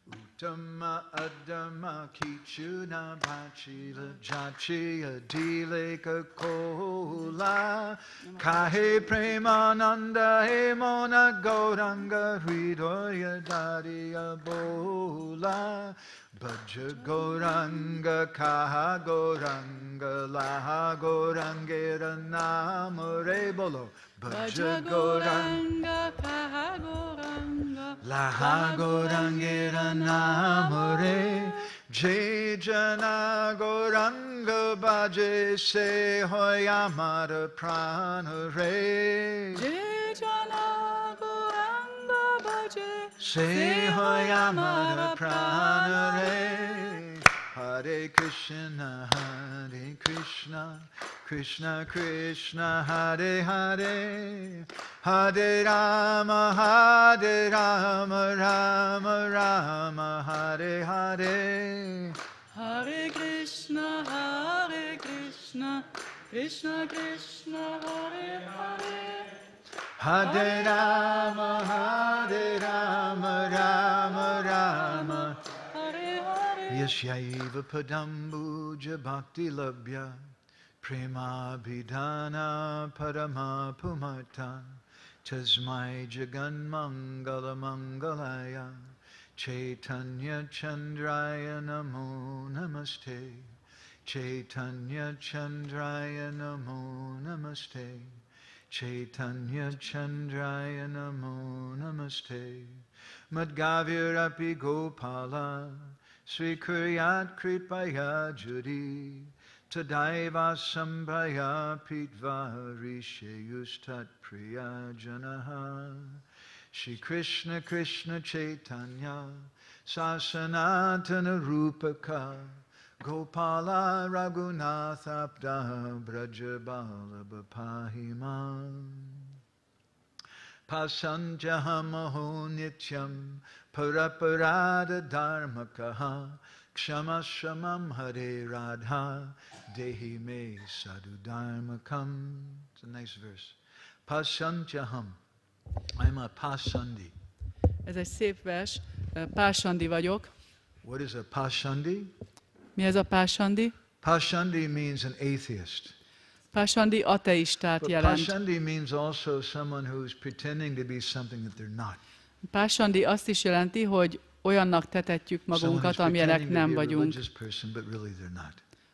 [SPEAKER 5] Uttama Adama Kichuna Bachila Jachiya Dileka Kola Kahe Premananda Hemona Gauranga Hridoya Dariya Bola Bhaja Gauranga Kaha Gauranga Laha Gaurangera Namare Bolo Bhaja Gauranga Kaha Gauranga Laha Gaurangera Namare Jai Jana Gauranga Bhaje Se Hoyamara Prana Re Jai Jana Gauranga Bhaje Se Hoyamara Prana Re Hare Krishna Krishna Krishna Hare Hare Hare Rama Rama Rama Hare Hare Hare Krishna Krishna Krishna Hare Hare Hare Rama Rama Rama Hare Hare Yasyaiva Padambuja Bhakti Labhya Prema Bhidana Parama Pumata Tasmai Jagan Mangala Mangalaya Chaitanya Chandraya Namo Namaste Chaitanya Chandraya Namo Namaste Chaitanya Chandraya Namo Namaste Madgavirapi Gopala Sri Kuryat Kripaya Judi Tadaiva Sambhaya Pitva Rishayustat Priya Janaha Shri Krishna Krishna Chaitanya Sasanatana Rupaka Gopala Raghunatha Abda Brajabala Bapahimam Pasanjahamaho Nityam Paraparada Dharmakaha Kshama Shamam Hare Radha Dehi Me Sadhu Dharmakam. It's a nice verse. Pasanjaham. I'm a Pasandi.
[SPEAKER 7] Ez egy szép vers. Pásandi vagyok.
[SPEAKER 5] What is a Pasandi?
[SPEAKER 7] Mi ez a pásandi?
[SPEAKER 5] Pasandi means an atheist.
[SPEAKER 7] Pásandi ateistát
[SPEAKER 5] But
[SPEAKER 7] jelent.
[SPEAKER 5] Pasandi means also someone who's pretending to be something that they're not.
[SPEAKER 7] Pásandi azt is jelenti, hogy olyannak tetetjük magunkat, amilyenek nem vagyunk.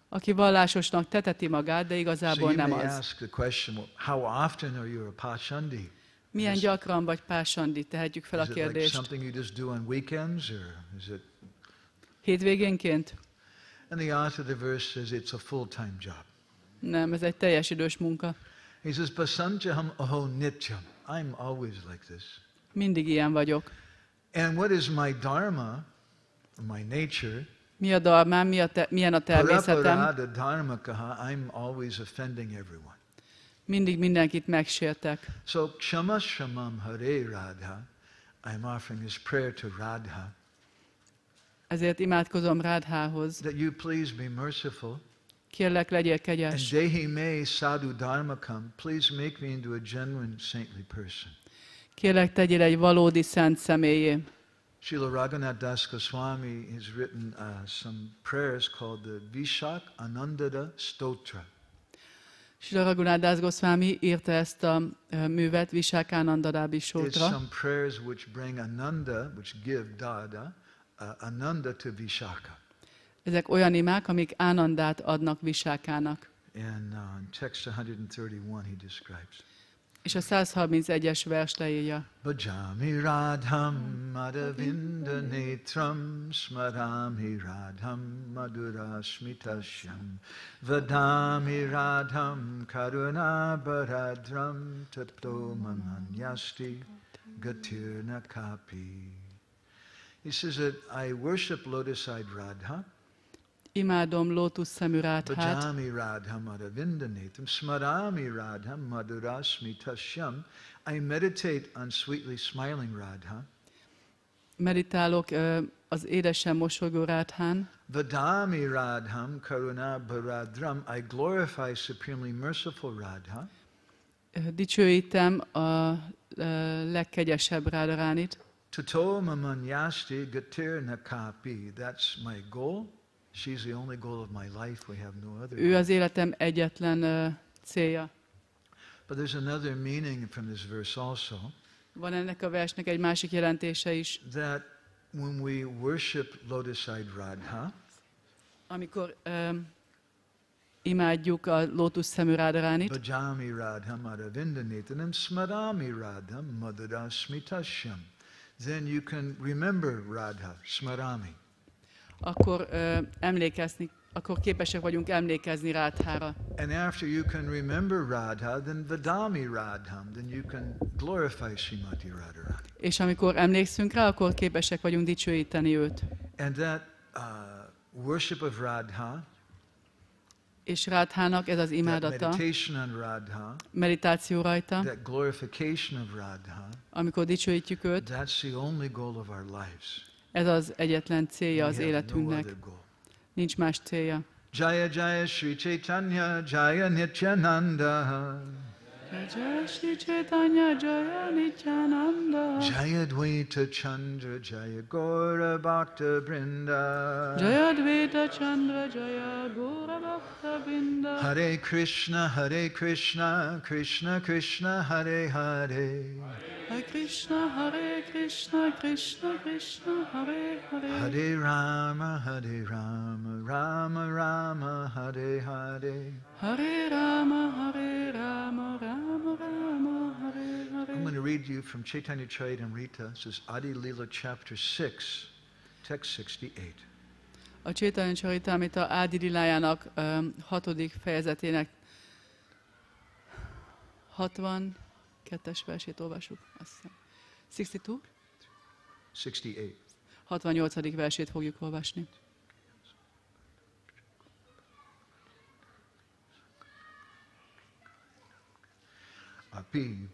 [SPEAKER 7] Aki vallásosnak teteti magát, de igazából nem az. Milyen gyakran vagy Pásandi? Tehetjük fel a
[SPEAKER 5] Is it like
[SPEAKER 7] kérdést.
[SPEAKER 5] something you just do on weekends, or is it?
[SPEAKER 7] Hétvégénként?
[SPEAKER 5] And the author of the verse says it's a full-time job.
[SPEAKER 7] Nem, ez egy teljes idős munka.
[SPEAKER 5] He says, Pasanchaham aho nityam. I'm always like this.
[SPEAKER 7] Mindig ilyen vagyok.
[SPEAKER 5] And what is my dharma, my nature?
[SPEAKER 7] Mi a dharmám, milyen a természetem?
[SPEAKER 5] Paraparada dharmakaha, I'm always offending everyone.
[SPEAKER 7] Mindig mindenkit megsértek.
[SPEAKER 5] So, Kshama Shamam Hare Radha, I'm offering this prayer to Radha,
[SPEAKER 7] Ezért imádkozom Rádhához.
[SPEAKER 5] that you please be merciful,
[SPEAKER 7] Kérlek, legyél
[SPEAKER 5] and
[SPEAKER 7] kegyes.
[SPEAKER 5] Dehi Me Sadhu Dharmakam, please make me into a genuine saintly person.
[SPEAKER 7] Kérlek, tegyél egy valódi szent személyé.
[SPEAKER 5] Srila Raghunath Das Goswami has written some prayers called the Vishak Anandada Stotra.
[SPEAKER 7] Srila Raghunath Das Goswami írta ezt a művet Visákánandadábi
[SPEAKER 5] It's
[SPEAKER 7] sótra.
[SPEAKER 5] some prayers which bring Ananda, which give Dada, Ananda to Vishaka.
[SPEAKER 7] Ezek olyan imák, amik Ánandát adnak Visákának.
[SPEAKER 5] In text 131 he describes.
[SPEAKER 7] És a 131-es vers leírja.
[SPEAKER 5] Bhajami Radham Madhavinda Netram Smarami Radham Madhura Smitasyam Vadami Radham Karuna Baradram Tato Mananyasti Gatirna Kapi. He says that I worship lotus-eyed Radha.
[SPEAKER 7] Imádom lótuszszemű Rádhát,
[SPEAKER 5] Bhajami Radham Madhavindanetham Smarami Radham Madhurasmi Tashyam. I meditate on sweetly smiling Radha.
[SPEAKER 7] meditálok az édesen mosolygó Rádhán,
[SPEAKER 5] Vadami Radham Karuna Baradram. I glorify supremely merciful Radha.
[SPEAKER 7] dicsőítem a legkegyesebb Rádharánit,
[SPEAKER 5] Tato Mamanyasti Gatir Nakapi. That's my goal. She's the only goal of my life. We have no other.
[SPEAKER 7] ő az életem egyetlen célja.
[SPEAKER 5] But there's another meaning from this verse also.
[SPEAKER 7] Van ennek a versnek egy másik jelentése is,
[SPEAKER 5] That when we worship lotus-eyed Radha,
[SPEAKER 7] amikor imádjuk a lótuszszemű Rádharánit,
[SPEAKER 5] Bhajami Radha Madhavindanethanam Smarami Radha Madhurasmitasyam. Then you can remember Radha, Smarami.
[SPEAKER 7] akkor képesek vagyunk emlékezni Rádhára.
[SPEAKER 5] And after you can remember Radha, then Vadami Radham, then you can glorify Srimati Radharani.
[SPEAKER 7] És amikor emlékszünk rá, akkor képesek vagyunk dicsőíteni őt.
[SPEAKER 5] And that worship of Radha,
[SPEAKER 7] És Rádhának ez az
[SPEAKER 5] that
[SPEAKER 7] imádata,
[SPEAKER 5] meditation on Radha,
[SPEAKER 7] meditáció rajta,
[SPEAKER 5] that glorification of Radha,
[SPEAKER 7] amikor dicsőítjük őt,
[SPEAKER 5] that's the only goal of our lives.
[SPEAKER 7] ez az egyetlen célja az
[SPEAKER 5] We have no
[SPEAKER 7] életünknek.
[SPEAKER 5] other goal.
[SPEAKER 7] Nincs más célja.
[SPEAKER 5] Jaya Jaya Sri Chaitanya Jaya Nityananda
[SPEAKER 7] Jaya Shri Chaitanya Jaya Nityananda
[SPEAKER 5] Jaya Dvaita Chandra Jaya Gora Bhakta Brinda
[SPEAKER 7] Jaya Dvaita Chandra Jaya Gora Bhakta Vrinda
[SPEAKER 5] Hare Krishna Krishna Krishna Hare Hare
[SPEAKER 7] Hare Krishna Krishna Krishna Hare Hare
[SPEAKER 5] Hare Rama Rama Rama Hare Hare.
[SPEAKER 7] Hare Rama Rama Rama Hare Hare.
[SPEAKER 5] I'm going to read you from Chaitanya Charitamrita. This is Adi Lila chapter 6, text 68.
[SPEAKER 7] A Chaitanya Charitamrita Ádi Lilájának 6. fejezetének 62-es versét olvasjuk, azt hiszem. 62?
[SPEAKER 5] 68.
[SPEAKER 7] 68. versét fogjuk olvasni.
[SPEAKER 5] Api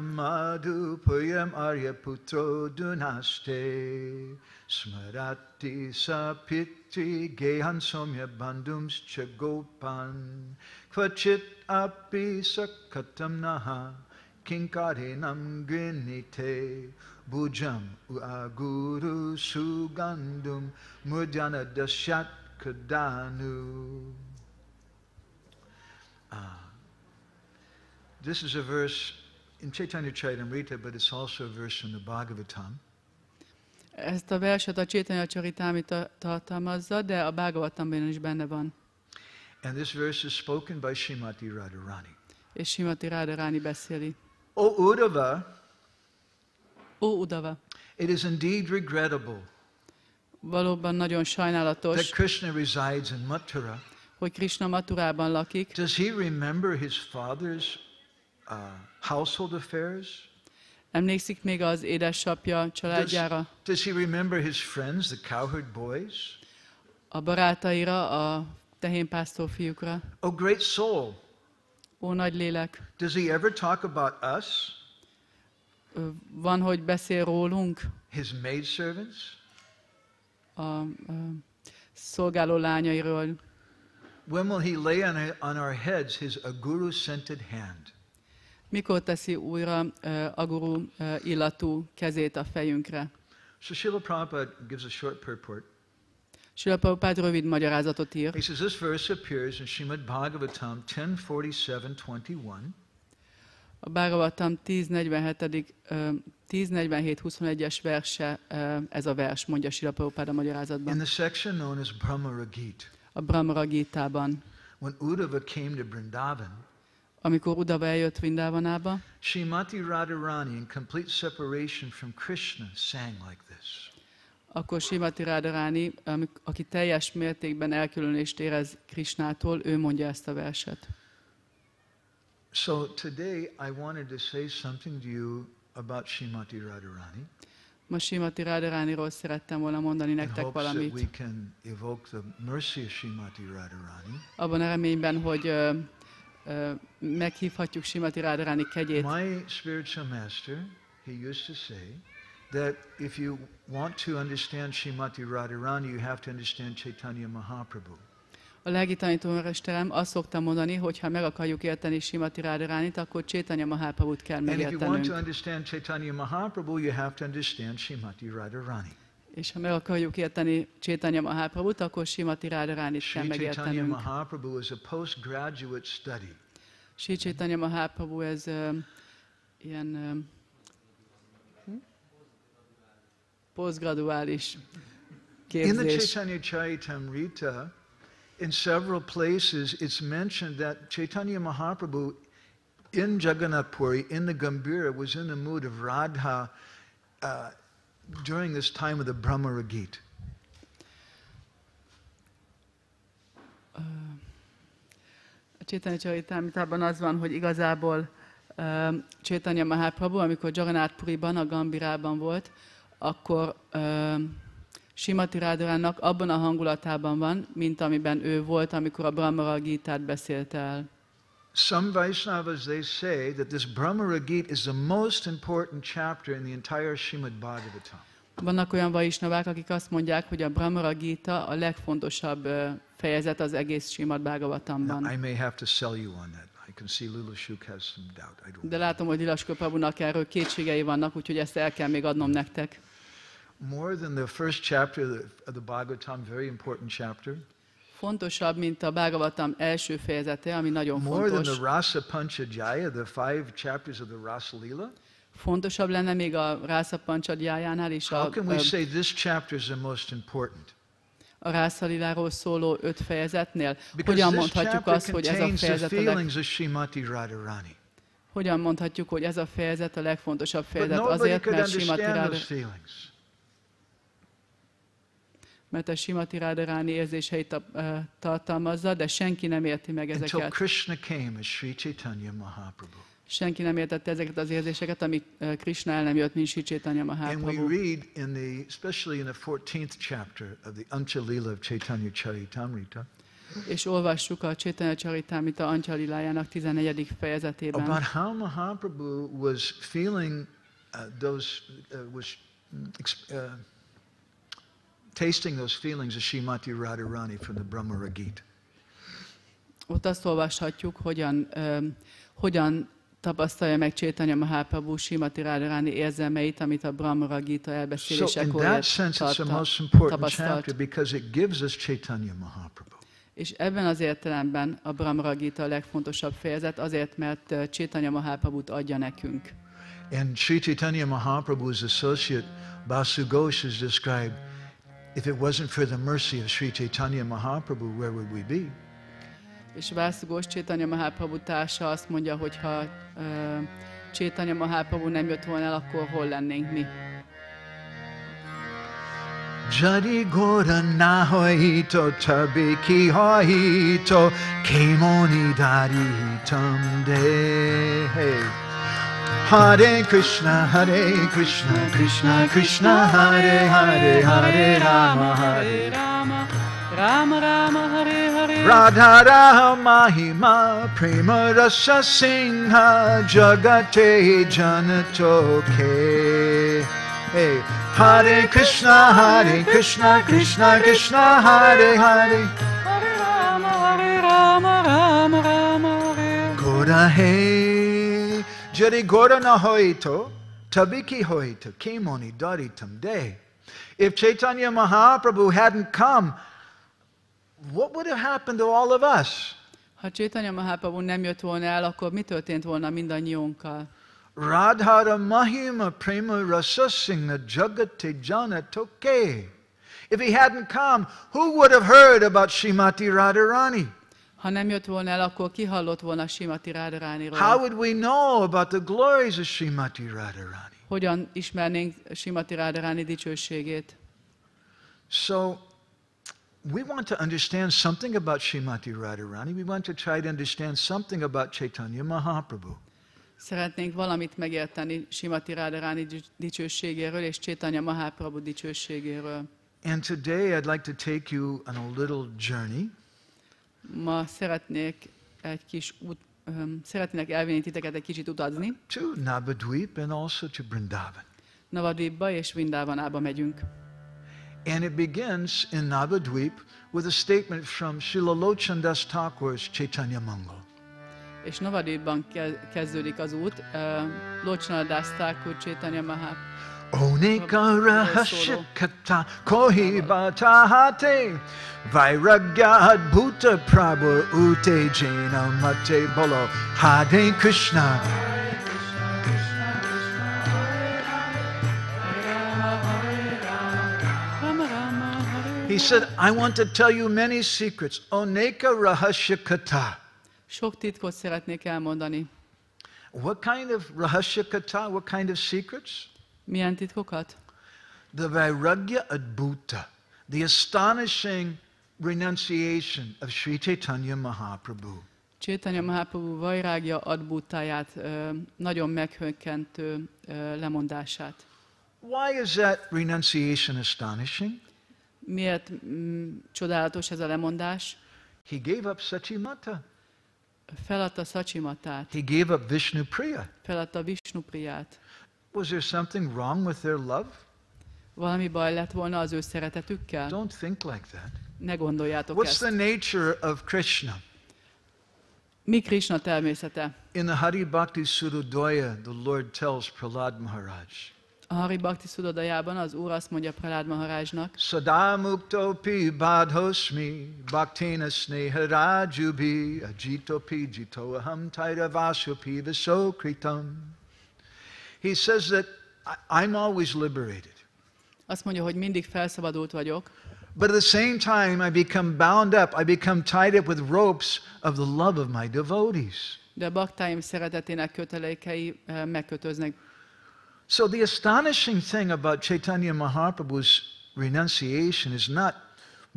[SPEAKER 5] Madhu Puyam Arya Putro Dunaste Smarati Sapitri Gehan Somya Bandums Chagopan Kvachit Api Sakatam Naha Kinkarinam Grinite Bujam Uaguru Sugandum Mudjana Dashat Kadanu. This is a verse in Chaitanya Charitamrita, but it's also a verse from the Bhagavatam.
[SPEAKER 7] Ezt a verset a Chaitanya Charitamrita tartalmazza, de a Bhagavatamban is benne van.
[SPEAKER 5] And this verse is spoken by Srimati Radharani.
[SPEAKER 7] És Srimati Radharani beszéli.
[SPEAKER 5] O Uddhava,
[SPEAKER 7] Ó Uddhava,
[SPEAKER 5] it is indeed regrettable
[SPEAKER 7] valóban nagyon
[SPEAKER 5] that
[SPEAKER 7] sajnálatos,
[SPEAKER 5] Krishna resides in Mathura.
[SPEAKER 7] hogy Krishna Mathurában lakik.
[SPEAKER 5] Does he remember his father's household affairs?
[SPEAKER 7] Emlékszik még az édesapja családjára,
[SPEAKER 5] Does he remember his friends, the cowherd boys?
[SPEAKER 7] a barátaira, a tehénpásztor fiúkra?
[SPEAKER 5] O great soul,
[SPEAKER 7] Ó nagy lélek,
[SPEAKER 5] does he ever talk about us,
[SPEAKER 7] van, hogy beszél rólunk,
[SPEAKER 5] his maidservants?
[SPEAKER 7] a szolgáló lányairól?
[SPEAKER 5] When will he lay on our heads his aguru-scented hand?
[SPEAKER 7] Mikor teszi újra a guru illatú kezét a fejünkre?
[SPEAKER 5] So Srila Prabhupada gives a short purport.
[SPEAKER 7] Srila Prabhupád rövid magyarázatot ír.
[SPEAKER 5] He says this verse appears in Srimad Bhagavatam 10:47-21.
[SPEAKER 7] A Bhagavatam 10.47-21-es verse, ez a vers, mondja Srila Prabhupád a
[SPEAKER 5] In
[SPEAKER 7] magyarázatban.
[SPEAKER 5] the section known as Brahmara Gita,
[SPEAKER 7] A Brahmara Gítában.
[SPEAKER 5] when Uddhava came to Vrindavan,
[SPEAKER 7] Amikor Uddhava eljött Vrindavanába,
[SPEAKER 5] Srimati Radharani, in complete separation from Krishna, sang like this.
[SPEAKER 7] akkor Srimati Radharani, aki teljes mértékben elkülönést érez Krishnától, ő mondja ezt a verset.
[SPEAKER 5] So today I wanted to say something to you about Srimati Radharani,
[SPEAKER 7] Ma Srimati Radharaniról szerettem volna mondani
[SPEAKER 5] in
[SPEAKER 7] nektek
[SPEAKER 5] hopes that we
[SPEAKER 7] valamit.
[SPEAKER 5] can evoke the mercy of Srimati Radharani.
[SPEAKER 7] Abban a reményben, hogy meghívhatjuk Srimati Radharani kegyét.
[SPEAKER 5] My spiritual master, he used to say that if you want to understand Srimati Radharani, you have to understand Chaitanya Mahaprabhu.
[SPEAKER 7] A lelki tanítómesterem azt szokta mondani, hogy ha meg akarjuk érteni Srimati Radharanit, akkor Chaitanya Mahaprabhut kell
[SPEAKER 5] And if you want to
[SPEAKER 7] megértenünk.
[SPEAKER 5] understand Chaitanya Mahaprabhu, you have to understand Srimati Radharani.
[SPEAKER 7] És ha meg akarjuk érteni Chaitanya Mahaprabhut, akkor Srimati Radharanit kell
[SPEAKER 5] Sri Chaitanya
[SPEAKER 7] megértenünk.
[SPEAKER 5] Mahaprabhu is a postgraduate study.
[SPEAKER 7] Sri Chaitanya Mahaprabhu, ez ilyen posztgraduális
[SPEAKER 5] In the
[SPEAKER 7] képzés.
[SPEAKER 5] Chaitanya Charitamrita, in several places, it's mentioned that Chaitanya Mahaprabhu in Jagannath Puri, in the Gambhira, was in the mood of Radha during this time of the Brahmara Gita.
[SPEAKER 7] A Chaitanya Charitamritában az van, hogy igazából Chaitanya Mahaprabhu, amikor Jagannath Puriban, a Gambhirában volt, akkor Srimati Radharannak abban a hangulatában van, mint amiben ő volt, amikor a Brahmara Gitát beszélte el.
[SPEAKER 5] Some Vaishnavas, they say that this Brahmara Gita is the most important chapter in the entire Srimad Bhagavatam.
[SPEAKER 7] Vannak olyan vaisnavák, akik azt mondják, hogy a Brahmara Gita a legfontosabb fejezet az egész Srimad
[SPEAKER 5] Now,
[SPEAKER 7] Bhagavatamban.
[SPEAKER 5] I may have to sell you on that. I can see Lula Shuk has some doubt. I don't
[SPEAKER 7] De látom, hogy Lilaskar Prabhunak erről kétségei vannak, úgyhogy ezt el kell még adnom nektek.
[SPEAKER 5] More than the first chapter of the Bhagavatam, very important chapter.
[SPEAKER 7] Fontosabb, mint a Bhagavatam első fejezete, ami nagyon
[SPEAKER 5] More than
[SPEAKER 7] fontos.
[SPEAKER 5] the Rasa Panchadhyaya, the 5 chapters of the Rasa Leela.
[SPEAKER 7] Fontosabb lenne még a Rasa Panchadhyayánál is
[SPEAKER 5] How can we say this chapter is the most important?
[SPEAKER 7] a Rasa Liláról szóló 5 fejezetnél.
[SPEAKER 5] Because
[SPEAKER 7] Hogyan
[SPEAKER 5] this
[SPEAKER 7] mondhatjuk
[SPEAKER 5] chapter
[SPEAKER 7] azt, hogy ez a
[SPEAKER 5] contains the
[SPEAKER 7] fejezet a
[SPEAKER 5] feelings of Srimati Radharani.
[SPEAKER 7] Hogyan mondhatjuk, hogy ez a fejezet a legfontosabb
[SPEAKER 5] But
[SPEAKER 7] fejezet?
[SPEAKER 5] nobody
[SPEAKER 7] Azért,
[SPEAKER 5] could
[SPEAKER 7] mert Srimati
[SPEAKER 5] understand those
[SPEAKER 7] Radharani,
[SPEAKER 5] feelings.
[SPEAKER 7] mert a Srimati Radharani érzéseit tartalmazza, de senki nem érti meg
[SPEAKER 5] Until
[SPEAKER 7] ezeket.
[SPEAKER 5] Krishna came as Sri Chaitanya Mahaprabhu.
[SPEAKER 7] Senki nem értette ezeket az érzéseket, amik Krishna el nem jött, mint Sri Chaitanya
[SPEAKER 5] And we
[SPEAKER 7] Mahaprabhu.
[SPEAKER 5] read in especially in the 14th chapter of the Ancha Leela of Chaitanya Charitamrita,
[SPEAKER 7] És olvassuk a Chaitanya Charitamrita Ancha Lilájának 14. fejezetében.
[SPEAKER 5] about how Mahaprabhu was feeling tasting those feelings of Srimati Radharani from the Brahmara Gita.
[SPEAKER 7] Ott azt olvashatjuk, hogyan tapasztalja meg Chaitanya Mahaprabhu Srimati Radharani érzelmeit, amit a Brahmara Gita
[SPEAKER 5] So in
[SPEAKER 7] elbeszélésekor
[SPEAKER 5] that sense it's the most important chapter
[SPEAKER 7] tapasztalt.
[SPEAKER 5] because it gives us Chaitanya Mahaprabhu.
[SPEAKER 7] És ebben az értelemben a Brahmara Gita a legfontosabb fejezet, azért, mert Chaitanya Mahaprabhut adja nekünk.
[SPEAKER 5] And Sri Chaitanya Mahaprabhu's associate Basu Ghosh has described, if it wasn't for the mercy of Sri Chaitanya Mahaprabhu, where would we be?
[SPEAKER 7] És Vászugós Chaitanya Mahaprabhu társa azt mondja, hogy ha Chaitanya Mahaprabhu nem jött volna el, akkor hol lennénk mi?
[SPEAKER 5] Jadi Gora na hoito tabi ki hoito kemoni dari tamde. Hare Krishna, Krishna Krishna, Hare Hare, Hare Rama, Hare
[SPEAKER 7] Rama, Rama Rama, Hare Hare.
[SPEAKER 5] Radha Raha Mahima Prema Rasa Singha Jagate Janatoke. Hey, Hare Krishna, Krishna Krishna, Hare Hare,
[SPEAKER 7] Hare Rama, Rama Rama, Hare.
[SPEAKER 5] Gora Hey, Jari Gora na hoito, Tabiki hoito, Kemoni Dari Tamde. If Chaitanya Mahaprabhu hadn't come, what would have happened to all of us?
[SPEAKER 7] Ha Chaitanya Mahaprabhu nem jött volna el, akkor mi történt volna mindannyiunkkal?
[SPEAKER 5] Radhara Mahima Prema Rasa Singha Jagate Jana Toke. If he hadn't come, who would have heard about Srimati Radharani?
[SPEAKER 7] Ha nem jött volna el, akkor ki hallott volna Srimati Radharaniról?
[SPEAKER 5] How would we know about the glories of Srimati Radharani?
[SPEAKER 7] Hogyan ismernénk Srimati Radharani dicsőségét?
[SPEAKER 5] So, we want to understand something about Srimati Radharani. We want to try to understand something about Chaitanya Mahaprabhu.
[SPEAKER 7] Szeretnénk valamit megérteni Srimati Radharani dicsőségéről és Chaitanya Mahaprabhu dicsőségéről.
[SPEAKER 5] And today I'd like to take you on a little journey.
[SPEAKER 7] Ma szeretnék szeretnék elvinni titeket egy kicsit utazni.
[SPEAKER 5] To Navadvip and also to Vrindavan.
[SPEAKER 7] Navadvipba és Vrindavanába megyünk.
[SPEAKER 5] And it begins in Navadvip with a statement from Srila Lochandas Thakur's Chaitanya Mangal.
[SPEAKER 7] És Navadvipban kezdődik az út, Lochandas Thakur Chaitanya Mahaprabhu.
[SPEAKER 5] Oneka rahasya kata kohi batahate vairagya bhuta prabhu ute jena mate bolo Hare Krishna. He said, I want to tell you many secrets. Oneka rahasya kata.
[SPEAKER 7] Sok titkot szeretnék elmondani.
[SPEAKER 5] What kind of rahasya kata? What kind of secrets?
[SPEAKER 7] Milyen titkokat?
[SPEAKER 5] The Vairagya Adbhuta, the astonishing renunciation of Sri Chaitanya Mahaprabhu.
[SPEAKER 7] Chaitanya Mahaprabhu Vairagya Adbhutáját, nagyon meghökkentő lemondását.
[SPEAKER 5] Why is that renunciation astonishing?
[SPEAKER 7] Miért csodálatos ez a lemondás?
[SPEAKER 5] He gave up Sachimata.
[SPEAKER 7] Feladta Sacsimatát.
[SPEAKER 5] He gave up Vishnupriya.
[SPEAKER 7] Feladta Vishnupriyát.
[SPEAKER 5] Was there something wrong with their love?
[SPEAKER 7] Valami baj lett volna az ő szeretetükkel?
[SPEAKER 5] Don't think like that.
[SPEAKER 7] Ne gondoljátok
[SPEAKER 5] What's
[SPEAKER 7] ezt.
[SPEAKER 5] the nature of Krishna?
[SPEAKER 7] Mi Krishna természete?
[SPEAKER 5] In the Hari Bhakti Surodaya, the Lord tells Prahlad Maharaj,
[SPEAKER 7] A Hari Bhakti Szudodajában az Úr azt mondja Prahlad Maharajnak,
[SPEAKER 5] Sada muktopi badhosmi bhaktina sneharajubi ajitopi jitoaham tairavasopi visokritam. He says that I'm always liberated.
[SPEAKER 7] azt mondja, hogy mindig felszabadult vagyok,
[SPEAKER 5] But at the same time I become bound up, I become tied up with ropes of the love of my devotees.
[SPEAKER 7] de a baktáim szeretetének kötelékei megkötöznek.
[SPEAKER 5] So the astonishing thing about Chaitanya Mahaprabhu's renunciation is not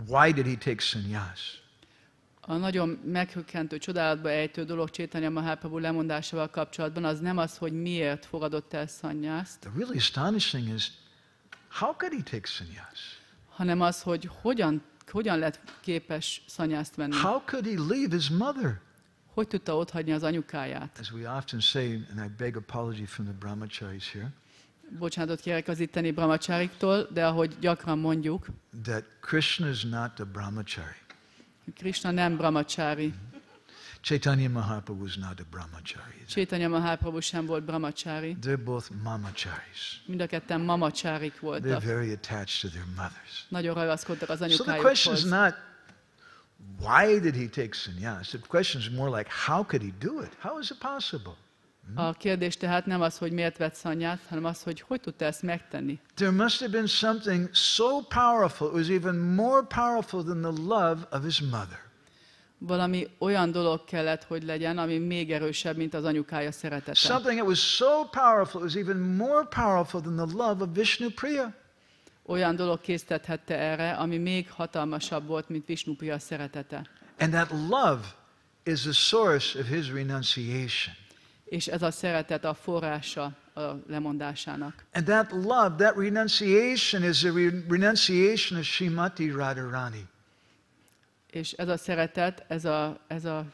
[SPEAKER 5] why did he take sannyas?
[SPEAKER 7] A nagyon meghökkentő, csodálatba ejtő dolog Chaitanya Mahaprabhu lemondásával kapcsolatban az nem az, hogy miért fogadott el szannyászt,
[SPEAKER 5] The really astonishing is how could he take sannyas?
[SPEAKER 7] hanem az, hogy hogyan lett képes szannyászt venni.
[SPEAKER 5] How could he leave his mother?
[SPEAKER 7] Hogy tudta otthagyni az anyukáját?
[SPEAKER 5] As we often say, and I beg apology from the brahmacharis here,
[SPEAKER 7] Bocsánatot kérek az itteni brahmachariktól, de ahogy gyakran mondjuk,
[SPEAKER 5] that Krishna is not a brahmachari.
[SPEAKER 7] Krishna nem brahmachari.
[SPEAKER 5] Chaitanya Mahaprabhu was not a brahmachari.
[SPEAKER 7] Chaitanya Mahaprabhu sem volt brahmachari.
[SPEAKER 5] They're both mamacharis.
[SPEAKER 7] Mind a ketten mamacharik
[SPEAKER 5] They're
[SPEAKER 7] voltak.
[SPEAKER 5] very attached to their mothers.
[SPEAKER 7] Nagyon ragaszkodtak az
[SPEAKER 5] So the question is
[SPEAKER 7] anyukájukhoz.
[SPEAKER 5] not why did he take sannyas? The question is more like how could he do it? How is it possible?
[SPEAKER 7] A kérdés tehát nem az, hogy miért vett szannyát, hanem az, hogy tudta ezt megtenni.
[SPEAKER 5] There must have been something so powerful, it was even more powerful than the love of his mother.
[SPEAKER 7] Valami olyan dolog kellett, hogy legyen, ami még erősebb, mint az anyukája szeretete.
[SPEAKER 5] Something that was so powerful, it was even more powerful than the love of Vishnu Priya.
[SPEAKER 7] Olyan dolog késztethette erre, ami még hatalmasabb volt, mint Vishnupriya szeretete.
[SPEAKER 5] And that love is the source of his renunciation.
[SPEAKER 7] És ez a szeretet a forrása a lemondásának.
[SPEAKER 5] And that love, that renunciation is the renunciation of Srimati Radharani.
[SPEAKER 7] És ez a szeretet, ez a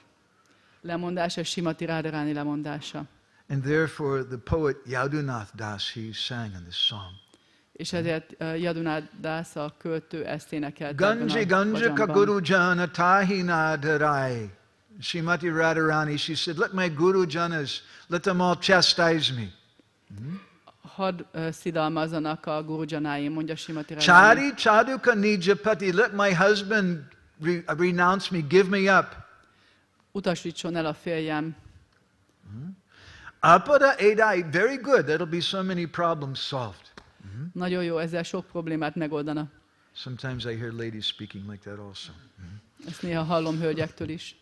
[SPEAKER 7] lemondás, a Srimati Radharani lemondása.
[SPEAKER 5] And therefore the poet Yadunath Das, he sang in this song.
[SPEAKER 7] És ezért Yadunath Das, a költő, ezt énekelt
[SPEAKER 5] Ganje Ganja Kaguru Jana Tahina Darai. Srimati Radharani, she said, let my Guru Janas, let them all chastise me.
[SPEAKER 7] Hadd szidalmazzanak a gurujanáim, mondja Srimati Radharani.
[SPEAKER 5] Chari Chaduka Nijapati, let my husband renounce me, give me up.
[SPEAKER 7] Utasítson el a férjem.
[SPEAKER 5] Apada Edai, very good, that'll be so many problems solved.
[SPEAKER 7] Nagyon jó, ezzel sok problémát megoldana.
[SPEAKER 5] Sometimes I hear ladies speaking like that also.
[SPEAKER 7] Ezt néha hallom hölgyektől is.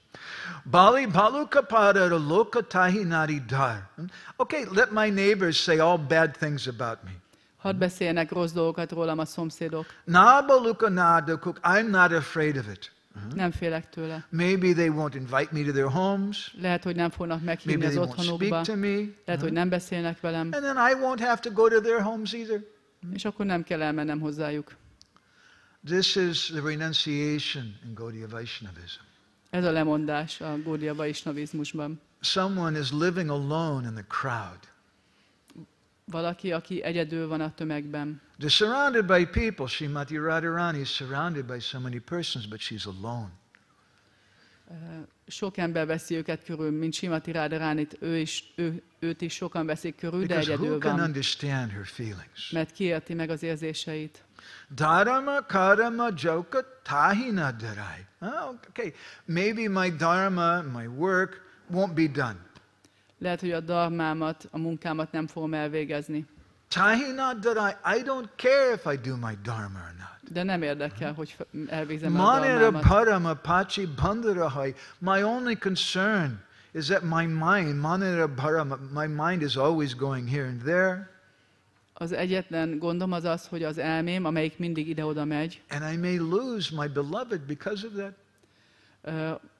[SPEAKER 5] Bali Baluka Pada Loka Tahinari Dar. Okay, let my neighbors say all bad things about me.
[SPEAKER 7] Hadd beszéljenek rossz dolgokat rólam a szomszédok.
[SPEAKER 5] Na Baluka Nadakuk, I'm not afraid of it.
[SPEAKER 7] Nem félek tőle.
[SPEAKER 5] Maybe they won't invite me to their homes.
[SPEAKER 7] Lehet, hogy nem fognak meghívni
[SPEAKER 5] Maybe
[SPEAKER 7] az
[SPEAKER 5] they won't speak
[SPEAKER 7] otthonukba.
[SPEAKER 5] to me.
[SPEAKER 7] Lehet, hogy nem beszélnek velem.
[SPEAKER 5] And then I won't have to go to their homes either.
[SPEAKER 7] És akkor nem kell elmennem hozzájuk.
[SPEAKER 5] This is the renunciation in Gaudiya Vaishnavism.
[SPEAKER 7] Ez a lemondás a Gaudiya Vaishnavizmusban.
[SPEAKER 5] Someone is living alone in the crowd.
[SPEAKER 7] Valaki, aki egyedül van a tömegben.
[SPEAKER 5] They're surrounded by people. Srimati Radharani is surrounded by so many persons, but she's alone.
[SPEAKER 7] Sok ember veszi őket körül, mint Srimati Radharanit, őt is sokan veszik körül, de
[SPEAKER 5] Because who
[SPEAKER 7] egyedül
[SPEAKER 5] can
[SPEAKER 7] van.
[SPEAKER 5] understand her feelings?
[SPEAKER 7] Mert ki érti meg az érzéseit.
[SPEAKER 5] Dharma karma joka tahina darai. Okay, maybe my dharma, my work won't be done.
[SPEAKER 7] Lehet, hogy a dharmámat, a munkámat nem fogom elvégezni.
[SPEAKER 5] Tahina darai, I don't care if I do my dharma or not.
[SPEAKER 7] De nem érdekel, hogy elvégzem a
[SPEAKER 5] Manira
[SPEAKER 7] dharmámat.
[SPEAKER 5] parama pachi bandharahai. My only concern is that my mind, manira parama, my mind is always going here and there.
[SPEAKER 7] Az egyetlen gondom az az, hogy az elmém, amelyik mindig ide-oda megy,
[SPEAKER 5] And I may lose my beloved because of that.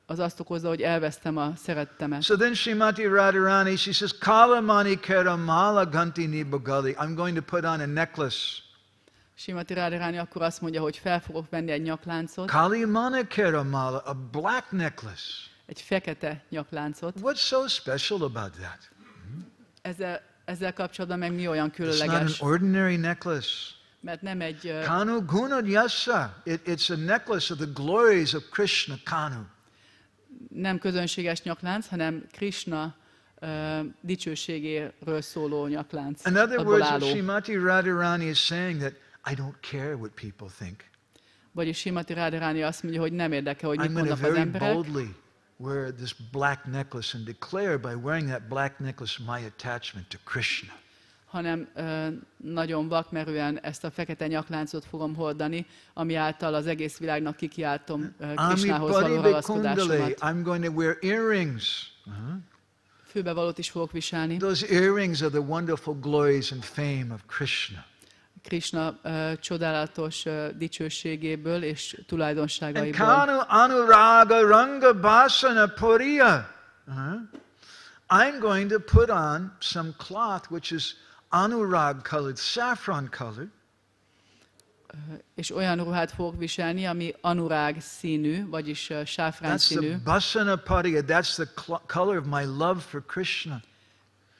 [SPEAKER 7] az azt okozza, hogy elvesztem a szerettemet.
[SPEAKER 5] So then Srimati Radharani, she says, Kalamani Karamala Gantini Bagali. I'm going to put on a necklace.
[SPEAKER 7] Srimati Radharani akkor azt mondja, hogy fel fogok venni egy nyakláncot,
[SPEAKER 5] Kalimana Karamala, a black necklace.
[SPEAKER 7] egy fekete nyakláncot.
[SPEAKER 5] What's so special about that?
[SPEAKER 7] Ezzel kapcsolatban meg mi olyan
[SPEAKER 5] It's not an
[SPEAKER 7] különleges?
[SPEAKER 5] ordinary necklace.
[SPEAKER 7] Mert nem egy,
[SPEAKER 5] Kanu Guna Yasa. It's a necklace of the glories of Krishna Kanu.
[SPEAKER 7] nem közönséges nyaklánc, hanem Krishna dicsőségéről szóló nyaklánc.
[SPEAKER 5] In other
[SPEAKER 7] abból
[SPEAKER 5] words, what
[SPEAKER 7] álló.
[SPEAKER 5] Srimati Radharani is saying that I don't care what people think.
[SPEAKER 7] Vagyis Srimati Radharani azt mondja, hogy nem érdekel, hogy mit
[SPEAKER 5] I'm going to
[SPEAKER 7] mondnak az
[SPEAKER 5] very
[SPEAKER 7] emberek,
[SPEAKER 5] boldly wear this black necklace and declare by wearing that black necklace my attachment to Krishna.
[SPEAKER 7] hanem nagyon vakmerően ezt a fekete nyakláncot fogom hordani, ami által az egész világnak kikiáltom Krishnához való ragaszkodásomat.
[SPEAKER 5] I'm going to wear earrings.
[SPEAKER 7] Fülbevalót is fogok viselni.
[SPEAKER 5] Those earrings are the wonderful glories and fame of Krishna.
[SPEAKER 7] Krishna csodálatos dicsőségéből és
[SPEAKER 5] And
[SPEAKER 7] tulajdonságaiból.
[SPEAKER 5] Kanu Anuraga Ranga Basana Puriya. I'm going to put on some cloth which is anurag colored, saffron colored.
[SPEAKER 7] És olyan ruhát fogok viselni, ami anurág színű, vagyis sáfrán
[SPEAKER 5] That's the
[SPEAKER 7] színű.
[SPEAKER 5] basana pariya. That's the color of my love for Krishna.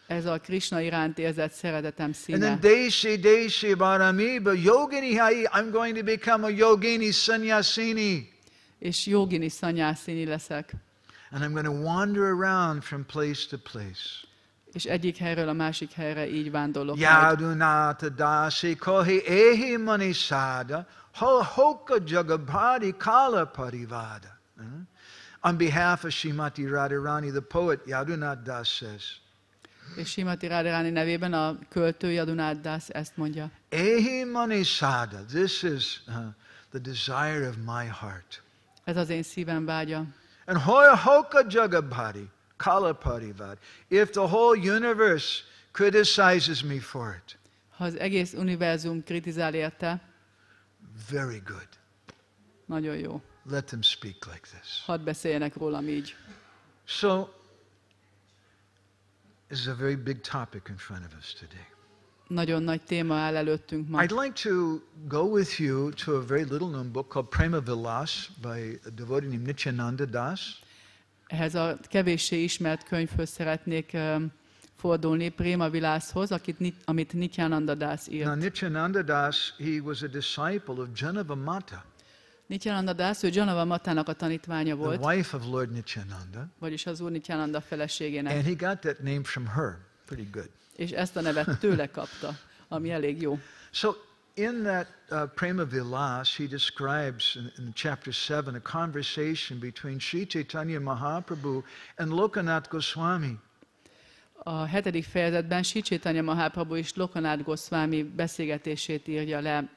[SPEAKER 7] Ez a Krishna iránt érzett szeretetem
[SPEAKER 5] And
[SPEAKER 7] színe.
[SPEAKER 5] then Deshi Baramiba Yogini Hai, I'm going to become a yogini sannyasini.
[SPEAKER 7] És jogini szanyászini leszek.
[SPEAKER 5] And I'm going to wander around from place to place.
[SPEAKER 7] És egyik helyről a másik helyre így vándorlok majd.
[SPEAKER 5] Yadunata dasi kohi ehi manisada hoka jagabhari kala parivada. On behalf of Srimati Radharani, the poet Yadunat Das says,
[SPEAKER 7] És Srimati Radharani nevében a költő Yadunath Das ezt mondja.
[SPEAKER 5] Ehi manisada, this is the desire of my heart.
[SPEAKER 7] Ez az én szívem vágya.
[SPEAKER 5] And hoya hoka jagabhari, kala parivad. If the whole universe criticizes me for it,
[SPEAKER 7] Ha az egész univerzum kritizál érte,
[SPEAKER 5] very good.
[SPEAKER 7] nagyon jó.
[SPEAKER 5] Let them speak like this.
[SPEAKER 7] Hadd beszéljenek rólam így.
[SPEAKER 5] So, this is a very big topic in front of us today.
[SPEAKER 7] Nagyon nagy téma áll előttünk ma.
[SPEAKER 5] I'd like to go with you to a very little known book called Prema Vilas by a devotee named Nityananda Das.
[SPEAKER 7] Ehhez a kevéssé ismert könyvhöz szeretnék fordulni, Prema Vilashoz, amit Nityananda Das írt.
[SPEAKER 5] Now, Nityananda Das, he was a disciple of Janava Mata,
[SPEAKER 7] Nityananda Das, ő Janava Matának a tanítványa
[SPEAKER 5] the
[SPEAKER 7] volt,
[SPEAKER 5] wife of Lord Nityananda,
[SPEAKER 7] vagyis az úr Nityananda feleségének,
[SPEAKER 5] and he got that name from her. Pretty good.
[SPEAKER 7] és ezt a nevet tőle kapta, ami elég jó.
[SPEAKER 5] So, in that Prema Vilas, he describes in chapter 7 a conversation between Sri Chaitanya Mahaprabhu and Lokanath Goswami.
[SPEAKER 7] A 7. fejezetben Sri Chaitanya Mahaprabhu és Lokanath Goswami beszélgetését írja le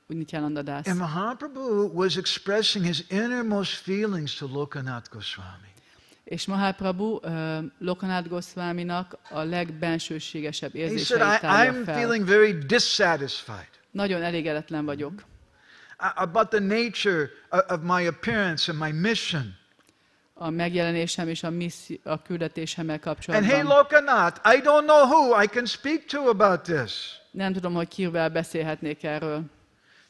[SPEAKER 7] Nityananda Das.
[SPEAKER 5] And Mahaprabhu was expressing his innermost feelings to Lokanath Goswami.
[SPEAKER 7] És Mahaprabhu Lokanath Goswaminak a legbensőségesebb
[SPEAKER 5] He said,
[SPEAKER 7] érzéseit tárja
[SPEAKER 5] I'm
[SPEAKER 7] fel.
[SPEAKER 5] feeling very dissatisfied
[SPEAKER 7] Nagyon elégedetlen vagyok.
[SPEAKER 5] about the nature of my appearance and my mission.
[SPEAKER 7] A megjelenésem és a küldetésemmel
[SPEAKER 5] And hey,
[SPEAKER 7] kapcsolatban.
[SPEAKER 5] Lokanath, I don't know who I can speak to about this.
[SPEAKER 7] Nem tudom, hogy kivel beszélhetnék erről.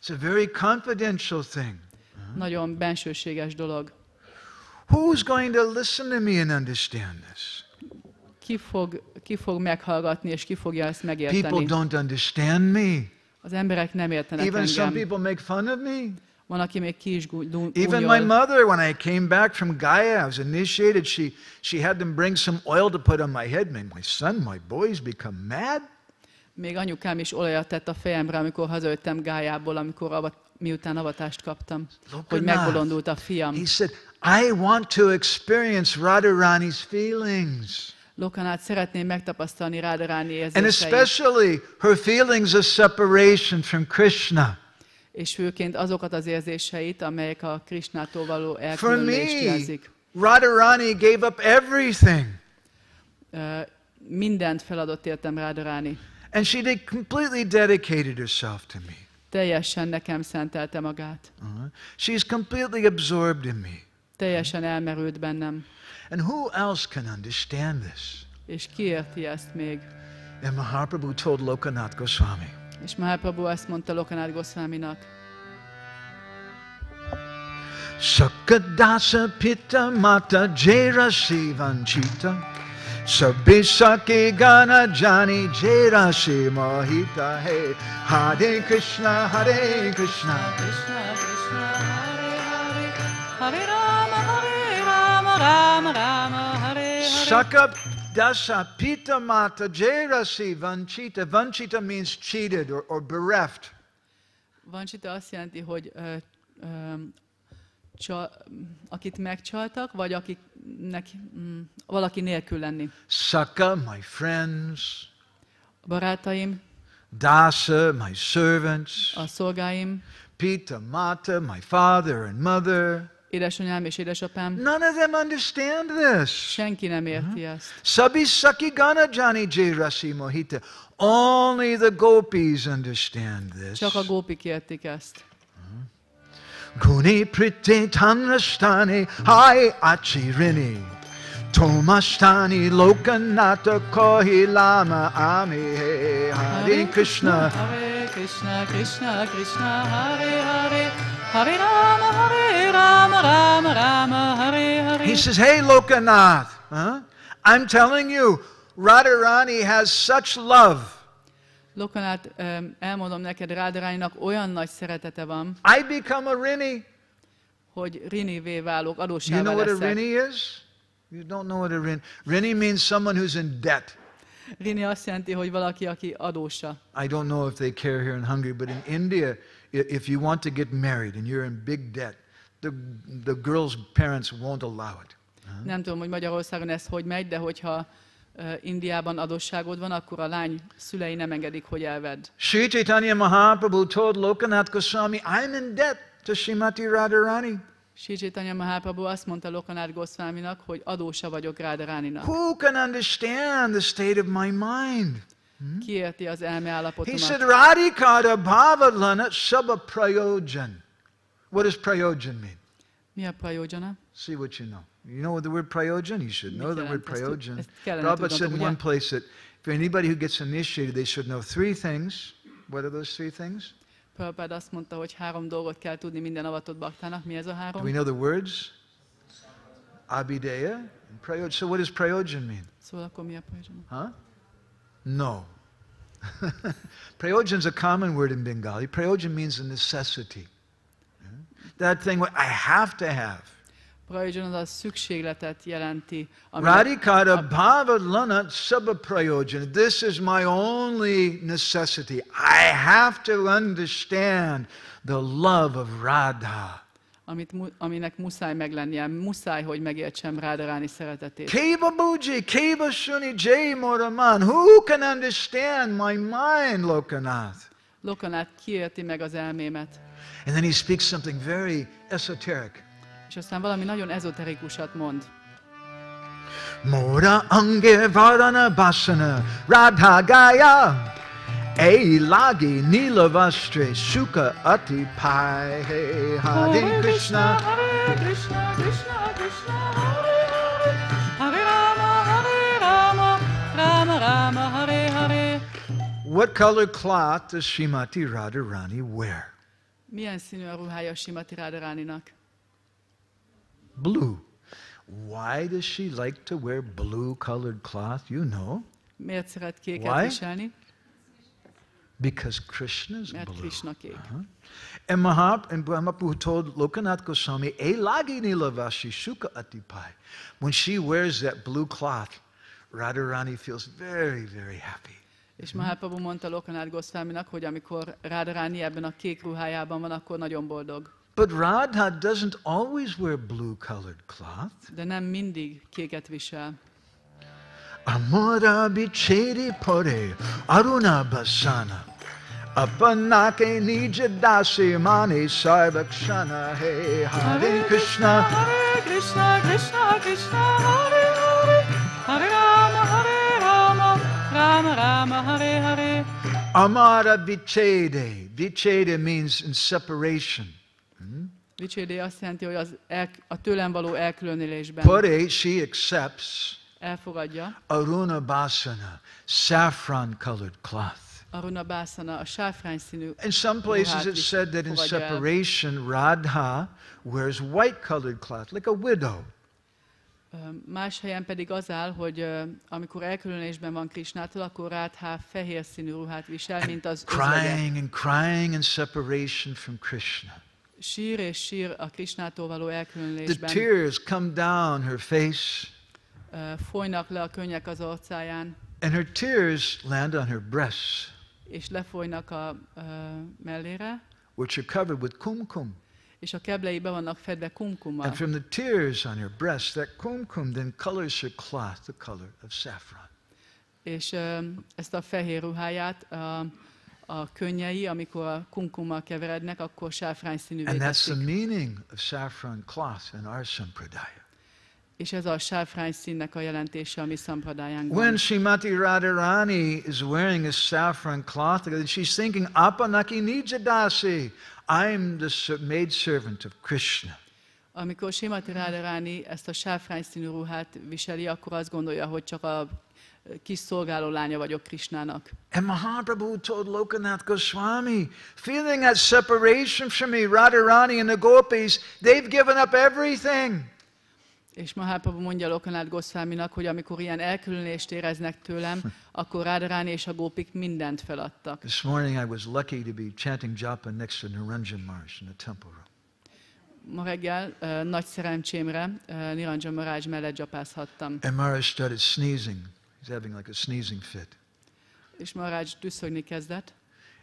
[SPEAKER 5] It's a very confidential thing.
[SPEAKER 7] Nagyon bensőséges dolog.
[SPEAKER 5] Who's going to listen to me and understand this?
[SPEAKER 7] Ki fog meghallgatni, és ki fogja ezt
[SPEAKER 5] People
[SPEAKER 7] megérteni?
[SPEAKER 5] don't understand me.
[SPEAKER 7] Az emberek nem értenek
[SPEAKER 5] Even some
[SPEAKER 7] engem.
[SPEAKER 5] people make fun of me.
[SPEAKER 7] Van, aki még ki is
[SPEAKER 5] Even my mother, when I came back from Gaya, I was initiated, she had them bring some oil to put on my head. My son, my boys become mad.
[SPEAKER 7] Még anyukám is olajat tett a fejemre, amikor hazajöttem Gájából, miután avatást kaptam, hogy megbolondult a fiam.
[SPEAKER 5] He said, I want to experience Radharani's feelings.
[SPEAKER 7] Lokanath szeretném megtapasztalni Radharani
[SPEAKER 5] And
[SPEAKER 7] érzéseit,
[SPEAKER 5] especially her feelings of separation from Krishna.
[SPEAKER 7] és főként azokat az érzéseit, amelyek a Krishnától való
[SPEAKER 5] For
[SPEAKER 7] elkülönülést
[SPEAKER 5] me,
[SPEAKER 7] jelzik.
[SPEAKER 5] Radharani gave up everything.
[SPEAKER 7] Mindent feladott értem Radharani.
[SPEAKER 5] And she completely dedicated herself to me.
[SPEAKER 7] Teljesen nekem szentelte magát.
[SPEAKER 5] She's completely absorbed in me.
[SPEAKER 7] Teljesen elmerült bennem.
[SPEAKER 5] And who else can understand this?
[SPEAKER 7] És ki érti ezt még?
[SPEAKER 5] And Mahaprabhu told Lokanath Goswami,
[SPEAKER 7] És Mahaprabhu ezt mondta Lokanath Goswaminak.
[SPEAKER 5] Sakadasa pita mata jera sivanchita Sabisake gana jani jera si mahita he Hare Krishna Hare Krishna
[SPEAKER 7] Krishna Krishna Hare Hare Hare Rama Rama Rama Hare Hare.
[SPEAKER 5] Sakadasa pita mata jera si vanchita. Vanchita means cheated or bereft.
[SPEAKER 7] Vancsita azt jelenti, hogy akit megcsaltak, vagy akiknek valaki nélkül lenni.
[SPEAKER 5] Saka, my friends.
[SPEAKER 7] A barátaim,
[SPEAKER 5] Dasa, my servants.
[SPEAKER 7] a szolgáim,
[SPEAKER 5] Pita, Mata, my father and mother.
[SPEAKER 7] édesanyám és édesapám.
[SPEAKER 5] None of them understand this.
[SPEAKER 7] Senki nem érti ezt.
[SPEAKER 5] Sabi Saki Gana Jani J Rasi Mohita. Only the gopis understand this.
[SPEAKER 7] Csak a gópik értik ezt.
[SPEAKER 5] Guni Prite Tanrastani Hai Achirini. Tomastani Lokanata Kohi Lama Ami Hare Krishna.
[SPEAKER 7] Hare Krishna, Krishna Krishna, Hare Hare. Hare Rama, Rama, Hare Hare.
[SPEAKER 5] He says, hey Lokanath, I'm telling you, Radharani has such love.
[SPEAKER 7] Lokanath, elmondom neked, Radharaninak olyan nagy szeretete van,
[SPEAKER 5] I become a rini.
[SPEAKER 7] hogy rinivé válok,
[SPEAKER 5] You
[SPEAKER 7] adóssává
[SPEAKER 5] know what a
[SPEAKER 7] leszek.
[SPEAKER 5] rini is? You don't know what a rini. Rini means someone who's in debt.
[SPEAKER 7] Rini azt jelenti, hogy valaki, aki adósa.
[SPEAKER 5] I don't know if they care here in Hungary, but in India, if you want to get married and you're in big debt, the girl's parents won't allow it.
[SPEAKER 7] Nem tudom, hogy Magyarországon ez hogy megy, de hogyha Indiában adósságod van, akkor a lány szülei nem engedik, hogy elvedd.
[SPEAKER 5] Sri Chaitanya Mahaprabhu told Lokanath Goswami, I'm in debt to Srimati Radharani.
[SPEAKER 7] Sri Chaitanya Mahaprabhu azt mondta Lokanath Goswaminak, hogy adósa vagyok Radharaninak.
[SPEAKER 5] Who can understand the state of my mind?
[SPEAKER 7] Ki érti az
[SPEAKER 5] He said,
[SPEAKER 7] elmeállapotomat?
[SPEAKER 5] Radhikara bhavadlana sabha prayojan. What does prayojan mean?
[SPEAKER 7] Mi a prajojana?
[SPEAKER 5] See what you know. You know the word prayojan? You should know the word prayojan.
[SPEAKER 7] Ezt kellene
[SPEAKER 5] Prabhupada said
[SPEAKER 7] tudnotok,
[SPEAKER 5] in one
[SPEAKER 7] ugye?
[SPEAKER 5] place that for anybody who gets initiated, they should know three things. What are those three things?
[SPEAKER 7] Prabhupada azt mondta, hogy 3 dolgot kell tudni minden avatott baktának. Mi ez a
[SPEAKER 5] Do we
[SPEAKER 7] 3?
[SPEAKER 5] know the words? Abhideya and prayojan. So what does prayojan mean?
[SPEAKER 7] Szóval akkor mi a prajojana?
[SPEAKER 5] Huh? No. Prayojan is a common word in Bengali. Prayojan means a necessity. That thing what I have to have.
[SPEAKER 7] Prajojana az szükségletet jelenti. Ami
[SPEAKER 5] Radhikara bhavadlana sabha prayojan. This is my only necessity. I have to understand the love of Radha.
[SPEAKER 7] aminek muszáj meglennie, muszáj, hogy megértsem Radharani szeretetét.
[SPEAKER 5] Keva Buji, Keva Shuni Jay Moraman. Who can understand my mind, Lokanath?
[SPEAKER 7] Lokanath kiérti meg az elmémet.
[SPEAKER 5] And then he speaks something very esoteric.
[SPEAKER 7] És aztán valami nagyon ezoterikusat mond.
[SPEAKER 5] Mora Ange Varana Basana Radha Gaya Ei Lagi Nilavastre Shuka Ati Pai Hey Hare Krishna
[SPEAKER 7] Hare Krishna, Krishna Krishna, Hare Hare, Hare Rama, Rama Rama, Hare Hare.
[SPEAKER 5] What color cloth does Srimati Radharani wear?
[SPEAKER 7] Milyen színű a ruhája Srimati Radharaninak?
[SPEAKER 5] Blue. Why does she like to wear blue colored cloth? You know.
[SPEAKER 7] Miért szeret kéket
[SPEAKER 5] Why?
[SPEAKER 7] viselni?
[SPEAKER 5] Because Krishna is
[SPEAKER 7] Mert
[SPEAKER 5] blue.
[SPEAKER 7] Krishna kék.
[SPEAKER 5] And Mahaprabhu told Lokanath Goswami, Elagi Nilavasi Shuka Atipai. When she wears that blue cloth, Radharani feels very, very happy.
[SPEAKER 7] És Mahaprabhu mondta Lokanath Goswaminak, hogy amikor Radharani ebben a kék ruhájában van, akkor nagyon boldog.
[SPEAKER 5] But Radha doesn't always wear blue colored cloth.
[SPEAKER 7] De nem mindig kéket visel.
[SPEAKER 5] Amara bicheri pore aruna basana. Apanake nija dasi mani sarvakshana. Hey Hare Krishna.
[SPEAKER 7] Hare Krishna, Krishna Krishna, Hare Hare, Hare Rama, Rama Rama, Hare Hare.
[SPEAKER 5] Amara vichede. Vichede means in separation.
[SPEAKER 7] Vicsédé azt jelenti, hogy a tőlem való elkülönülésben
[SPEAKER 5] Pare, she accepts
[SPEAKER 7] elfogadja.
[SPEAKER 5] Aruna Basana, saffron colored cloth.
[SPEAKER 7] Aruna Básana, a sáfrány színű
[SPEAKER 5] In some places it said that in
[SPEAKER 7] fogadja el.
[SPEAKER 5] separation, Radha wears white colored cloth, like a widow.
[SPEAKER 7] Más helyen pedig az áll, hogy amikor elkülönülésben van Krishnától, akkor Radha fehér színű ruhát visel, mint az özvegye.
[SPEAKER 5] Crying in separation from Krishna.
[SPEAKER 7] Sír és sír a Krishnától való
[SPEAKER 5] The
[SPEAKER 7] elkülönülésben.
[SPEAKER 5] tears come down her face,
[SPEAKER 7] Folynak le a könnyek az arcáján,
[SPEAKER 5] and her tears land on her breasts,
[SPEAKER 7] és lefolynak a mellére,
[SPEAKER 5] which are covered with kumkum.
[SPEAKER 7] és a keblei be vannak fedve kumkummal.
[SPEAKER 5] And from the tears on her breasts, that kumkum then colors her cloth the color of saffron.
[SPEAKER 7] És ezt a fehér ruháját a könnyei, amikor a kumkummal keverednek, akkor sáfrány színűvé
[SPEAKER 5] And that's the
[SPEAKER 7] teszik.
[SPEAKER 5] meaning of saffron cloth in our sampradaya.
[SPEAKER 7] És ez a sáfrány színnek a jelentése a mi szampadájánkban.
[SPEAKER 5] When Srimati Radharani is wearing a saffron cloth, she's thinking, Apanaki Nijadasi, I'm the maidservant of Krishna.
[SPEAKER 7] Amikor Srimati Radharani ezt a sáfrány színű ruhát viseli, akkor azt gondolja, hogy csak a kis szolgáló lánya vagyok Krishnának.
[SPEAKER 5] And Mahaprabhu told Lokanath Goswami, feeling that separation from me, Radharani and the gopis, they've given up everything.
[SPEAKER 7] És Mahaprabhu mondja Lokanath Goswaminak, hogy amikor ilyen elkülönést éreznek tőlem, akkor Radharani és a gópik mindent feladtak.
[SPEAKER 5] This morning I was lucky to be chanting japa next to Niranjan Maharaj in the temple room.
[SPEAKER 7] Ma reggel nagy szerencsémre Niranjan Maharaj mellett japázhattam.
[SPEAKER 5] And Maharaj started sneezing. He's having like a sneezing fit.
[SPEAKER 7] És Maharaj tüsszögni kezdett.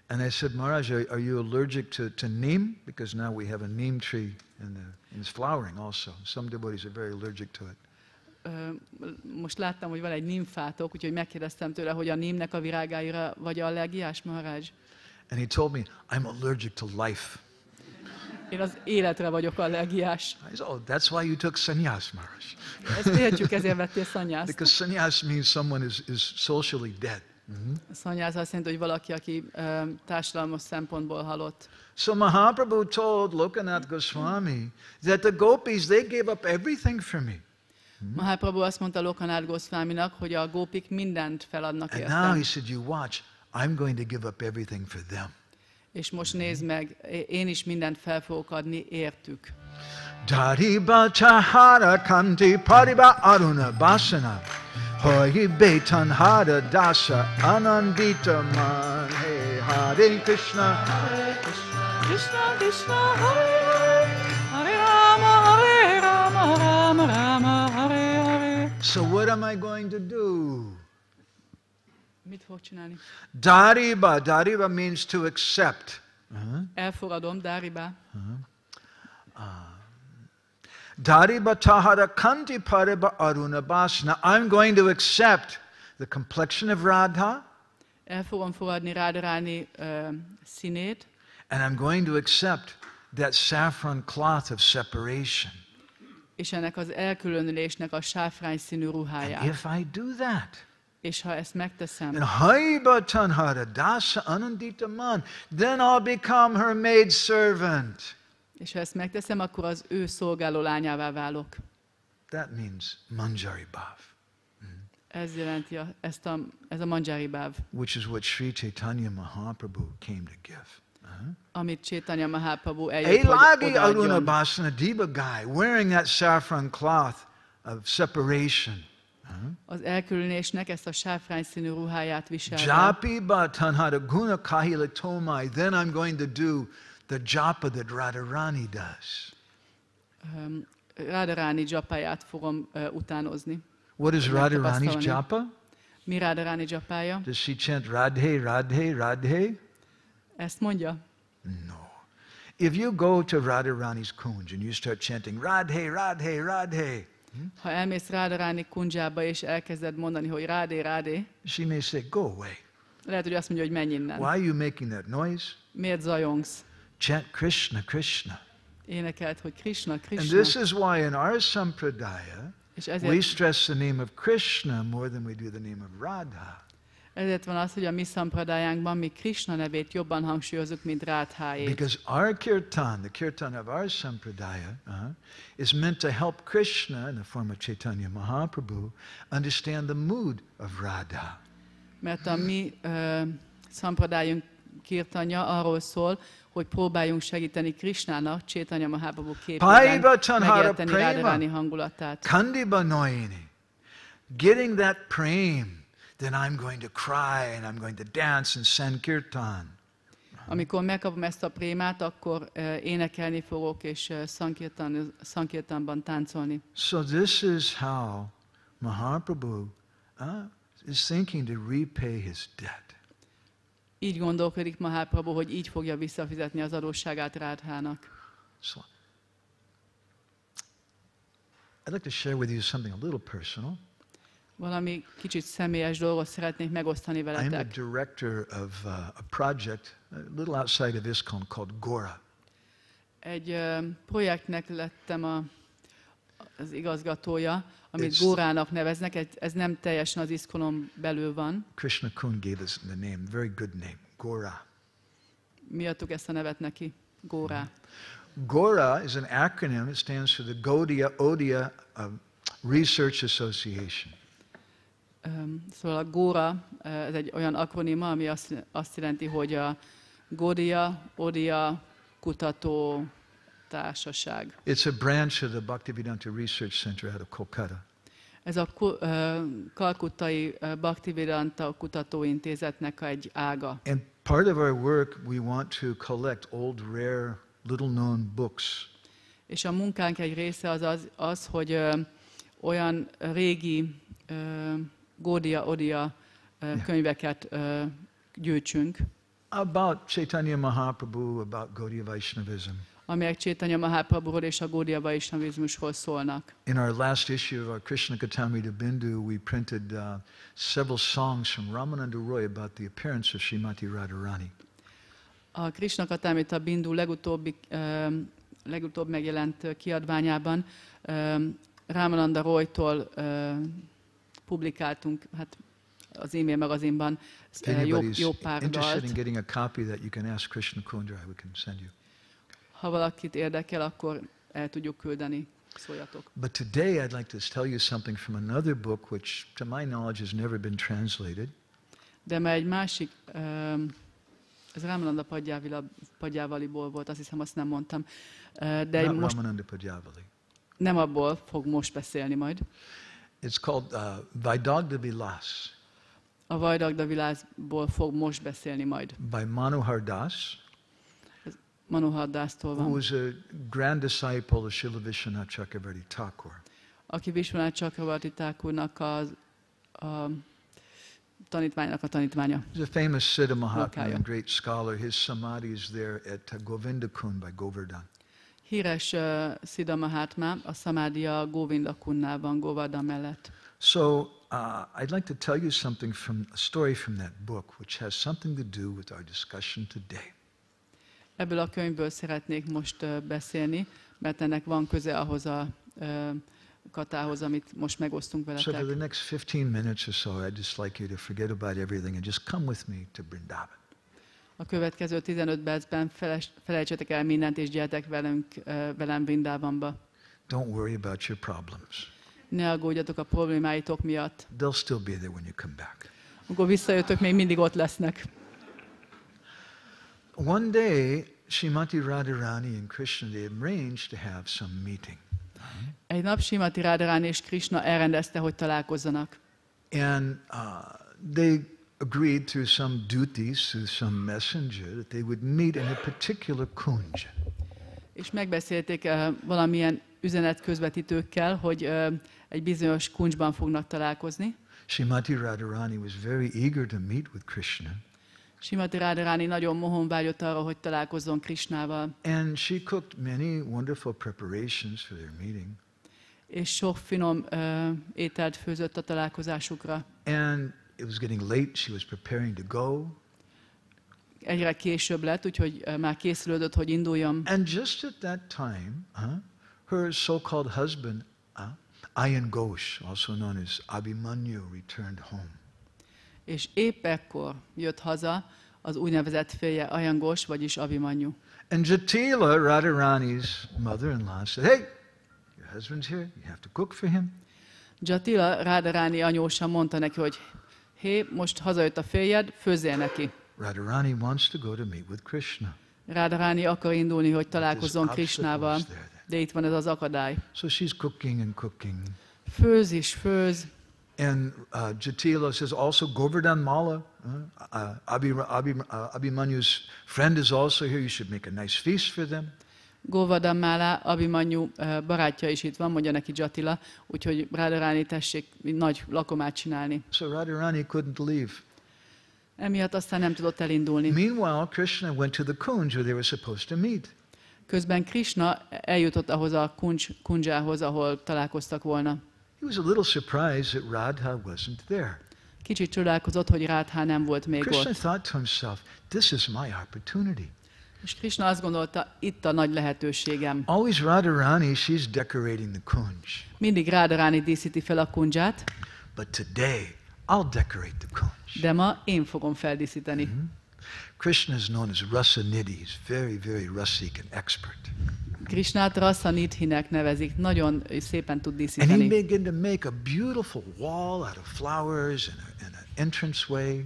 [SPEAKER 5] And I said, Maharaj, are you allergic to neem? Because now we have a neem tree and it's flowering also. Some devotees are very allergic to it.
[SPEAKER 7] Most láttam, hogy van egy nímfátok, úgyhogy megkérdeztem tőle, hogy a nímnek a virágáira vagy allergiás, Maharaj.
[SPEAKER 5] And he told me, I'm allergic to life.
[SPEAKER 7] Én az életre vagyok allergiás.
[SPEAKER 5] I said, oh, that's why you took sannyas, Maharaj.
[SPEAKER 7] Ezt értjük, ezért vettél szanyászt.
[SPEAKER 5] Because sannyas means someone is socially dead.
[SPEAKER 7] Szanyász azt jelenti, hogy valaki, aki társadalmas szempontból halott.
[SPEAKER 5] So Mahaprabhu told Lokanath Goswami that the gopis, they gave up everything for me.
[SPEAKER 7] Mahaprabhu azt mondta Lokanath Goswaminak, hogy a gópik mindent feladnak
[SPEAKER 5] And now he
[SPEAKER 7] értem.
[SPEAKER 5] said, you watch, I'm going to give up everything for them.
[SPEAKER 7] És most nézd meg, én is mindent fel fogok adni értük.
[SPEAKER 5] Dariba chahara kanti pariba aruna basana. Hoyi betan hara dasa anandita man. Hey, Hare Krishna.
[SPEAKER 7] Krishna Krishna Hare Hare Hare Rama Rama Rama Hare Hare.
[SPEAKER 5] So what am I going to do?
[SPEAKER 7] Mit fog csinálni?
[SPEAKER 5] Dariba. Dariba means to accept.
[SPEAKER 7] Elfogadom, Dáriba.
[SPEAKER 5] Dariba tahara kanti pariba aruna basana. I'm going to accept the complexion of Radha.
[SPEAKER 7] El fogom fogadni Radharani színét,
[SPEAKER 5] And I'm going to accept that saffron cloth of separation.
[SPEAKER 7] és ennek az elkülönülésnek a sáfrány színű
[SPEAKER 5] And
[SPEAKER 7] ruháját.
[SPEAKER 5] if I do that,
[SPEAKER 7] És ha ezt megteszem,
[SPEAKER 5] and haiba tanhara dasa anandita man, then I'll become her maid servant.
[SPEAKER 7] és ha ezt megteszem, akkor az ő szolgáló lányává válok.
[SPEAKER 5] That means manjari bhav,
[SPEAKER 7] Ez jelenti ez a manjari báv,
[SPEAKER 5] which is what Sri Chaitanya Mahaprabhu came to give.
[SPEAKER 7] amit Chaitanya Mahaprabhu eljött, hogy
[SPEAKER 5] Elagi aruna
[SPEAKER 7] odaadjon.
[SPEAKER 5] basana diva guy wearing that saffron cloth of separation.
[SPEAKER 7] Az elkülönésnek ezt a sáfrány színű ruháját viselve.
[SPEAKER 5] Japi ba tanhara guna kahila tomai, then I'm going to do the japa that Radharani does.
[SPEAKER 7] Radharani japáját fogom utánozni.
[SPEAKER 5] What is
[SPEAKER 7] Megtapasztalni.
[SPEAKER 5] Radharani's japa?
[SPEAKER 7] Mi Radharani japája?
[SPEAKER 5] Does she chant Radhe, Radhe, Radhe?
[SPEAKER 7] Ezt mondja?
[SPEAKER 5] No. If you go to Radharani's kunj and you start chanting Radhe, Radhe, Radhe,
[SPEAKER 7] Ha elmész Radharani kundzsába és elkezded mondani, hogy rádé, rádé,
[SPEAKER 5] she may say, go away.
[SPEAKER 7] lehet, hogy azt mondja, hogy menj innen.
[SPEAKER 5] Why are you making that noise?
[SPEAKER 7] Miért zajongsz?
[SPEAKER 5] Chant Krishna, Krishna.
[SPEAKER 7] Énekelt, hogy Krishna,
[SPEAKER 5] And
[SPEAKER 7] Krishna.
[SPEAKER 5] this is why in our sampradaya,
[SPEAKER 7] És
[SPEAKER 5] we
[SPEAKER 7] ezért,
[SPEAKER 5] stress the name of Krishna more than we do the name of Radha.
[SPEAKER 7] ezért van az, hogy a mi szampradájánkban mi Krishna nevét jobban hangsúlyozunk, mint Rádhájét.
[SPEAKER 5] Because our kirtan, the kirtan of our sampradaya, is meant to help Krishna, in the form of Chaitanya Mahaprabhu, understand the mood of Radha.
[SPEAKER 7] Mert a mi szampradájunk kirtanja arról szól, hogy próbáljunk segíteni Krishnának, Chaitanya Mahaprabhu képében
[SPEAKER 5] Paiva tanhara
[SPEAKER 7] megérteni
[SPEAKER 5] prema.
[SPEAKER 7] Radharani hangulatát.
[SPEAKER 5] Kandiba noyini. Getting that prema, then I'm going to cry and I'm going to dance and send kirtan.
[SPEAKER 7] Amikor megkapom ezt a prémát, akkor énekelni fogok, és szankirtanban táncolni.
[SPEAKER 5] So this is how Mahaprabhu is thinking to repay his debt.
[SPEAKER 7] Így gondolkodik Mahaprabhu, hogy így fogja visszafizetni az adósságát Rádhának.
[SPEAKER 5] So, I'd like to share with you something a little personal.
[SPEAKER 7] Valami kicsit személyes dolgot szeretnék megosztani
[SPEAKER 5] I'm the
[SPEAKER 7] veletek.
[SPEAKER 5] director of a project a little outside of ISKCON called Gora.
[SPEAKER 7] Egy projektnek lettem az igazgatója, amit
[SPEAKER 5] It's-
[SPEAKER 7] Górának neveznek, ez nem teljesen az ISKCON-on belül van.
[SPEAKER 5] Krishna Kun gave us the name, very good name, Gora.
[SPEAKER 7] Mi adtuk ezt a nevet neki? Górá.
[SPEAKER 5] Gora is an acronym. It stands for the Gaudiya Odia Research Association.
[SPEAKER 7] Szóval a Góra, ez egy olyan akronima, ami azt jelenti, hogy a Gaudiya Odia Kutató Társaság.
[SPEAKER 5] It's a branch of the Bhaktivedanta Research Center out of Kolkata.
[SPEAKER 7] Ez a Kalkuttai Bhaktivedanta Kutatóintézetnek egy ága.
[SPEAKER 5] And part of our work, we want to collect old, rare, little-known books.
[SPEAKER 7] És a munkánk egy része az hogy olyan régi Gaudiya Odia könyveket gyűjtsünk,
[SPEAKER 5] About Chaitanya Mahaprabhu, about Gaudiya Vaishnavism.
[SPEAKER 7] amelyek Chaitanya Mahaprabhuról és a Gaudiya Vaishnavizmusról szólnak.
[SPEAKER 5] In our last issue of our Krishna Katamrita Bindu, we printed several songs from Ramananda Roy about the appearance of Srimati Radharani.
[SPEAKER 7] A Krishna Katamrita Bindu legutóbbi legutóbb megjelent kiadványában Ramananda Roytól publikáltunk, hát az e-mail magazinban jó pár
[SPEAKER 5] interested in
[SPEAKER 7] dalt.
[SPEAKER 5] getting a copy that you can ask Krishna Kundra, we can send you.
[SPEAKER 7] Ha valakit érdekel, akkor el tudjuk küldeni, szóljatok.
[SPEAKER 5] But today I'd like to tell you something from another book which to my knowledge has never been translated.
[SPEAKER 7] De már egy másik, ez Ramananda Padjávaliból volt, azt hiszem, azt nem mondtam. De
[SPEAKER 5] Not
[SPEAKER 7] most
[SPEAKER 5] Ramananda Prabhu.
[SPEAKER 7] nem abból fog most beszélni majd.
[SPEAKER 5] It's called Vaidagda Vilas
[SPEAKER 7] A Vaidagda Vilásból fog most beszélni majd.
[SPEAKER 5] by Manohar Das,
[SPEAKER 7] Manohar Dásztól
[SPEAKER 5] who
[SPEAKER 7] van,
[SPEAKER 5] was a grand disciple of Srila Vishwanath Chakravarti Thakur.
[SPEAKER 7] aki Vishwanath Chakravarti Thakurnak a tanítványnak a tanítványa.
[SPEAKER 5] He's a famous Siddha Mahatma
[SPEAKER 7] Lokája.
[SPEAKER 5] and great scholar. His samadhi is there at Govindakund by Govardhan.
[SPEAKER 7] Híres Siddha Mahatma, a szamádia Govinda Kunnál van, Govardhan mellett.
[SPEAKER 5] So I'd like to tell you something from a story from that book, which has something to do with our discussion today.
[SPEAKER 7] Ebből a könyvből szeretnék most beszélni, mert ennek van köze ahhoz a katához, amit most megosztunk
[SPEAKER 5] So for
[SPEAKER 7] veletek.
[SPEAKER 5] the next 15 minutes or so, I'd just like you to forget about everything and just come with me to Vrindavan.
[SPEAKER 7] A következő 15 percben felejtsetek el mindent, és gyertek velem Vrindavanba.
[SPEAKER 5] Don't worry about your problems.
[SPEAKER 7] Ne aggódjatok a problémáitok miatt.
[SPEAKER 5] They'll still be there when you come back.
[SPEAKER 7] Amikor visszajöttök, még mindig ott lesznek.
[SPEAKER 5] One day, Srimati Radharani and Krishna, they arranged to have some meeting.
[SPEAKER 7] Egy nap Srimati Radharani és Krishna elrendezte, hogy találkozzanak.
[SPEAKER 5] And they agreed through some duties, through some messenger, that they would meet in a particular kunja.
[SPEAKER 7] És megbeszélték valamilyen üzenet közvetítőkkel, hogy egy bizonyos kuncsban fognak találkozni.
[SPEAKER 5] Srimati Radharani was very eager to meet with Krishna.
[SPEAKER 7] Srimati Radharani nagyon mohonvágyott arra, hogy találkozzon Krishnával,
[SPEAKER 5] And she cooked many wonderful preparations for their meeting.
[SPEAKER 7] és sok finom ételt főzött a találkozásukra.
[SPEAKER 5] And it was getting late, she was preparing to go.
[SPEAKER 7] Egyre később lett, úgyhogy már készülődött, hogy induljon.
[SPEAKER 5] And just at that time, her so-called husband, Ayan Ghosh, also known as Abhimanyu, returned home.
[SPEAKER 7] És épp ekkor jött haza az úgynevezett férje Ayangos, vagyis Abhimanyu.
[SPEAKER 5] And Jatila, Radharani's mother-in-law, said, "Hey, your husband's here. You have to cook for him."
[SPEAKER 7] Jatila Radharani anyósa mondta neki, hogy hé, most hazajött a férjed, főzzél neki.
[SPEAKER 5] Radharani wants to go to meet with Krishna.
[SPEAKER 7] Radharani akar indulni, hogy találkozzon
[SPEAKER 5] This obstacle
[SPEAKER 7] Krishnával,
[SPEAKER 5] is there.
[SPEAKER 7] de itt van ez az akadály.
[SPEAKER 5] So she's cooking and cooking.
[SPEAKER 7] Főz is főz,
[SPEAKER 5] And Jatila says, also Govardhan Mala, Abhimanyu's friend is also here. You should make a nice feast for them.
[SPEAKER 7] Govardhan Mala, Abhimanyu barátja is itt van, mondja neki Jatila, úgyhogy Radharani tessék nagy lakomát csinálni.
[SPEAKER 5] So Radharani couldn't leave.
[SPEAKER 7] Emiatt aztán nem tudott elindulni.
[SPEAKER 5] Meanwhile, Krishna went to the kunj where they were supposed to meet.
[SPEAKER 7] Közben Krishna eljutott ahhoz a kundzsához, ahol találkoztak volna.
[SPEAKER 5] He was a little surprised that Radha wasn't there.
[SPEAKER 7] Kicsit csodálkozott, hogy Radha nem volt még
[SPEAKER 5] Krishna
[SPEAKER 7] ott.
[SPEAKER 5] thought to himself, this is my opportunity.
[SPEAKER 7] És Krishna azt gondolta, itt a nagy lehetőségem.
[SPEAKER 5] Always Radharani, she's decorating the kunj.
[SPEAKER 7] Mindig Radharani díszíti fel a kundzsát,
[SPEAKER 5] But today, I'll decorate the kunj.
[SPEAKER 7] de ma én fogom feldíszíteni.
[SPEAKER 5] Krishna is known as Rasanidhi. He's very, very rasic and expert.
[SPEAKER 7] Krishnát Rasanidhinek nevezik, nagyon szépen tud
[SPEAKER 5] And he
[SPEAKER 7] díszíteni.
[SPEAKER 5] began to make a beautiful wall out of flowers and an entranceway.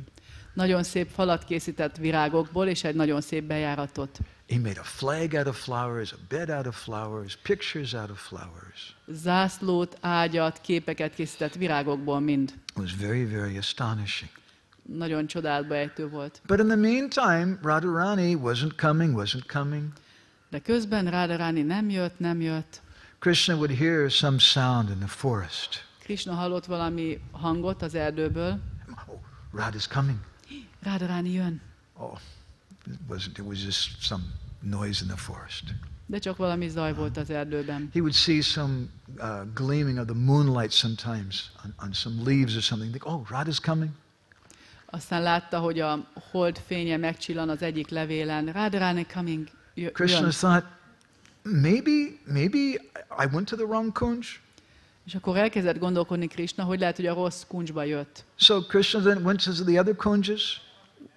[SPEAKER 7] Nagyon szép falat készített virágokból, és egy nagyon szép bejáratot.
[SPEAKER 5] He made a flag out of flowers, a bed out of flowers, pictures out of flowers.
[SPEAKER 7] Zászlót, ágyat, képeket készített virágokból mind.
[SPEAKER 5] It was very, very astonishing.
[SPEAKER 7] Nagyon csodálatba ejtő volt.
[SPEAKER 5] But in the meantime, Radharani wasn't coming.
[SPEAKER 7] De közben Radharani nem jött.
[SPEAKER 5] Krishna would hear some sound in the forest.
[SPEAKER 7] Krishna hallott valami hangot az erdőből.
[SPEAKER 5] Oh, Radha's coming.
[SPEAKER 7] Radharani jön.
[SPEAKER 5] Oh, it was just some noise in the forest.
[SPEAKER 7] De csak valami zaj volt az erdőben.
[SPEAKER 5] He would see some gleaming of the moonlight sometimes on some leaves or something. Think, oh, Radha's coming.
[SPEAKER 7] Aztán látta, hogy a hold fénye megcsillan az egyik levélen. Radharani coming.
[SPEAKER 5] Krishna
[SPEAKER 7] Jön.
[SPEAKER 5] thought, maybe I went to the wrong kunj.
[SPEAKER 7] És akkor elkezdett gondolkodni Krishna, hogy lehet, hogy a rossz kuncsba jött.
[SPEAKER 5] So Krishna then went to the other kunjas.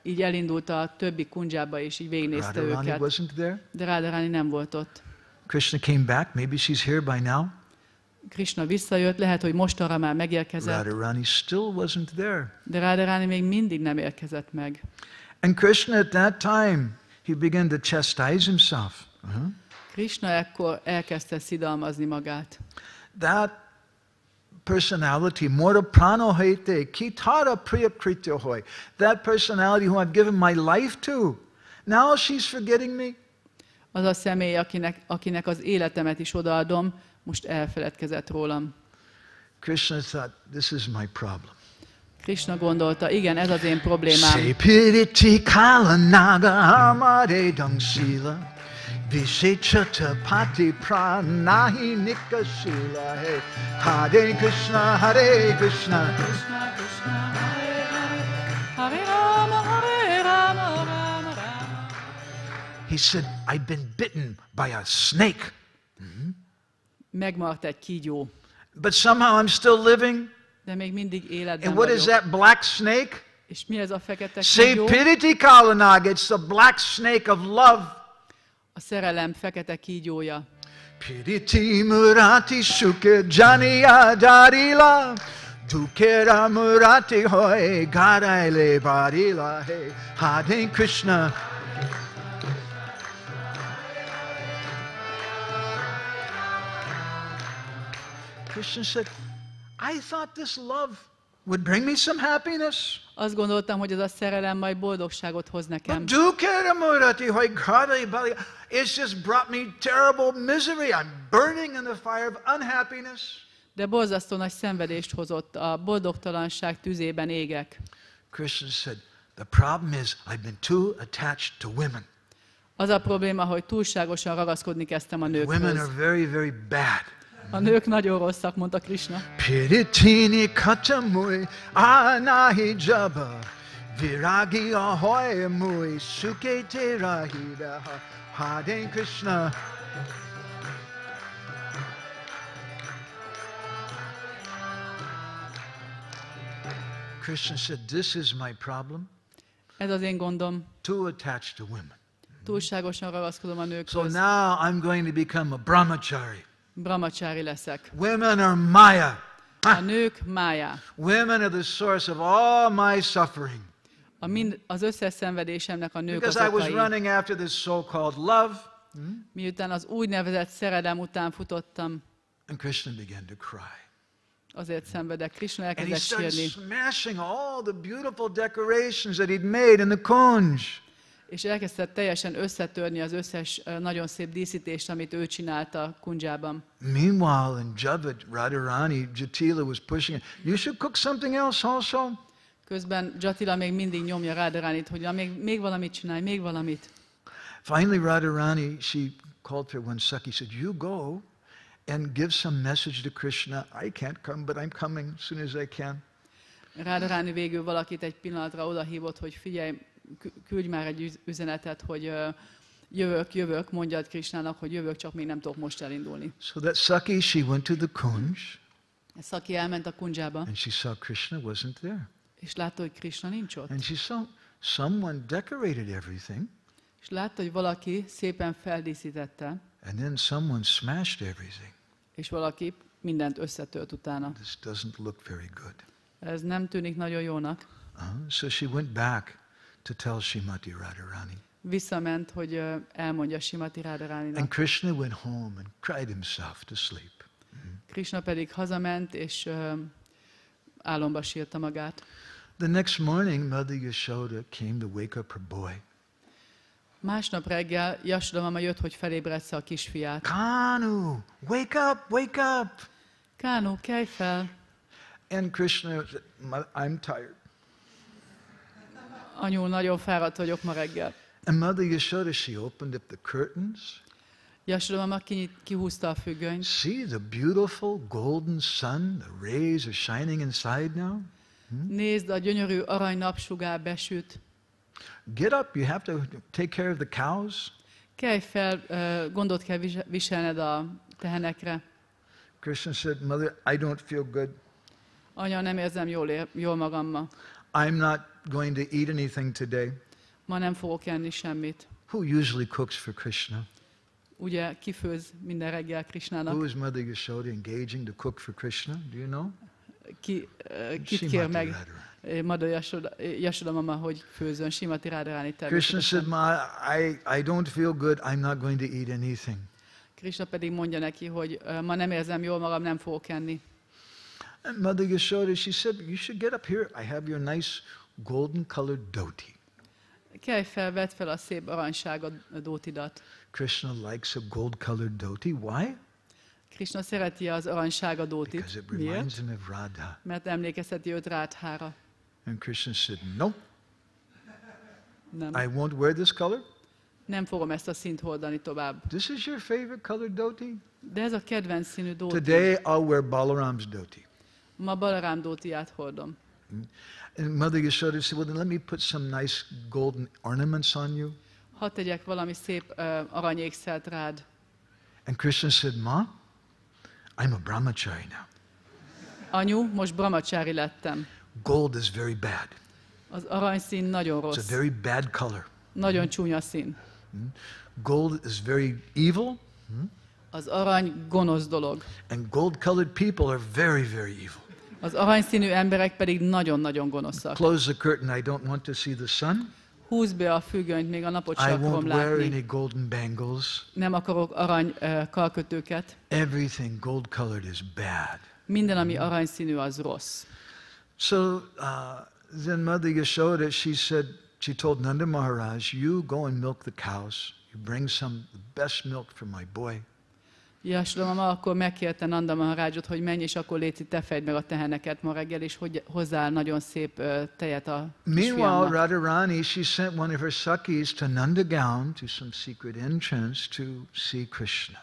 [SPEAKER 7] Így elindult a többi kundzsába, és így végignézte
[SPEAKER 5] Radharani
[SPEAKER 7] őket.
[SPEAKER 5] wasn't there.
[SPEAKER 7] De Radharani nem volt ott.
[SPEAKER 5] Krishna came back. Maybe she's here by now.
[SPEAKER 7] Krishna visszajött, lehet, hogy mostanra már megérkezett.
[SPEAKER 5] Radharani still wasn't there.
[SPEAKER 7] De Radharani még mindig nem érkezett meg.
[SPEAKER 5] And Krishna at that time, he began to chastise himself.
[SPEAKER 7] Krishna ekkor elkezdte szidalmazni magát.
[SPEAKER 5] That personality, mora prano haite, kitara priya kritya hoy. That personality who I've given my life to. Now she's forgetting me.
[SPEAKER 7] Az a személy, akinek az életemet is odaadom, most elfeledkezett rólam.
[SPEAKER 5] Krishna thought, this is my problem.
[SPEAKER 7] Krishna gondolta, igen, ez az én problémám.
[SPEAKER 5] Sepiriti kala naga amare dangsila. Vishechata pati pranahi nikashila. Hey, Hare Krishna, Hare Krishna.
[SPEAKER 7] Krishna, Krishna, Hare Hare, Hare Rama, Hare Rama, Rama Rama.
[SPEAKER 5] He said, I've been bitten by a snake.
[SPEAKER 7] Megmart egy kígyó,
[SPEAKER 5] But somehow I'm still living.
[SPEAKER 7] de még mindig életben
[SPEAKER 5] And what is
[SPEAKER 7] vagyok.
[SPEAKER 5] that black snake?
[SPEAKER 7] És mi ez a fekete kígyó?
[SPEAKER 5] Sepiriti kalanag. It's the black snake of love.
[SPEAKER 7] A szerelem fekete kígyója.
[SPEAKER 5] Piriti murati shuke janiya darila. Dukera murati hoy garaile barila. Hey, Hare Krishna. Krishna said, I thought this love would bring me some happiness.
[SPEAKER 7] Azt gondoltam, hogy ez a szerelem majd boldogságot hoz nekem.
[SPEAKER 5] But dukera murati hoy garaile barila. It's just brought me terrible misery. I'm burning in the fire of unhappiness.
[SPEAKER 7] De borzasztó nagy szenvedést hozott, a boldogtalanság tüzében égek.
[SPEAKER 5] Krishna said, the problem is I've been too attached to women.
[SPEAKER 7] Az a probléma, hogy túlságosan ragaszkodni kezdtem a
[SPEAKER 5] Women are
[SPEAKER 7] nőkhöz.
[SPEAKER 5] very, very bad.
[SPEAKER 7] A nők nagyon rosszak, mondta Krishna.
[SPEAKER 5] Piritini katamui anahi jaba. Viragi ahoy mui sukete rahida. Hare Krishna. Krishna said, this is my problem.
[SPEAKER 7] Ez az én gondom.
[SPEAKER 5] Too attached to women.
[SPEAKER 7] Túlságosan ragaszkodom a
[SPEAKER 5] So
[SPEAKER 7] nőkhöz.
[SPEAKER 5] now I'm going to become a brahmachari.
[SPEAKER 7] Brahmacsári leszek.
[SPEAKER 5] Women are Maya.
[SPEAKER 7] A nők mája.
[SPEAKER 5] Women are the source of all my suffering.
[SPEAKER 7] Az összes szenvedésemnek a nők az
[SPEAKER 5] Because I was
[SPEAKER 7] okai.
[SPEAKER 5] running after this so-called love.
[SPEAKER 7] Miután az úgynevezett szerelem után futottam,
[SPEAKER 5] And Krishna began to cry.
[SPEAKER 7] azért szenvedek. Krishna
[SPEAKER 5] And he
[SPEAKER 7] elkezdett
[SPEAKER 5] started
[SPEAKER 7] sírni.
[SPEAKER 5] smashing all the beautiful decorations that he'd made in the kunj.
[SPEAKER 7] És elkezdett teljesen összetörni az összes nagyon szép díszítést, amit ő csinált a kundzsában.
[SPEAKER 5] Meanwhile, in Javat, Radharani, Jatila was pushing it. You should cook something else also.
[SPEAKER 7] Közben Jatila még mindig nyomja Radharánit, hogy még valamit csinálj, még valamit.
[SPEAKER 5] Finally, Radharani, she called for one Sakhi, said, you go and give some message to Krishna. I can't come, but I'm coming as soon as I can.
[SPEAKER 7] Radharani végül valakit egy pillanatra odahívott, hogy figyelj, küldj már egy üzenetet, hogy jövök, mondjad Krishnának, hogy jövök, csak még nem tudok most elindulni.
[SPEAKER 5] So that Sakhi, she went to the kunj,
[SPEAKER 7] Szaki elment a kundzsába,
[SPEAKER 5] and she saw Krishna wasn't there.
[SPEAKER 7] és látta, hogy Krishna nincs ott.
[SPEAKER 5] And she saw someone decorated everything,
[SPEAKER 7] És látta, hogy valaki szépen feldíszítette,
[SPEAKER 5] and then someone smashed everything.
[SPEAKER 7] és valaki mindent összetört utána.
[SPEAKER 5] This doesn't look very good.
[SPEAKER 7] Ez nem tűnik nagyon jónak.
[SPEAKER 5] So she went back to tell Srimati Radharani.
[SPEAKER 7] Visszament, hogy elmondja Srimati
[SPEAKER 5] And
[SPEAKER 7] Radharáninak.
[SPEAKER 5] Krishna went home and cried himself to sleep.
[SPEAKER 7] Krishna pedig hazament, és álomba sírta magát.
[SPEAKER 5] The next morning, Mother Yashoda came to wake up her boy.
[SPEAKER 7] Másnap reggel Yashoda mama jött, hogy felébredsze a kisfiát.
[SPEAKER 5] Kanu, wake up, wake up.
[SPEAKER 7] Kánu, kelj fel!
[SPEAKER 5] And Krishna said, I'm tired.
[SPEAKER 7] Anyu, nagyon fáradt vagyok ma reggel.
[SPEAKER 5] And Mother Yashoda, she opened up the curtains.
[SPEAKER 7] Yashoda mama kihúzta a függönyt.
[SPEAKER 5] See the beautiful golden sun, the rays are shining inside now.
[SPEAKER 7] Nézd, a gyönyörű arany napsugár besüt.
[SPEAKER 5] Get up, you have to take care of the cows.
[SPEAKER 7] Kelj fel, gondot kell viselned a tehenekre.
[SPEAKER 5] Krishna said, Mother, I don't feel good.
[SPEAKER 7] Anya, nem érzem jól magam ma.
[SPEAKER 5] I'm not going to eat anything today.
[SPEAKER 7] Ma nem fogok enni semmit.
[SPEAKER 5] Who usually cooks for Krishna?
[SPEAKER 7] Ugye kifőz minden reggel
[SPEAKER 5] Who
[SPEAKER 7] Krishnának.
[SPEAKER 5] is Mother Yashoda engaging to cook for Krishna? Do you know?
[SPEAKER 7] Kit kér meg Mother Yashoda mama, hogy főzön? Simati Radharani
[SPEAKER 5] Krishna said,
[SPEAKER 7] természetesen.
[SPEAKER 5] Ma, I don't feel good. I'm not going to eat anything.
[SPEAKER 7] Krishna pedig mondja neki, hogy ma nem érzem jól magam, nem fogok enni.
[SPEAKER 5] And Mother Yashoda, she said, you should get up here. I have your nice golden colored dhoti.
[SPEAKER 7] Kelj fel, vedd fel a szép aranysárga dótidat.
[SPEAKER 5] Krishna likes a gold colored dhoti. Why?
[SPEAKER 7] Krishna szereti az aranysárga
[SPEAKER 5] Because
[SPEAKER 7] dótit.
[SPEAKER 5] it
[SPEAKER 7] Miért?
[SPEAKER 5] reminds him of Radha.
[SPEAKER 7] Mert emlékezteti őt Rádhára.
[SPEAKER 5] And Krishna said, no,
[SPEAKER 7] Nem.
[SPEAKER 5] I won't wear this color.
[SPEAKER 7] Nem fogom ezt a színt hordani tovább.
[SPEAKER 5] This is your favorite colored dhoti?
[SPEAKER 7] De ez a kedvenc színű dóti.
[SPEAKER 5] Today I'll wear Balaram's dhoti.
[SPEAKER 7] Ma Balarám dótiát hordom.
[SPEAKER 5] And Mother Yashoda said, well, then let me put some nice golden ornaments on you.
[SPEAKER 7] Hadd tegyek valami szép aranyékszert rád.
[SPEAKER 5] And Krishna said, Ma, I'm a brahmachari now.
[SPEAKER 7] Anyu, most brahmacsári lettem.
[SPEAKER 5] Gold is very bad.
[SPEAKER 7] Az aranyszín nagyon
[SPEAKER 5] It's a
[SPEAKER 7] rossz.
[SPEAKER 5] very bad color.
[SPEAKER 7] Nagyon csúnya szín.
[SPEAKER 5] Gold is very evil,
[SPEAKER 7] Az arany gonosz dolog.
[SPEAKER 5] and gold-colored people are very, very evil.
[SPEAKER 7] Az aranyszínű emberek pedig nagyon-nagyon gonoszak.
[SPEAKER 5] Close the curtain. I don't want to see the sun.
[SPEAKER 7] Húzd be a függönyt, még a napot
[SPEAKER 5] I
[SPEAKER 7] sem
[SPEAKER 5] won't
[SPEAKER 7] akarom
[SPEAKER 5] wear
[SPEAKER 7] látni.
[SPEAKER 5] any golden bangles.
[SPEAKER 7] Nem akarok arany karkötőket.
[SPEAKER 5] Everything gold-colored is bad.
[SPEAKER 7] Minden, ami aranyszínű, az rossz.
[SPEAKER 5] So then Mother Yashoda, she told Nanda Maharaj, you go and milk the cows. You bring the best milk for my boy.
[SPEAKER 7] Yashoda mama akkor megkérte Nanda Maharajot, hogy menj, és akkor léci, te fedd meg a teheneket ma reggel, és hogy hozzá nagyon szép tejet a
[SPEAKER 5] Meanwhile,
[SPEAKER 7] kisfiamnak.
[SPEAKER 5] Radharani, she sent one of her sakis to Nandagaon to some secret entrance to see Krishna.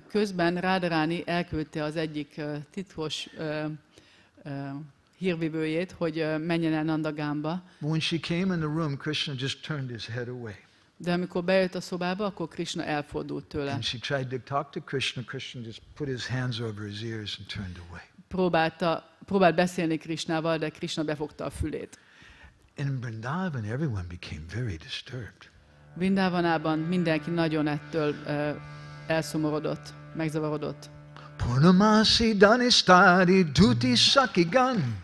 [SPEAKER 7] Közben Radharani elküldte az egyik titkos hírvivőjét, hogy menjen el Nandagánba,
[SPEAKER 5] When she came in the room, Krishna just turned his head away.
[SPEAKER 7] de amikor bejött a szobába, akkor Krishna elfordult tőle.
[SPEAKER 5] And she tried to talk to Krishna. Krishna just put his hands over his ears and turned away.
[SPEAKER 7] Próbált beszélni Krishnával, de Krishna befogta a fülét.
[SPEAKER 5] In Vrindavan, everyone became very disturbed.
[SPEAKER 7] Vrindavanában mindenki nagyon ettől elszomorodott, megzavarodott.
[SPEAKER 5] Purnamasi danistari duti sakigan.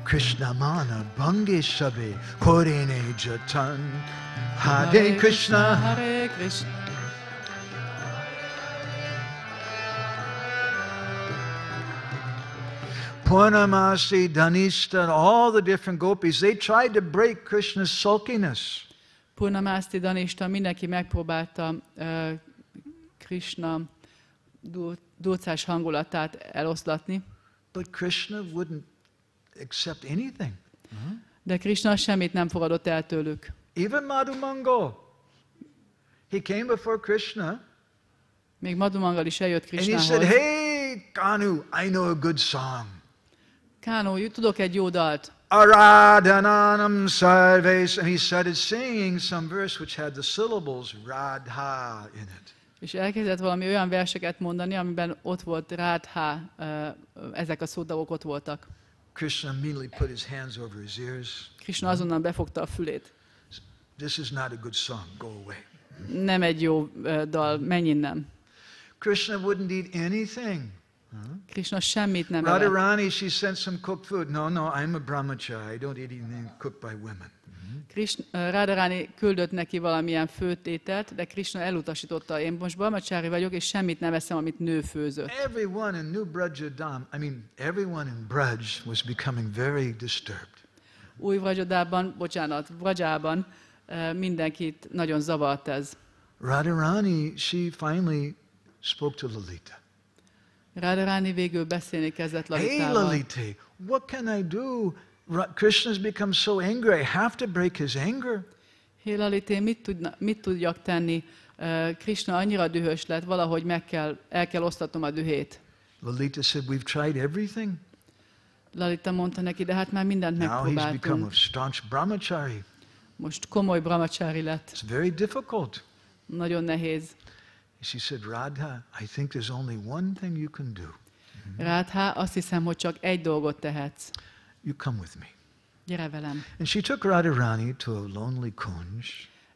[SPEAKER 5] Krishna mana bange shabe korene jatan. Hare Krishna.
[SPEAKER 7] Hare Krishna.
[SPEAKER 5] Purnamasi Dhanista and all the different gopis, they tried to break Krishna's sulkiness.
[SPEAKER 7] Purnamasti Danista, mindenki megpróbálta Krishna dulcás hangulatát eloszlatni,
[SPEAKER 5] But Krishna wouldn't accept anything.
[SPEAKER 7] de Krishna semmit nem fogadott el tőlük.
[SPEAKER 5] Even Madhumangal. He came before Krishna
[SPEAKER 7] Még Madhumangal is eljött
[SPEAKER 5] and he said,
[SPEAKER 7] Krishnához.
[SPEAKER 5] hey, Kanu, I know a good song.
[SPEAKER 7] Kánó, tudok egy jó dalt.
[SPEAKER 5] Aradhananam sarves. And he started singing some verse which had the syllables Radha in it.
[SPEAKER 7] És elkezdett valami olyan verseket mondani, amiben ott volt Rádhá, ezek a szótagok ott voltak.
[SPEAKER 5] Krishna immediately put his hands over his ears.
[SPEAKER 7] Krishna azonnal befogta a fülét.
[SPEAKER 5] This is not a good song. Go away.
[SPEAKER 7] Nem egy jó dal, menj innen.
[SPEAKER 5] Krishna wouldn't eat anything.
[SPEAKER 7] Krishna semmit nem evett.
[SPEAKER 5] Radharani, she sent some cooked food. No, I'm a brahmachari. I don't eat anything cooked by women.
[SPEAKER 7] Radharani küldött neki valamilyen főtételt, de Krishna elutasította. Én most brahmacsári vagyok, és semmit nem eszem, amit nő főzött.
[SPEAKER 5] Everyone in New Brajadam, everyone in Braj was becoming very disturbed.
[SPEAKER 7] Új Vrajában mindenkit nagyon zavart ez.
[SPEAKER 5] Radharani, she finally spoke to Lalita.
[SPEAKER 7] Radharani végül beszélni kezdett
[SPEAKER 5] Hey,
[SPEAKER 7] Lalitával.
[SPEAKER 5] Lalita, what can I do? Krishna's become so angry. I have to break his anger.
[SPEAKER 7] Hé Lalité, mit tudjak tenni? Krishna annyira dühös lett, valahogy el kell osztatnom a dühét.
[SPEAKER 5] Lalita said, we've tried everything.
[SPEAKER 7] Lalita mondta neki, de hát már mindent
[SPEAKER 5] Now he's become a
[SPEAKER 7] megpróbáltunk.
[SPEAKER 5] staunch brahmachari.
[SPEAKER 7] Most komoly brahmacsári lett.
[SPEAKER 5] It's very difficult.
[SPEAKER 7] Nagyon nehéz.
[SPEAKER 5] She said, Radha, I think there's only one thing you can do.
[SPEAKER 7] Rádhá, azt hiszem, hogy csak egy dolgot tehetsz.
[SPEAKER 5] You come with me.
[SPEAKER 7] Gyere velem.
[SPEAKER 5] And she took Radharani to a lonely kunj.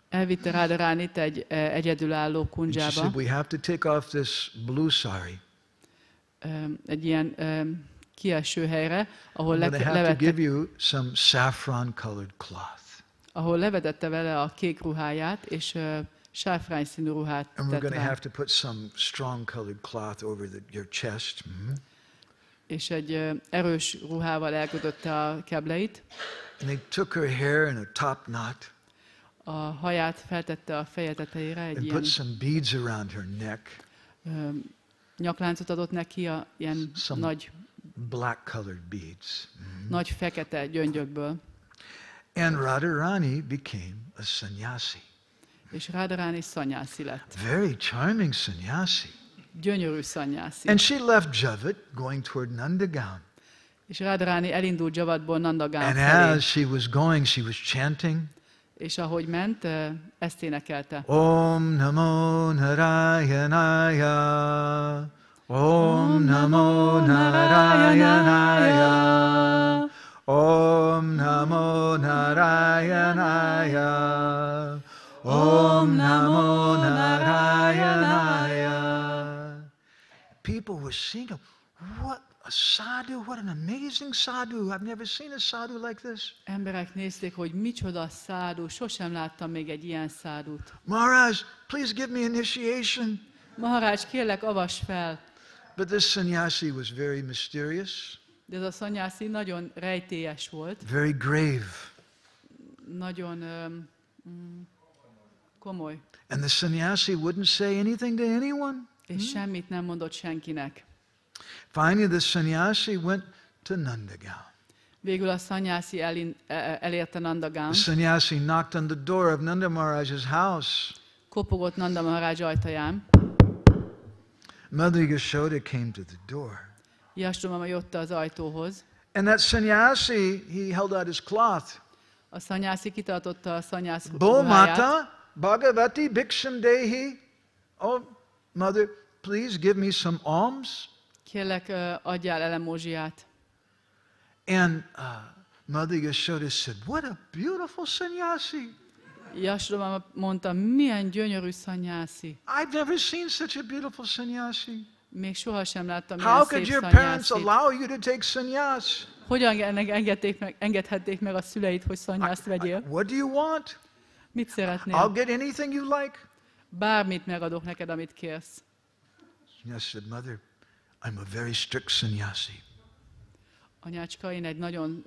[SPEAKER 7] Elvitte Radharánit egy egyedülálló
[SPEAKER 5] And she
[SPEAKER 7] kundzsába.
[SPEAKER 5] said, we have to take off this blue sari.
[SPEAKER 7] Egy ilyen kieső helyre, ahol
[SPEAKER 5] I'm going to have to give
[SPEAKER 7] levettek,
[SPEAKER 5] you some saffron-colored cloth.
[SPEAKER 7] ahol levetette vele a kék ruháját, és sáfrány színű ruhát
[SPEAKER 5] And we're
[SPEAKER 7] tett
[SPEAKER 5] going to
[SPEAKER 7] rá.
[SPEAKER 5] have to put some strong-colored cloth over your chest.
[SPEAKER 7] És egy erős ruhával elkötötte a kebleit,
[SPEAKER 5] And they took her hair in a top knot
[SPEAKER 7] a haját feltette a feje tetejére, egy
[SPEAKER 5] and
[SPEAKER 7] ilyen
[SPEAKER 5] put some beads around her neck,
[SPEAKER 7] nyakláncot adott neki, ilyen
[SPEAKER 5] Some-
[SPEAKER 7] nagy,
[SPEAKER 5] black-colored beads.
[SPEAKER 7] nagy fekete gyöngyökből.
[SPEAKER 5] And Radharani became a sannyasi.
[SPEAKER 7] És Radharani szanyászi lett.
[SPEAKER 5] Very charming sannyasi.
[SPEAKER 7] Gyönyörű szanyászi.
[SPEAKER 5] And she left Javat going toward Nandagaon.
[SPEAKER 7] És Radharani elindult Javatból Nandagán
[SPEAKER 5] And
[SPEAKER 7] felé.
[SPEAKER 5] as she was going, she was chanting,
[SPEAKER 7] És ahogy ment, ezt énekelte.
[SPEAKER 5] Om Namo Narayanaya. Om Namo Narayanaya. Om Namo Narayanaya. Om Namo Narayanaya. People were singing, what a sadhu, what an amazing sadhu. I've never seen a sadhu like this.
[SPEAKER 7] Emberek nézték, hogy micsoda szádu, sosem láttam még egy ilyen szádut.
[SPEAKER 5] Maharaj, please give me initiation.
[SPEAKER 7] Maharaj, kérlek, avass fel!
[SPEAKER 5] But this sannyasi was very mysterious,
[SPEAKER 7] De ez a szanyászi nagyon rejtélyes volt,
[SPEAKER 5] very grave.
[SPEAKER 7] nagyon komoly,
[SPEAKER 5] And the sannyasi wouldn't say anything to anyone.
[SPEAKER 7] és semmit nem mondott senkinek.
[SPEAKER 5] Finally, the sannyasi went to Nandagaon.
[SPEAKER 7] Végül a szanyászi elérte Nandagán,
[SPEAKER 5] The sannyasi knocked on the door of Nanda Maharaj's house.
[SPEAKER 7] kopogott Nanda Maharaj ajtaján.
[SPEAKER 5] Mother Yashoda came to the door.
[SPEAKER 7] Jasdamama jött az ajtóhoz.
[SPEAKER 5] And that sannyasi, he held out his cloth.
[SPEAKER 7] A szanyászi kitartotta a szanyász
[SPEAKER 5] Bo
[SPEAKER 7] ruháját.
[SPEAKER 5] Mata Bhagavati Bhiksham Dehi. Oh, mother, please give me some alms.
[SPEAKER 7] Kérlek, adjál elemózsiát.
[SPEAKER 5] And Mother Yashoda said, what a beautiful sannyasi.
[SPEAKER 7] Jasdamama mondta, milyen gyönyörű szanyászi.
[SPEAKER 5] I've never seen such a beautiful sannyasi.
[SPEAKER 7] Még sohasem láttam
[SPEAKER 5] How
[SPEAKER 7] ilyen
[SPEAKER 5] could
[SPEAKER 7] szép
[SPEAKER 5] your parents
[SPEAKER 7] szanyászit.
[SPEAKER 5] allow you to take sannyas?
[SPEAKER 7] Hogyan engedhették meg a szüleid, hogy szanyászt vegyél?
[SPEAKER 5] What do you want?
[SPEAKER 7] Mit
[SPEAKER 5] I'll
[SPEAKER 7] szeretnél?
[SPEAKER 5] get anything you like.
[SPEAKER 7] Bármit megadok neked, amit kérsz.
[SPEAKER 5] Sannyasi said, Mother, I'm a very strict sannyasi.
[SPEAKER 7] Anyácska, én egy nagyon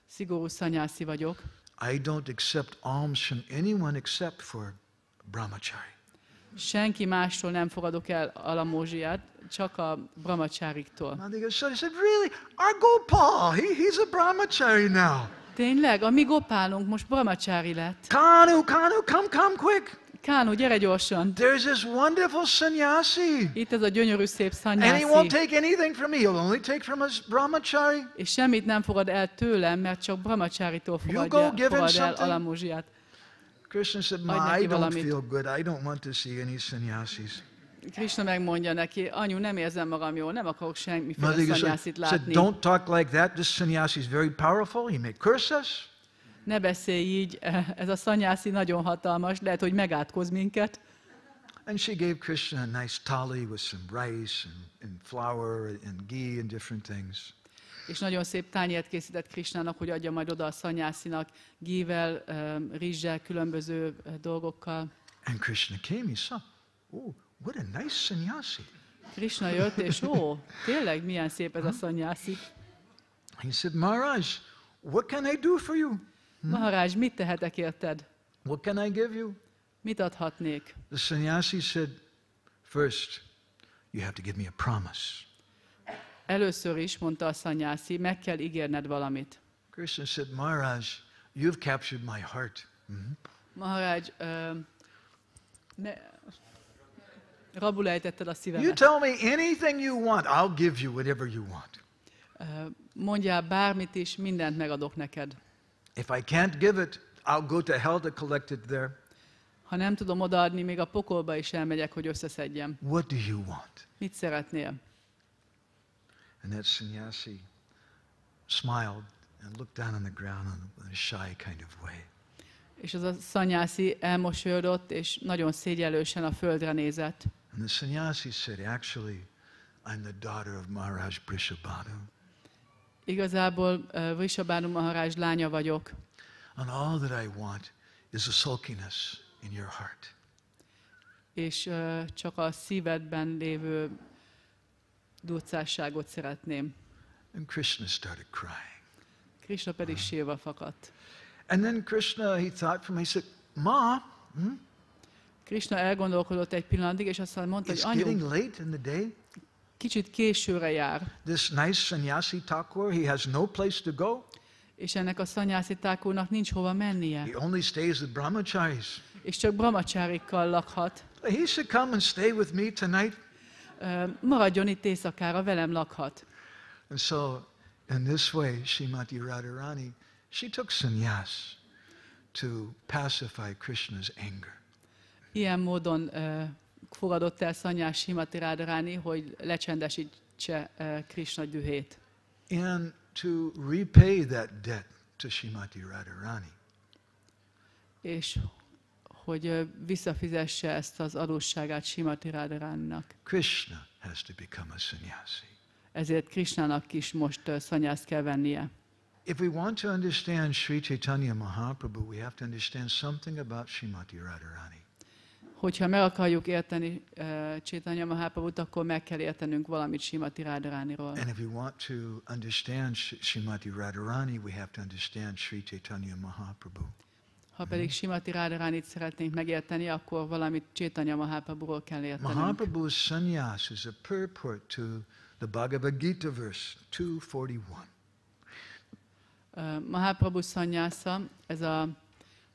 [SPEAKER 7] szigorú szanyászi vagyok.
[SPEAKER 5] I don't accept alms from anyone except for brahmachari.
[SPEAKER 7] Senki mástól nem fogadok el alamózsiát, csak a brahmacsáriktól.
[SPEAKER 5] Mother Yashoda said, really? Our Gopal, he's a brahmachari now.
[SPEAKER 7] Tényleg? A mi Gopálunk most brahmacsári lett.
[SPEAKER 5] Kanu, come quick.
[SPEAKER 7] Kánu, gyere gyorsan!
[SPEAKER 5] There's this wonderful sannyasi.
[SPEAKER 7] Itt ez a gyönyörű szép
[SPEAKER 5] And he won't
[SPEAKER 7] szanyászi.
[SPEAKER 5] take anything from me. He'll only take from his brahmachari.
[SPEAKER 7] És semmit nem fogad el tőlem, mert csak brahmacsáritól
[SPEAKER 5] give him
[SPEAKER 7] fogad el
[SPEAKER 5] something.
[SPEAKER 7] alamózsiát.
[SPEAKER 5] Krishna said, Ma,
[SPEAKER 7] Adj neki
[SPEAKER 5] I don't
[SPEAKER 7] valamit.
[SPEAKER 5] feel good. I don't want to see any sannyasis.
[SPEAKER 7] Krishna megmondja neki, anyu, nem érzem magam jól, nem akarok
[SPEAKER 5] Mother
[SPEAKER 7] semmiféle
[SPEAKER 5] Yashoda
[SPEAKER 7] szanyászit
[SPEAKER 5] said,
[SPEAKER 7] látni.
[SPEAKER 5] don't talk like that. This sannyasi is very powerful. He may curse us.
[SPEAKER 7] Ne beszélj így, ez a szanyászi nagyon hatalmas, lehet, hogy megátkoz minket.
[SPEAKER 5] And she gave Krishna a nice thali with some rice and flour and ghee and different things.
[SPEAKER 7] És nagyon szép tányért készített Krishnának, hogy adja majd oda a szanyászinak, gível, rizssel, különböző dolgokkal.
[SPEAKER 5] And Krishna came. He saw, oh, what a nice sannyasi.
[SPEAKER 7] Krishna jött, és tényleg milyen szép ez a szanyászi.
[SPEAKER 5] He said, Maharaj, what can I do for you?
[SPEAKER 7] Maharaj, mit tehetek érted?
[SPEAKER 5] What can I give you?
[SPEAKER 7] Mit adhatnék?
[SPEAKER 5] The sannyasi said, first, you have to give me a promise.
[SPEAKER 7] Először is, mondta a szanyászi, meg kell ígérned valamit.
[SPEAKER 5] Krishna said, Maharaj, you've captured my heart.
[SPEAKER 7] Maharaj, rabul ejtetted a
[SPEAKER 5] You
[SPEAKER 7] szívemet.
[SPEAKER 5] tell me anything you want, I'll give you whatever you want.
[SPEAKER 7] Mondjál bármit is, mindent megadok neked.
[SPEAKER 5] If I can't give it, I'll go to hell to collect it there.
[SPEAKER 7] Ha nem tudom odaadni, még a pokolba is elmegyek, hogy összeszedjem.
[SPEAKER 5] What do you want?
[SPEAKER 7] Mit szeretnél?
[SPEAKER 5] And that sannyasi smiled and looked down on the ground in a shy kind of way.
[SPEAKER 7] És az a szanyászi elmosolyodott, és nagyon szégyellősen a földre nézett.
[SPEAKER 5] And the sannyasi said, actually, I'm the daughter of Maharaj Vrishabhanu.
[SPEAKER 7] Igazából Vrishabhanu Maharaj lánya vagyok.
[SPEAKER 5] And all that I want is a sulkiness in your heart.
[SPEAKER 7] És csak a szívedben lévő durcásságot szeretném.
[SPEAKER 5] And Krishna started crying.
[SPEAKER 7] Krishna pedig sírva fakadt.
[SPEAKER 5] And then Krishna, he thought for me, he said, Ma,
[SPEAKER 7] Krishna elgondolkodott egy pillanatig, és aztán mondta,
[SPEAKER 5] it's
[SPEAKER 7] hogy
[SPEAKER 5] getting
[SPEAKER 7] anyu,
[SPEAKER 5] late in the day.
[SPEAKER 7] kicsit későre jár.
[SPEAKER 5] This nice sannyasi Thakur, he has no place to go.
[SPEAKER 7] És ennek a szanyászi tákónak nincs hova mennie.
[SPEAKER 5] He only stays with brahmacharis.
[SPEAKER 7] És csak brahmacsárikkal lakhat.
[SPEAKER 5] He should come and stay with me tonight.
[SPEAKER 7] Maradjon itt éjszakára, velem lakhat.
[SPEAKER 5] And so, in this way, Srimati Radharani, she took sannyas to pacify Krishna's anger.
[SPEAKER 7] Ilyen módon fogadott el szanyás Srimati Radharani, hogy lecsendesítse Krishna dühét.
[SPEAKER 5] And to repay that debt to Srimati Radharani.
[SPEAKER 7] És hogy visszafizesse ezt az adósságát Srimati Radharaninak.
[SPEAKER 5] Krishna has to become a sannyasi.
[SPEAKER 7] Ezért Krishnának is most szanyászt kell vennie.
[SPEAKER 5] If we want to understand Sri Chaitanya Mahaprabhu, we have to understand something about Srimati Radharani.
[SPEAKER 7] Hogyha meg akarjuk érteni Chaitanya Mahaprabhut, akkor meg kell értenünk valamit Srimati Radharaniról.
[SPEAKER 5] And if we want to understand Srimati Radharani, we have to understand Sri Chaitanya Mahaprabhu.
[SPEAKER 7] Ha pedig Srimati Radharanit szeretnénk megérteni, akkor valamit Chaitanya Mahaprabhuról kell értenünk.
[SPEAKER 5] Mahaprabhu's sannyas is a purport to the Bhagavad Gita verse 241.
[SPEAKER 7] Mahaprabhu szanyásza, ez a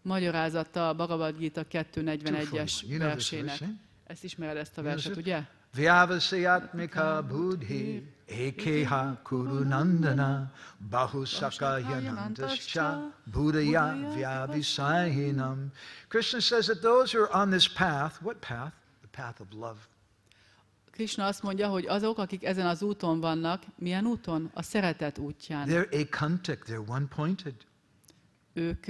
[SPEAKER 7] magyarázata a Bhagavad Gita 241-es versének. Ezt ismered, ezt a verset, ugye?
[SPEAKER 5] Vyavasayatmika buddhi ekeha kurunandana bahusaka yanantascha buddhaya vyavisahinam. Krishna says that those who are on this path, what path? The path of love.
[SPEAKER 7] Krishna azt mondja, hogy azok, akik ezen az úton vannak, milyen úton? A szeretet útján.
[SPEAKER 5] They're ekantic, they're one-pointed.
[SPEAKER 7] Ők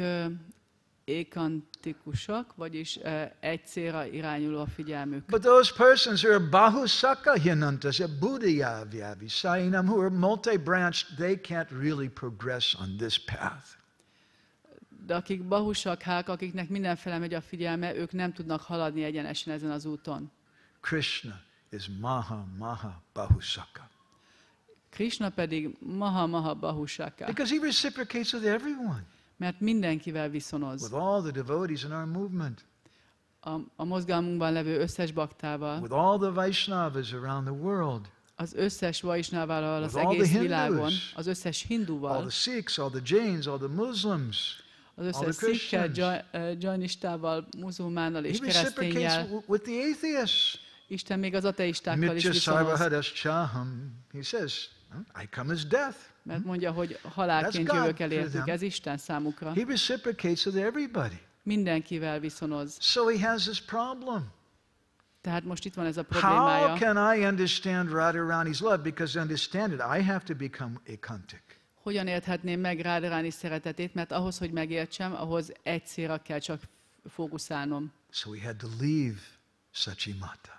[SPEAKER 7] ékantikusak, vagyis egy célra irányuló a figyelmük.
[SPEAKER 5] But those persons who are bahusaka hyanantas, buddhaya vyavisahinam, who are multi-branched, they can't really progress on this path.
[SPEAKER 7] De akik bahusakhák, akiknek mindenfele megy a figyelme, ők nem tudnak haladni egyenesen ezen az úton.
[SPEAKER 5] Krishna is maha bahusaka.
[SPEAKER 7] Krishna pedig maha bahusaka.
[SPEAKER 5] Because he reciprocates with everyone.
[SPEAKER 7] Mert mindenkivel viszonoz.
[SPEAKER 5] With all the devotees in our movement.
[SPEAKER 7] A mozgalmunkban levő összes baktával.
[SPEAKER 5] With all the Vaishnavas around the world.
[SPEAKER 7] Az összes Vaishnavával az
[SPEAKER 5] With all
[SPEAKER 7] egész
[SPEAKER 5] the
[SPEAKER 7] világon,
[SPEAKER 5] Hindus.
[SPEAKER 7] az összes
[SPEAKER 5] All
[SPEAKER 7] hinduval,
[SPEAKER 5] the Sikhs, all the Jains, all the Muslims.
[SPEAKER 7] az
[SPEAKER 5] all
[SPEAKER 7] összes
[SPEAKER 5] the
[SPEAKER 7] szikkel,
[SPEAKER 5] Christians.
[SPEAKER 7] jainistával, muzulmánnal és
[SPEAKER 5] He reciprocates
[SPEAKER 7] kereszténnyel.
[SPEAKER 5] with the atheists.
[SPEAKER 7] Isten még az ateistákkal is
[SPEAKER 5] Mitya
[SPEAKER 7] viszonoz.
[SPEAKER 5] sarvahadaschaham. He says, I come as death.
[SPEAKER 7] Mert mondja, hogy halálként
[SPEAKER 5] That's God
[SPEAKER 7] jövök
[SPEAKER 5] for
[SPEAKER 7] elértük.
[SPEAKER 5] them.
[SPEAKER 7] Ez Isten számukra.
[SPEAKER 5] He reciprocates with everybody.
[SPEAKER 7] Mindenkivel viszonoz.
[SPEAKER 5] So he has this problem.
[SPEAKER 7] Tehát most itt van ez a
[SPEAKER 5] How
[SPEAKER 7] problémája.
[SPEAKER 5] can I understand Radharani's love? Because to understand it, I have to become ekantic.
[SPEAKER 7] Hogyan érthetném meg Radharani szeretetét? Mert ahhoz, hogy megértsem, ahhoz egy célra kell csak fókuszálnom.
[SPEAKER 5] So he had to leave Sachimata.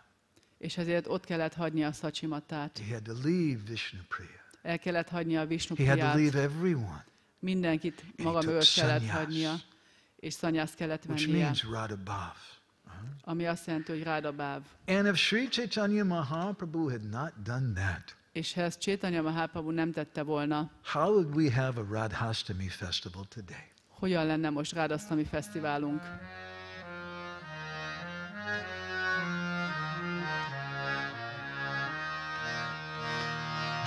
[SPEAKER 7] És ezért ott kellett hagyni a Szachimatát.
[SPEAKER 5] He had to leave Vishnupriya.
[SPEAKER 7] El kellett hagyni a
[SPEAKER 5] He had to
[SPEAKER 7] Visnupriyát.
[SPEAKER 5] leave everyone,
[SPEAKER 7] Mindenkit maga
[SPEAKER 5] took
[SPEAKER 7] mögött kellett
[SPEAKER 5] sannyas.
[SPEAKER 7] hagynia, és szanyászt kellett
[SPEAKER 5] which
[SPEAKER 7] vennie,
[SPEAKER 5] means Radhabhav.
[SPEAKER 7] ami azt jelenti, hogy Rádabáv.
[SPEAKER 5] And if Sri Chaitanya Mahaprabhu had not done that,
[SPEAKER 7] És ha ezt Chaitanya Mahaprabhu nem tette volna,
[SPEAKER 5] how would we have a Radhastami festival today?
[SPEAKER 7] hogyan lenne most Radhastami fesztiválunk?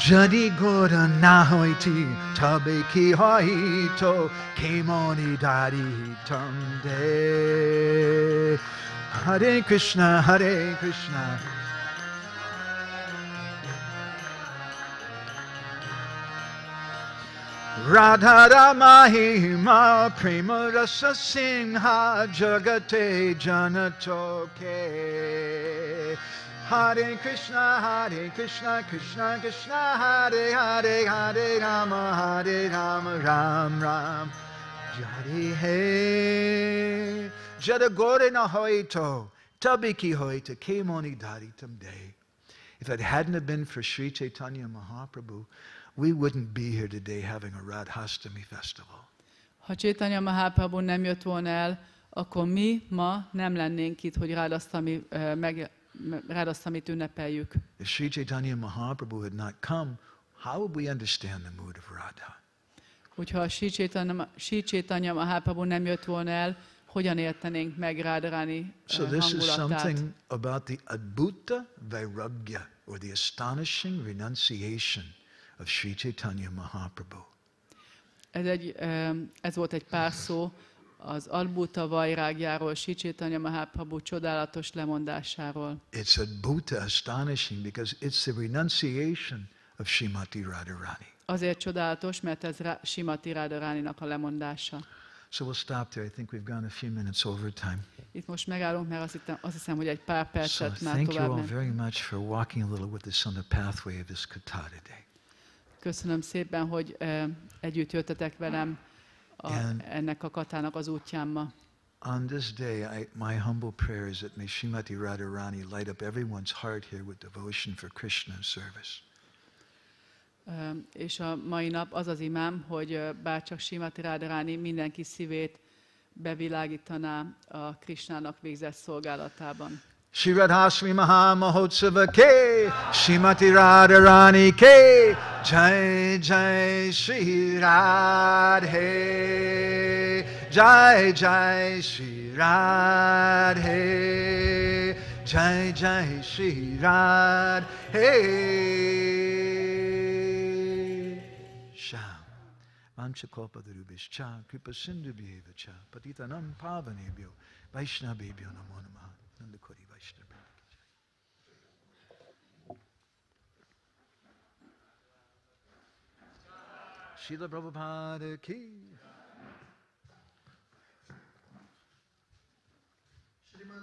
[SPEAKER 5] Jadi gora nahoiti tabe ki haito kemoni dari tamde. Hare Krishna, Hare Krishna. Radha Mahima Prema Rasa Singha Jagate Janatoke. Hare Krishna, Krishna Krishna, Hare Hare, Hare Rama, Ram Ram. Jari He Jadagore na hoito, Tabiki hoita, Kemoni Daritam Day. If it hadn't have been for Sri Chaitanya Mahaprabhu, we wouldn't be here today having a Radhastami festival.
[SPEAKER 7] Ha Chaitanya Mahaprabhu nem jött volna el, akkor mi ma nem lennénk itt, hogy Radhastamit ünnepeljük.
[SPEAKER 5] If Sri Chaitanya Mahaprabhu had not come, how would we understand the mood of Radha?
[SPEAKER 7] Hogyha Sri Chaitanya Mahaprabhu nem jött volna el, hogyan értenénk meg Radharani
[SPEAKER 5] So this is
[SPEAKER 7] hangulatát?
[SPEAKER 5] something about the Adbhuta Vairagya, or the astonishing renunciation of Sri Chaitanya Mahaprabhu.
[SPEAKER 7] Ez volt egy pár szó az Adbhuta Vairagjáról, Sri Chaitanya Mahaprabhu csodálatos lemondásáról.
[SPEAKER 5] It's Adbhuta, astonishing, because it's the renunciation of Srimati Radharani.
[SPEAKER 7] Azért csodálatos, mert ez Srimati Radharaninak a lemondása.
[SPEAKER 5] So we'll stop there. I think we've gone a few minutes over time.
[SPEAKER 7] Itt most megállunk, mert azt hiszem, hogy egy pár
[SPEAKER 5] So
[SPEAKER 7] percet már
[SPEAKER 5] thank you
[SPEAKER 7] tovább
[SPEAKER 5] all
[SPEAKER 7] nem.
[SPEAKER 5] very much for walking a little with us on the pathway of this katha today.
[SPEAKER 7] Köszönöm szépen, hogy együtt jöttetek velem ennek a katának az útján ma.
[SPEAKER 5] On this day, my humble prayer is that may Srimati Radharani light up everyone's heart here with devotion for Krishna and service.
[SPEAKER 7] És a mai nap az az imám, hogy bárcsak Srimati Radharani mindenki szívét bevilágítaná a Krishnának végzett szolgálatában.
[SPEAKER 5] Shri Radhastami Maha Mahotsava ke, Srimati Radharani ke, Jai Jai Shri Radhe, Jai Jai Shri Radhe, Jai Jai Shri Radhe. Vanchakalpatarubhishcha, Kripa Sindhubhyeva cha, Patitanam Pavanebhyo, Vaishnavebhyo Namo Namaha, Nandakori Vaishnava. Srila Prabhupada ki.
[SPEAKER 1] Shriman